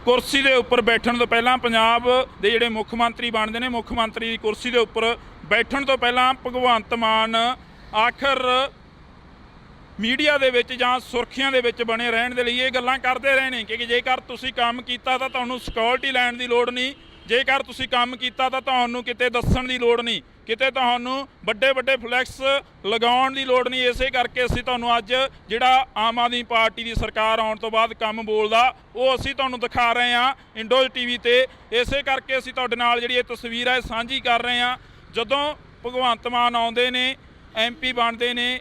ਕੁਰਸੀ ਦੇ ਉੱਪਰ ਬੈਠਣ ਤੋਂ ਪਹਿਲਾਂ, ਪੰਜਾਬ ਦੇ ਜਿਹੜੇ ਮੁੱਖ ਮੰਤਰੀ ਬਣਦੇ ਨੇ, ਮੁੱਖ ਮੰਤਰੀ ਦੀ ਕੁਰਸੀ ਦੇ ਉੱਪਰ ਬੈਠਣ ਤੋਂ ਪਹਿਲਾਂ ਭਗਵੰਤ ਮਾਨ ਆਖਰ ਮੀਡੀਆ ਦੇ ਵਿੱਚ ਜਾਂ ਸੁਰਖੀਆਂ ਦੇ ਵਿੱਚ ਬਣੇ ਰਹਿਣ ਦੇ ਲਈ ਇਹ ਗੱਲਾਂ ਕਰਦੇ ਰਹੇ ਨੇ ਕਿ ਜੇਕਰ ਤੁਸੀਂ ਕੰਮ ਕੀਤਾ ਤਾਂ ਤੁਹਾਨੂੰ ਸਿਕਿਉਰਿਟੀ ਲੈਣ ਦੀ ਲੋੜ ਨਹੀਂ, ਜੇਕਰ ਤੁਸੀਂ ਕੰਮ ਕੀਤਾ ਤਾਂ ਤੁਹਾਨੂੰ ਕਿਤੇ ਦੱਸਣ ਦੀ ਲੋੜ ਨਹੀਂ, ਕਿਤੇ ਤੁਹਾਨੂੰ ਵੱਡੇ ਫਲੈਕਸ ਲਗਾਉਣ ਦੀ ਲੋੜ ਨਹੀਂ। ਇਸੇ ਕਰਕੇ ਅਸੀਂ ਤੁਹਾਨੂੰ ਅੱਜ ਜਿਹੜਾ ਆਮ ਆਦਮੀ ਪਾਰਟੀ ਦੀ ਸਰਕਾਰ ਆਉਣ ਤੋਂ ਬਾਅਦ ਕੰਮ ਬੋਲਦਾ ਉਹ ਅਸੀਂ ਤੁਹਾਨੂੰ ਦਿਖਾ ਰਹੇ ਹਾਂ ਇੰਡੋਜ਼ ਟੀਵੀ ਤੇ। ਇਸੇ ਕਰਕੇ ਅਸੀਂ ਤੁਹਾਡੇ ਨਾਲ ਜਿਹੜੀ ਇਹ ਤਸਵੀਰ ਹੈ ਸਾਂਝੀ ਕਰ ਰਹੇ ਹਾਂ। ਜਦੋਂ ਭਗਵੰਤ ਮਾਨ ਆਉਂਦੇ ਨੇ, MP ਬਣਦੇ ਨੇ,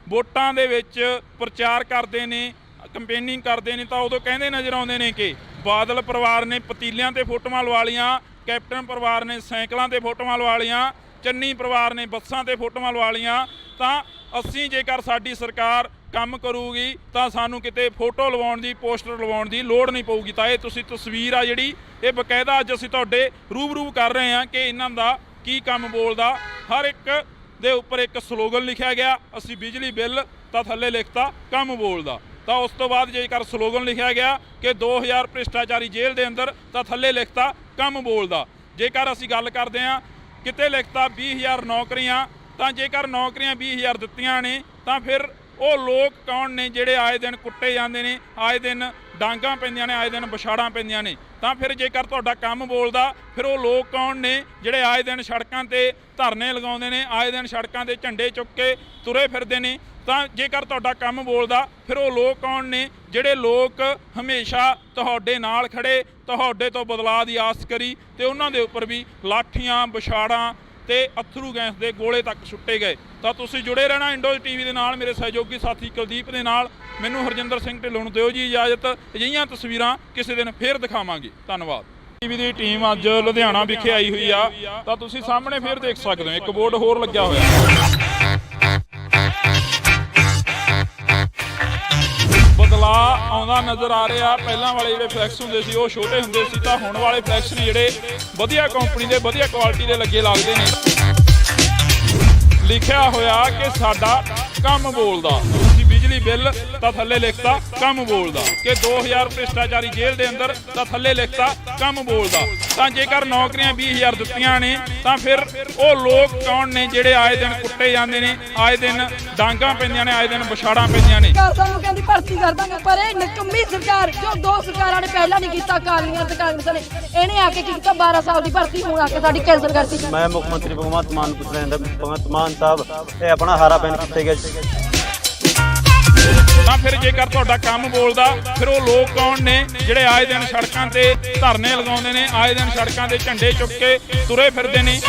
ਵੋਟਾਂ ਦੇ ਵਿੱਚ ਪ੍ਰਚਾਰ ਕਰਦੇ ਨੇ, ਕੰਪੇਨਿੰਗ ਕਰਦੇ ਨੇ, ਤਾਂ ਉਦੋਂ ਕਹਿੰਦੇ ਨਜ਼ਰ ਆਉਂਦੇ ਨੇ ਕਿ ਬਾਦਲ ਪਰਿਵਾਰ ਨੇ ਪਤੀਲਿਆਂ ਤੇ ਫੋਟੋਆਂ ਲਵਾ ਲੀਆਂ, ਕੈਪਟਨ ਪਰਿਵਾਰ ਨੇ ਸਾਈਕਲਾਂ ਤੇ ਫੋਟੋਆਂ ਲਵਾ ਲੀਆਂ, ਚੰਨੀ ਪਰਿਵਾਰ ਨੇ ਬੱਸਾਂ ਤੇ ਫੋਟੋਆਂ ਲਵਾ ਲੀਆਂ। ਤਾਂ ਅਸੀਂ ਜੇਕਰ ਸਾਡੀ ਸਰਕਾਰ ਕੰਮ ਕਰੂਗੀ ਤਾਂ ਸਾਨੂੰ ਕਿਤੇ ਫੋਟੋ ਲਵਾਉਣ ਦੀ, ਪੋਸਟਰ ਲਵਾਉਣ ਦੀ ਲੋੜ ਨਹੀਂ ਪਊਗੀ। ਤਾਂ ਇਹ ਤੁਸੀਂ ਤਸਵੀਰ ਆ ਜਿਹੜੀ ਇਹ ਬਕਾਇਦਾ ਅੱਜ ਅਸੀਂ ਤੁਹਾਡੇ ਰੂਬਰੂ ਕਰ ਰਹੇ ਹਾਂ ਕਿ ਇਹਨਾਂ ਦਾ ਕੀ ਕੰਮ ਬੋਲਦਾ। ਹਰ ਇੱਕ ਦੇ ਉੱਪਰ ਇੱਕ ਸਲੋਗਨ ਲਿਖਿਆ ਗਿਆ, ਅਸੀਂ ਬਿਜਲੀ ਬਿੱਲ ਤਾਂ ਥੱਲੇ ਲਿਖਤਾ ਕੰਮ ਬੋਲਦਾ। ਤਾਂ ਉਸ ਤੋਂ ਬਾਅਦ ਜੇਕਰ ਸਲੋਗਨ ਲਿਖਿਆ ਗਿਆ ਕਿ 2000 ਭ੍ਰਿਸ਼ਟਾਚਾਰੀ ਜੇਲ੍ਹ ਦੇ ਅੰਦਰ ਤਾਂ ਥੱਲੇ ਲਿਖਤਾ ਕੰਮ ਬੋਲਦਾ। ਜੇਕਰ ਅਸੀਂ ਗੱਲ ਕਰਦੇ ਹਾਂ ਕਿਤੇ ਲਿਖਤਾ 20,000 ਨੌਕਰੀਆਂ, ਤਾਂ ਜੇਕਰ ਨੌਕਰੀਆਂ 20,000 ਦਿੱਤੀਆਂ ਨੇ ਤਾਂ ਫਿਰ ਉਹ ਲੋਕ ਕੌਣ ਨੇ ਜਿਹੜੇ ਆਏ ਦਿਨ ਕੁੱਟੇ ਜਾਂਦੇ ਨੇ, ਆਏ ਦਿਨ ਡਾਂਗਾਂ ਪੈਂਦੀਆਂ ਨੇ, ਆਏ ਦਿਨ ਵਿਛਾੜਾਂ ਪੈਂਦੀਆਂ ਨੇ। ਤਾਂ ਫਿਰ ਜੇਕਰ ਤੁਹਾਡਾ ਕੰਮ ਬੋਲਦਾ ਫਿਰ ਉਹ ਲੋਕ ਕੌਣ ਨੇ ਜਿਹੜੇ ਆਏ ਦਿਨ ਸੜਕਾਂ ਤੇ ਧਰਨੇ ਲਗਾਉਂਦੇ ਨੇ, ਆਏ ਦਿਨ ਸੜਕਾਂ ਤੇ ਝੰਡੇ ਚੁੱਕ ਕੇ ਤੁਰੇ ਫਿਰਦੇ ਨੇ। ਤਾਂ ਜੇਕਰ ਤੁਹਾਡਾ ਕੰਮ ਬੋਲਦਾ ਫਿਰ ਉਹ ਲੋਕ ਕੌਣ ਨੇ ਜਿਹੜੇ ਲੋਕ ਹਮੇਸ਼ਾ ਤੁਹਾਡੇ ਨਾਲ ਖੜੇ, ਤੁਹਾਡੇ ਤੋਂ ਬਦਲਾਅ ਦੀ ਆਸ ਕਰੀ ਤੇ ਉਹਨਾਂ ਦੇ ਉੱਪਰ ਵੀ ਲਾਠੀਆਂ, ਵਿਛਾੜਾਂ ਤੇ ਅਥਰੂ ਗੈਸ ਦੇ ਗੋਲੇ ਤੱਕ ਸੁੱਟੇ ਗਏ। ਤਾਂ ਤੁਸੀਂ ਜੁੜੇ ਰਹਿਣਾ ਇੰਡੋਜ਼ TV ਦੇ ਨਾਲ, ਮੇਰੇ ਸਹਿਯੋਗੀ ਸਾਥੀ ਕੁਲਦੀਪ ਦੇ ਨਾਲ। ਮੈਨੂੰ ਹਰਜਿੰਦਰ ਸਿੰਘ ਢਿੱਲੋਂ ਨੂੰ ਦਿਓ ਜੀ ਇਜਾਜ਼ਤ। ਅਜਿਹੀਆਂ ਤਸਵੀਰਾਂ ਕਿਸੇ ਦਿਨ ਫੇਰ ਦਿਖਾਵਾਂਗੇ। ਧੰਨਵਾਦ। TV ਦੀ ਟੀਮ ਅੱਜ ਲੁਧਿਆਣਾ ਵਿਖੇ ਆਈ ਹੋਈ ਆ, ਤਾਂ ਤੁਸੀਂ ਸਾਹਮਣੇ ਫੇਰ ਦੇਖ ਸਕਦੇ ਹੋ ਇੱਕ ਬੋਰਡ ਹੋਰ ਲੱਗਿਆ ਹੋਇਆ। ਬਦਲਾਅ ਆਉਂਦਾ ਨਜ਼ਰ ਆ ਰਿਹਾ। ਪਹਿਲਾਂ ਵਾਲੇ ਜਿਹੜੇ ਫਲੈਕਸ ਹੁੰਦੇ ਸੀ ਉਹ ਛੋਟੇ ਹੁੰਦੇ ਸੀ, ਤਾਂ ਹੁਣ ਵਾਲੇ ਫਲੈਕਸ ਨੇ ਜਿਹੜੇ ਵਧੀਆ ਕੰਪਨੀ ਦੇ, ਵਧੀਆ ਕੁਆਲਿਟੀ ਦੇ ਲੱਗੇ ਲੱਗਦੇ ਨੇ। ਲਿਖਿਆ ਹੋਇਆ ਕਿ ਸਾਡਾ ਕੰਮ ਬੋਲਦਾ, ਤੁਸੀਂ ਬਿਜਲੀ ਬਿੱਲ ਤਾਂ ਥੱਲੇ ਲਿਖਤਾ ਕੰਮ ਬੋਲਦਾ, ਕਿ 2000 ਭ੍ਰਿਸ਼ਟਾਚਾਰੀ ਜੇਲ੍ਹ ਦੇ ਅੰਦਰ ਤਾਂ ਥੱਲੇ ਲਿਖਤਾ ਕੰਮ ਬੋਲਦਾ। ਤਾਂ ਜੇਕਰ ਨੌਕਰੀਆਂ 20,000 ਦਿੱਤੀਆਂ ਨੇ ਤਾਂ ਫਿਰ ਉਹ ਲੋਕ ਕੌਣ ਨੇ ਜਿਹੜੇ ਆਏ ਦਿਨ ਕੁੱਟੇ ਜਾਂਦੇ ਨੇ, ਆਏ ਦਿਨ ਡਾਂਗਾਂ ਪੈਂਦੀਆਂ ਨੇ, ਆਏ ਦਿਨ ਵਿਛਾੜਾਂ ਪੈਂਦੀਆਂ ਨੇ। ਸਾਨੂੰ ਕਹਿੰਦੀ ਭਰਤੀ ਕਰ ਦਾਂਗੇ, ਪਰ ਇਹ ਨਿਕੰਮੀ ਸਰਕਾਰ ਜੋ ਦੋ ਸਰਕਾਰਾਂ ਨੇ ਪਹਿਲਾਂ ਨਹੀਂ ਕੀਤਾ, ਅਕਾਲੀਆਂ ਤੇ ਕਾਂਗਰਸ ਨੇ, ਇਹਨੇ ਆ ਕੇ ਕੀ ਕੀਤਾ 12 ਸਾਲ ਦੀ ਭਰਤੀ ਹੁਣ ਆ ਕੇ ਸਾਡੀ ਕੈਂਸਲ ਕਰਤੀ। ਮੈਂ ਮੁੱਖ ਮੰਤਰੀ ਭਗਵੰਤ ਮਾਨ ਪੁੱਛ ਰਿਹਾ ਭਗਵੰਤ ਮਾਨ ਸਾਹਿਬ ਇਹ ਆਪਣਾ ਹਾਰਾ ਪੈਨ ਕਿੱਥੇ ਗਿਆ? ਤਾਂ ਫਿਰ ਜੇਕਰ ਤੁਹਾਡਾ ਕੰਮ ਬੋਲਦਾ ਫਿਰ ਉਹ ਲੋਕ ਕੌਣ ਨੇ ਜਿਹੜੇ ਆਏ ਦਿਨ ਸੜਕਾਂ ਤੇ ਧਰਨੇ ਲਗਾਉਂਦੇ ਨੇ, ਆਏ ਦਿਨ ਸੜਕਾਂ ਤੇ ਝੰਡੇ ਚੁੱਕ ਕੇ ਤੁਰੇ ਫਿਰਦੇ ਨੇ।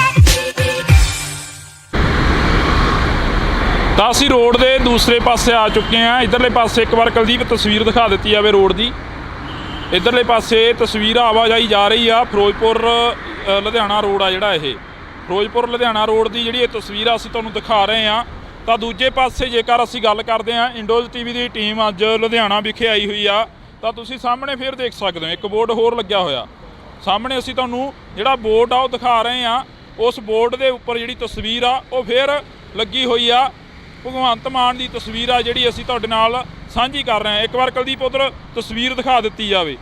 ਤਾਂ ਅਸੀਂ ਰੋਡ ਦੇ ਦੂਸਰੇ ਪਾਸੇ ਆ ਚੁੱਕੇ ਹਾਂ। ਇਧਰਲੇ ਪਾਸੇ ਇੱਕ ਵਾਰ ਕੁਲਦੀਪ ਤਸਵੀਰ ਦਿਖਾ ਦਿੱਤੀ ਜਾਵੇ ਰੋਡ ਦੀ। ਇਧਰਲੇ ਪਾਸੇ ਤਸਵੀਰ ਆਵਾਜਾਈ ਜਾ ਰਹੀ ਆ। ਫਿਰੋਜ਼ਪੁਰ ਲੁਧਿਆਣਾ ਰੋਡ ਆ ਜਿਹੜਾ, ਇਹ ਫਿਰੋਜ਼ਪੁਰ ਲੁਧਿਆਣਾ ਰੋਡ ਦੀ ਜਿਹੜੀ ਇਹ ਤਸਵੀਰ ਆ ਅਸੀਂ ਤੁਹਾਨੂੰ ਦਿਖਾ ਰਹੇ ਹਾਂ। ਤਾਂ ਦੂਜੇ ਪਾਸੇ ਜੇਕਰ ਅਸੀਂ ਗੱਲ ਕਰਦੇ ਹਾਂ, ਇੰਡੋਜ਼ TV ਦੀ ਟੀਮ ਅੱਜ ਲੁਧਿਆਣਾ ਵਿਖੇ ਆਈ ਹੋਈ ਆ, ਤਾਂ ਤੁਸੀਂ ਸਾਹਮਣੇ ਫੇਰ ਦੇਖ ਸਕਦੇ ਹੋ ਇੱਕ ਬੋਰਡ ਹੋਰ ਲੱਗਿਆ ਹੋਇਆ। ਸਾਹਮਣੇ ਅਸੀਂ ਤੁਹਾਨੂੰ ਜਿਹੜਾ ਬੋਰਡ ਆ ਉਹ ਦਿਖਾ ਰਹੇ ਹਾਂ। ਉਸ ਬੋਰਡ ਦੇ ਉੱਪਰ ਜਿਹੜੀ ਤਸਵੀਰ ਆ ਉਹ ਫੇਰ ਲੱਗੀ ਹੋਈ ਆ। ਭਗਵੰਤ ਮਾਨ ਦੀ ਤਸਵੀਰ ਆ ਜਿਹੜੀ ਅਸੀਂ ਤੁਹਾਡੇ ਨਾਲ ਸਾਂਝੀ ਕਰ ਰਹੇ ਹਾਂ। ਇੱਕ ਵਾਰ ਕੁਲਦੀਪ ਉਧਰ ਤਸਵੀਰ ਦਿਖਾ ਦਿੱਤੀ ਜਾਵੇ,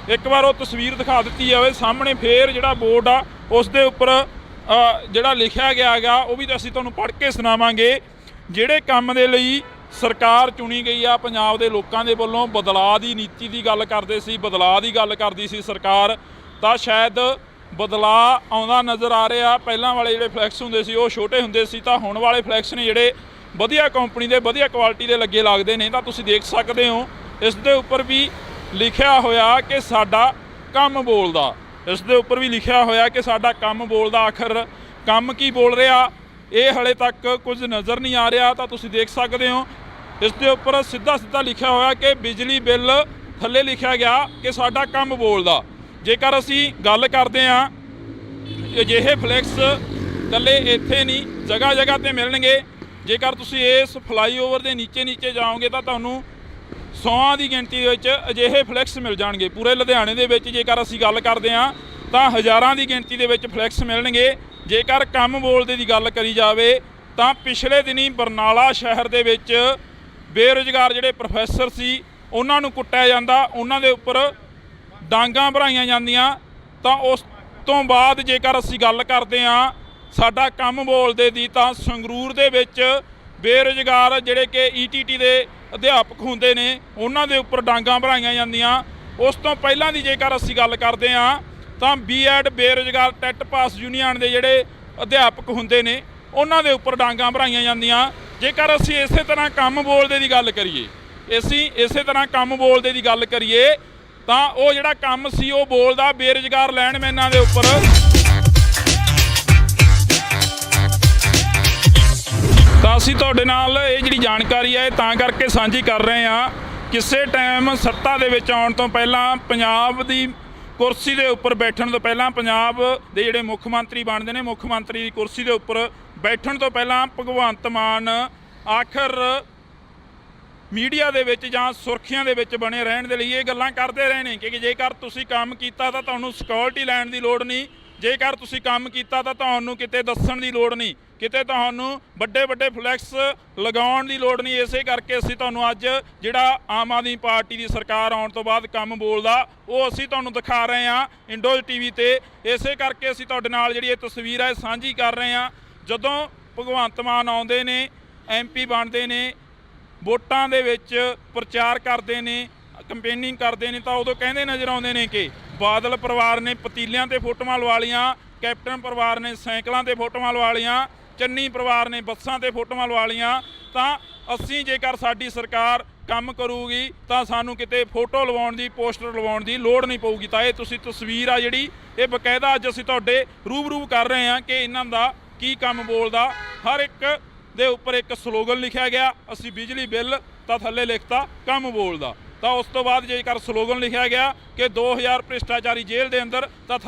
ਇੱਕ ਵਾਰ ਉਹ ਤਸਵੀਰ ਦਿਖਾ ਦਿੱਤੀ ਜਾਵੇ। ਸਾਹਮਣੇ ਫੇਰ ਜਿਹੜਾ ਬੋਰਡ ਆ ਉਸ ਦੇ ਉੱਪਰ ਜਿਹੜਾ ਲਿਖਿਆ ਗਿਆ ਹੈਗਾ ਉਹ ਵੀ ਅਸੀਂ ਤੁਹਾਨੂੰ ਪੜ੍ਹ ਕੇ ਸੁਣਾਵਾਂਗੇ। ਜਿਹੜੇ ਕੰਮ ਦੇ ਲਈ ਸਰਕਾਰ ਚੁਣੀ ਗਈ ਆ ਪੰਜਾਬ ਦੇ ਲੋਕਾਂ ਦੇ ਵੱਲੋਂ, ਬਦਲਾਅ ਦੀ ਨੀਤੀ ਦੀ ਗੱਲ ਕਰਦੇ ਸੀ, ਬਦਲਾਅ ਦੀ ਗੱਲ ਕਰਦੀ ਸੀ ਸਰਕਾਰ, ਤਾਂ ਸ਼ਾਇਦ ਬਦਲਾਅ ਆਉਂਦਾ ਨਜ਼ਰ ਆ ਰਿਹਾ। ਪਹਿਲਾਂ ਵਾਲੇ ਜਿਹੜੇ ਫਲੈਕਸ ਹੁੰਦੇ ਸੀ ਉਹ ਛੋਟੇ ਹੁੰਦੇ ਸੀ, ਤਾਂ ਹੁਣ ਵਾਲੇ ਫਲੈਕਸ ਨੇ ਜਿਹੜੇ ਵਧੀਆ ਕੰਪਨੀ ਦੇ, ਵਧੀਆ ਕੁਆਲਿਟੀ ਦੇ ਲੱਗੇ ਲੱਗਦੇ ਨੇ। ਤਾਂ ਤੁਸੀਂ ਦੇਖ ਸਕਦੇ ਹੋ ਇਸ ਦੇ ਉੱਪਰ ਵੀ ਲਿਖਿਆ ਹੋਇਆ ਕਿ ਸਾਡਾ ਕੰਮ ਬੋਲਦਾ, ਇਸ ਦੇ ਉੱਪਰ ਵੀ ਲਿਖਿਆ ਹੋਇਆ ਕਿ ਸਾਡਾ ਕੰਮ ਬੋਲਦਾ। ਆਖਰ ਕੰਮ ਕੀ ਬੋਲ ਰਿਹਾ ਇਹ ਹਲੇ ਤੱਕ ਕੁਝ ਨਜ਼ਰ ਨਹੀਂ ਆ ਰਿਹਾ। ਤਾਂ ਤੁਸੀਂ ਦੇਖ ਸਕਦੇ ਹੋ ਇਸ ਦੇ ਉੱਪਰ ਸਿੱਧਾ ਲਿਖਿਆ ਹੋਇਆ ਕਿ ਬਿਜਲੀ ਬਿੱਲ, ਥੱਲੇ ਲਿਖਿਆ ਗਿਆ ਕਿ ਸਾਡਾ ਕੰਮ ਬੋਲਦਾ। ਜੇਕਰ ਅਸੀਂ ਗੱਲ ਕਰਦੇ ਹਾਂ, ਅਜਿਹੇ ਫਲੈਕਸ ਇਕੱਲੇ ਇੱਥੇ ਨਹੀਂ, ਜਗ੍ਹਾ ਜਗ੍ਹਾ ਤੇ ਮਿਲਣਗੇ। ਜੇਕਰ ਤੁਸੀਂ ਇਸ ਫਲਾਈਓਵਰ ਦੇ ਨੀਚੇ ਜਾਓਗੇ ਤਾਂ ਤੁਹਾਨੂੰ 100 ਦੀ ਗਿਣਤੀ ਦੇ ਵਿੱਚ ਅਜਿਹੇ ਫਲੈਕਸ ਮਿਲ ਜਾਣਗੇ। ਪੂਰੇ ਲੁਧਿਆਣੇ ਦੇ ਵਿੱਚ ਜੇਕਰ ਅਸੀਂ ਗੱਲ ਕਰਦੇ ਹਾਂ ਤਾਂ ਹਜ਼ਾਰਾਂ ਦੀ ਗਿਣਤੀ ਦੇ ਵਿੱਚ ਫਲੈਕਸ ਮਿਲਣਗੇ। ਜੇਕਰ ਕੰਮ ਬੋਲਦੇ ਦੀ ਗੱਲ ਕਰੀ ਜਾਵੇ ਤਾਂ ਪਿਛਲੇ ਦਿਨੀ ਬਰਨਾਲਾ ਸ਼ਹਿਰ ਦੇ ਵਿੱਚ ਬੇਰੁਜ਼ਗਾਰ ਜਿਹੜੇ ਪ੍ਰੋਫੈਸਰ ਸੀ ਉਹਨਾਂ ਨੂੰ ਕੁੱਟਿਆ ਜਾਂਦਾ, ਉਹਨਾਂ ਦੇ ਉੱਪਰ ਡਾਂਗਾਂ ਭਰਾਈਆਂ ਜਾਂਦੀਆਂ। ਤਾਂ ਉਸ ਤੋਂ ਬਾਅਦ ਜੇਕਰ ਅਸੀਂ ਗੱਲ ਕਰਦੇ ਹਾਂ ਸਾਡਾ ਕੰਮ ਬੋਲਦੇ ਦੀ, ਤਾਂ ਸੰਗਰੂਰ ਦੇ ਵਿੱਚ ਬੇਰੁਜ਼ਗਾਰ ਜਿਹੜੇ ਕਿ ETT ਦੇ ਅਧਿਆਪਕ ਹੁੰਦੇ ਨੇ ਉਹਨਾਂ ਦੇ ਉੱਪਰ ਡਾਂਗਾਂ ਭਰਾਈਆਂ ਜਾਂਦੀਆਂ। ਉਸ ਤੋਂ ਪਹਿਲਾਂ ਦੀ ਜੇਕਰ ਅਸੀਂ ਗੱਲ ਕਰਦੇ ਹਾਂ ਤਾਂ B.Ed ਬੇਰੁਜ਼ਗਾਰ ਟੈਟ ਪਾਸ ਯੂਨੀਅਨ ਦੇ ਜਿਹੜੇ ਅਧਿਆਪਕ ਹੁੰਦੇ ਨੇ ਉਹਨਾਂ ਦੇ ਉੱਪਰ ਡਾਂਗਾਂ ਭਰਾਈਆਂ ਜਾਂਦੀਆਂ। ਜੇਕਰ ਅਸੀਂ ਇਸੇ ਤਰ੍ਹਾਂ ਕੰਮ ਬੋਲਦੇ ਦੀ ਗੱਲ ਕਰੀਏ, ਇਸੇ ਤਰ੍ਹਾਂ ਕੰਮ ਬੋਲਦੇ ਦੀ ਗੱਲ ਕਰੀਏ ਤਾਂ ਉਹ ਜਿਹੜਾ ਕੰਮ ਸੀ ਉਹ ਬੋਲਦਾ ਬੇਰੁਜ਼ਗਾਰ ਲੈਂਡਮੈਨਾਂ ਦੇ ਉੱਪਰ ਅਸੀਂ ਤੁਹਾਡੇ ਨਾਲ ਇਹ ਜਿਹੜੀ ਜਾਣਕਾਰੀ ਹੈ ਇਹ ਤਾਂ ਕਰਕੇ ਸਾਂਝੀ ਕਰ ਰਹੇ ਹਾਂ। ਕਿਸੇ ਟਾਈਮ ਸੱਤਾ ਦੇ ਵਿੱਚ ਆਉਣ ਤੋਂ ਪਹਿਲਾਂ, ਪੰਜਾਬ ਦੀ ਕੁਰਸੀ ਦੇ ਉੱਪਰ ਬੈਠਣ ਤੋਂ ਪਹਿਲਾਂ, ਪੰਜਾਬ ਦੇ ਜਿਹੜੇ ਮੁੱਖ ਮੰਤਰੀ ਬਣਦੇ ਨੇ, ਮੁੱਖ ਮੰਤਰੀ ਦੀ ਕੁਰਸੀ ਦੇ ਉੱਪਰ ਬੈਠਣ ਤੋਂ ਪਹਿਲਾਂ ਭਗਵੰਤ ਮਾਨ ਆਖਰ ਮੀਡੀਆ ਦੇ ਵਿੱਚ ਜਾਂ ਸੁਰਖੀਆਂ ਦੇ ਵਿੱਚ ਬਣੇ ਰਹਿਣ ਦੇ ਲਈ ਇਹ ਗੱਲਾਂ ਕਰਦੇ ਰਹੇ ਨੇ ਕਿ ਜੇਕਰ ਤੁਸੀਂ ਕੰਮ ਕੀਤਾ ਤਾਂ ਤੁਹਾਨੂੰ ਸਿਕਿਉਰਿਟੀ ਲੈਣ ਦੀ ਲੋੜ ਨਹੀਂ, ਜੇਕਰ ਤੁਸੀਂ ਕੰਮ ਕੀਤਾ ਤਾਂ ਤੁਹਾਨੂੰ ਕਿਤੇ ਦੱਸਣ ਦੀ ਲੋੜ ਨਹੀਂ, ਕਿਤੇ ਤੁਹਾਨੂੰ ਵੱਡੇ ਵੱਡੇ ਫਲੈਕਸ ਲਗਾਉਣ ਦੀ ਲੋੜ ਨਹੀਂ। ਇਸੇ ਕਰਕੇ ਅਸੀਂ ਤੁਹਾਨੂੰ ਅੱਜ ਜਿਹੜਾ ਆਮ ਆਦਮੀ ਪਾਰਟੀ ਦੀ ਸਰਕਾਰ ਆਉਣ ਤੋਂ ਬਾਅਦ ਕੰਮ ਬੋਲਦਾ ਉਹ ਅਸੀਂ ਤੁਹਾਨੂੰ ਦਿਖਾ ਰਹੇ ਹਾਂ ਇੰਡੋਜ਼ ਟੀਵੀ ਤੇ। ਇਸੇ ਕਰਕੇ ਅਸੀਂ ਤੁਹਾਡੇ ਨਾਲ ਜਿਹੜੀ ਇਹ ਤਸਵੀਰ ਹੈ ਸਾਂਝੀ ਕਰ ਰਹੇ ਹਾਂ। ਜਦੋਂ ਭਗਵੰਤ ਮਾਨ ਆਉਂਦੇ ਨੇ, MP ਬਣਦੇ ਨੇ, ਵੋਟਾਂ ਦੇ ਵਿੱਚ ਪ੍ਰਚਾਰ ਕਰਦੇ ਨੇ, ਕੰਪੇਨਿੰਗ ਕਰਦੇ ਨੇ, ਤਾਂ ਉਦੋਂ ਕਹਿੰਦੇ ਨਜ਼ਰ ਆਉਂਦੇ ਨੇ ਕਿ ਬਾਦਲ ਪਰਿਵਾਰ ਨੇ ਪਤੀਲਿਆਂ ਤੇ ਫੋਟੋਆਂ ਲਵਾ ਲਈਆਂ, ਕੈਪਟਨ ਪਰਿਵਾਰ ਨੇ ਸਾਈਕਲਾਂ ਤੇ ਫੋਟੋਆਂ ਲਵਾ ਲਈਆਂ, ਚੰਨੀ ਪਰਿਵਾਰ ਨੇ ਬੱਸਾਂ ਤੇ ਫੋਟੋਆਂ ਲਵਾ ਲਈਆਂ। ਤਾਂ ਅਸੀਂ ਜੇਕਰ ਸਾਡੀ ਸਰਕਾਰ ਕੰਮ ਕਰੂਗੀ ਤਾਂ ਸਾਨੂੰ ਕਿਤੇ ਫੋਟੋ ਲਵਾਉਣ ਦੀ, ਪੋਸਟਰ ਲਵਾਉਣ ਦੀ ਲੋੜ ਨਹੀਂ ਪਊਗੀ। ਤਾਂ ਇਹ ਤੁਸੀਂ ਤਸਵੀਰ ਆ ਜਿਹੜੀ ਇਹ ਬਕਾਇਦਾ ਅੱਜ ਅਸੀਂ ਤੁਹਾਡੇ ਰੂਬਰੂ ਕਰ ਰਹੇ ਹਾਂ ਕਿ ਇਹਨਾਂ ਦਾ ਕੀ ਕੰਮ ਬੋਲਦਾ। ਹਰ ਇੱਕ ਦੇ ਉੱਪਰ ਇੱਕ ਸਲੋਗਨ ਲਿਖਿਆ ਗਿਆ, ਅਸੀਂ ਬਿਜਲੀ ਬਿੱਲ ਤਾਂ ਥੱਲੇ ਲਿਖਤਾ ਕੰਮ ਬੋਲਦਾ। ਤਾਂ ਉਸ ਤੋਂ ਬਾਅਦ ਜੇਕਰ ਸਲੋਗਨ ਲਿਖਿਆ ਗਿਆ ਕਿ 2000 ਭ੍ਰਿਸ਼ਟਾਚਾਰੀ ਜੇਲ੍ਹ ਦੇ ਅੰਦਰ, ਤਾਂ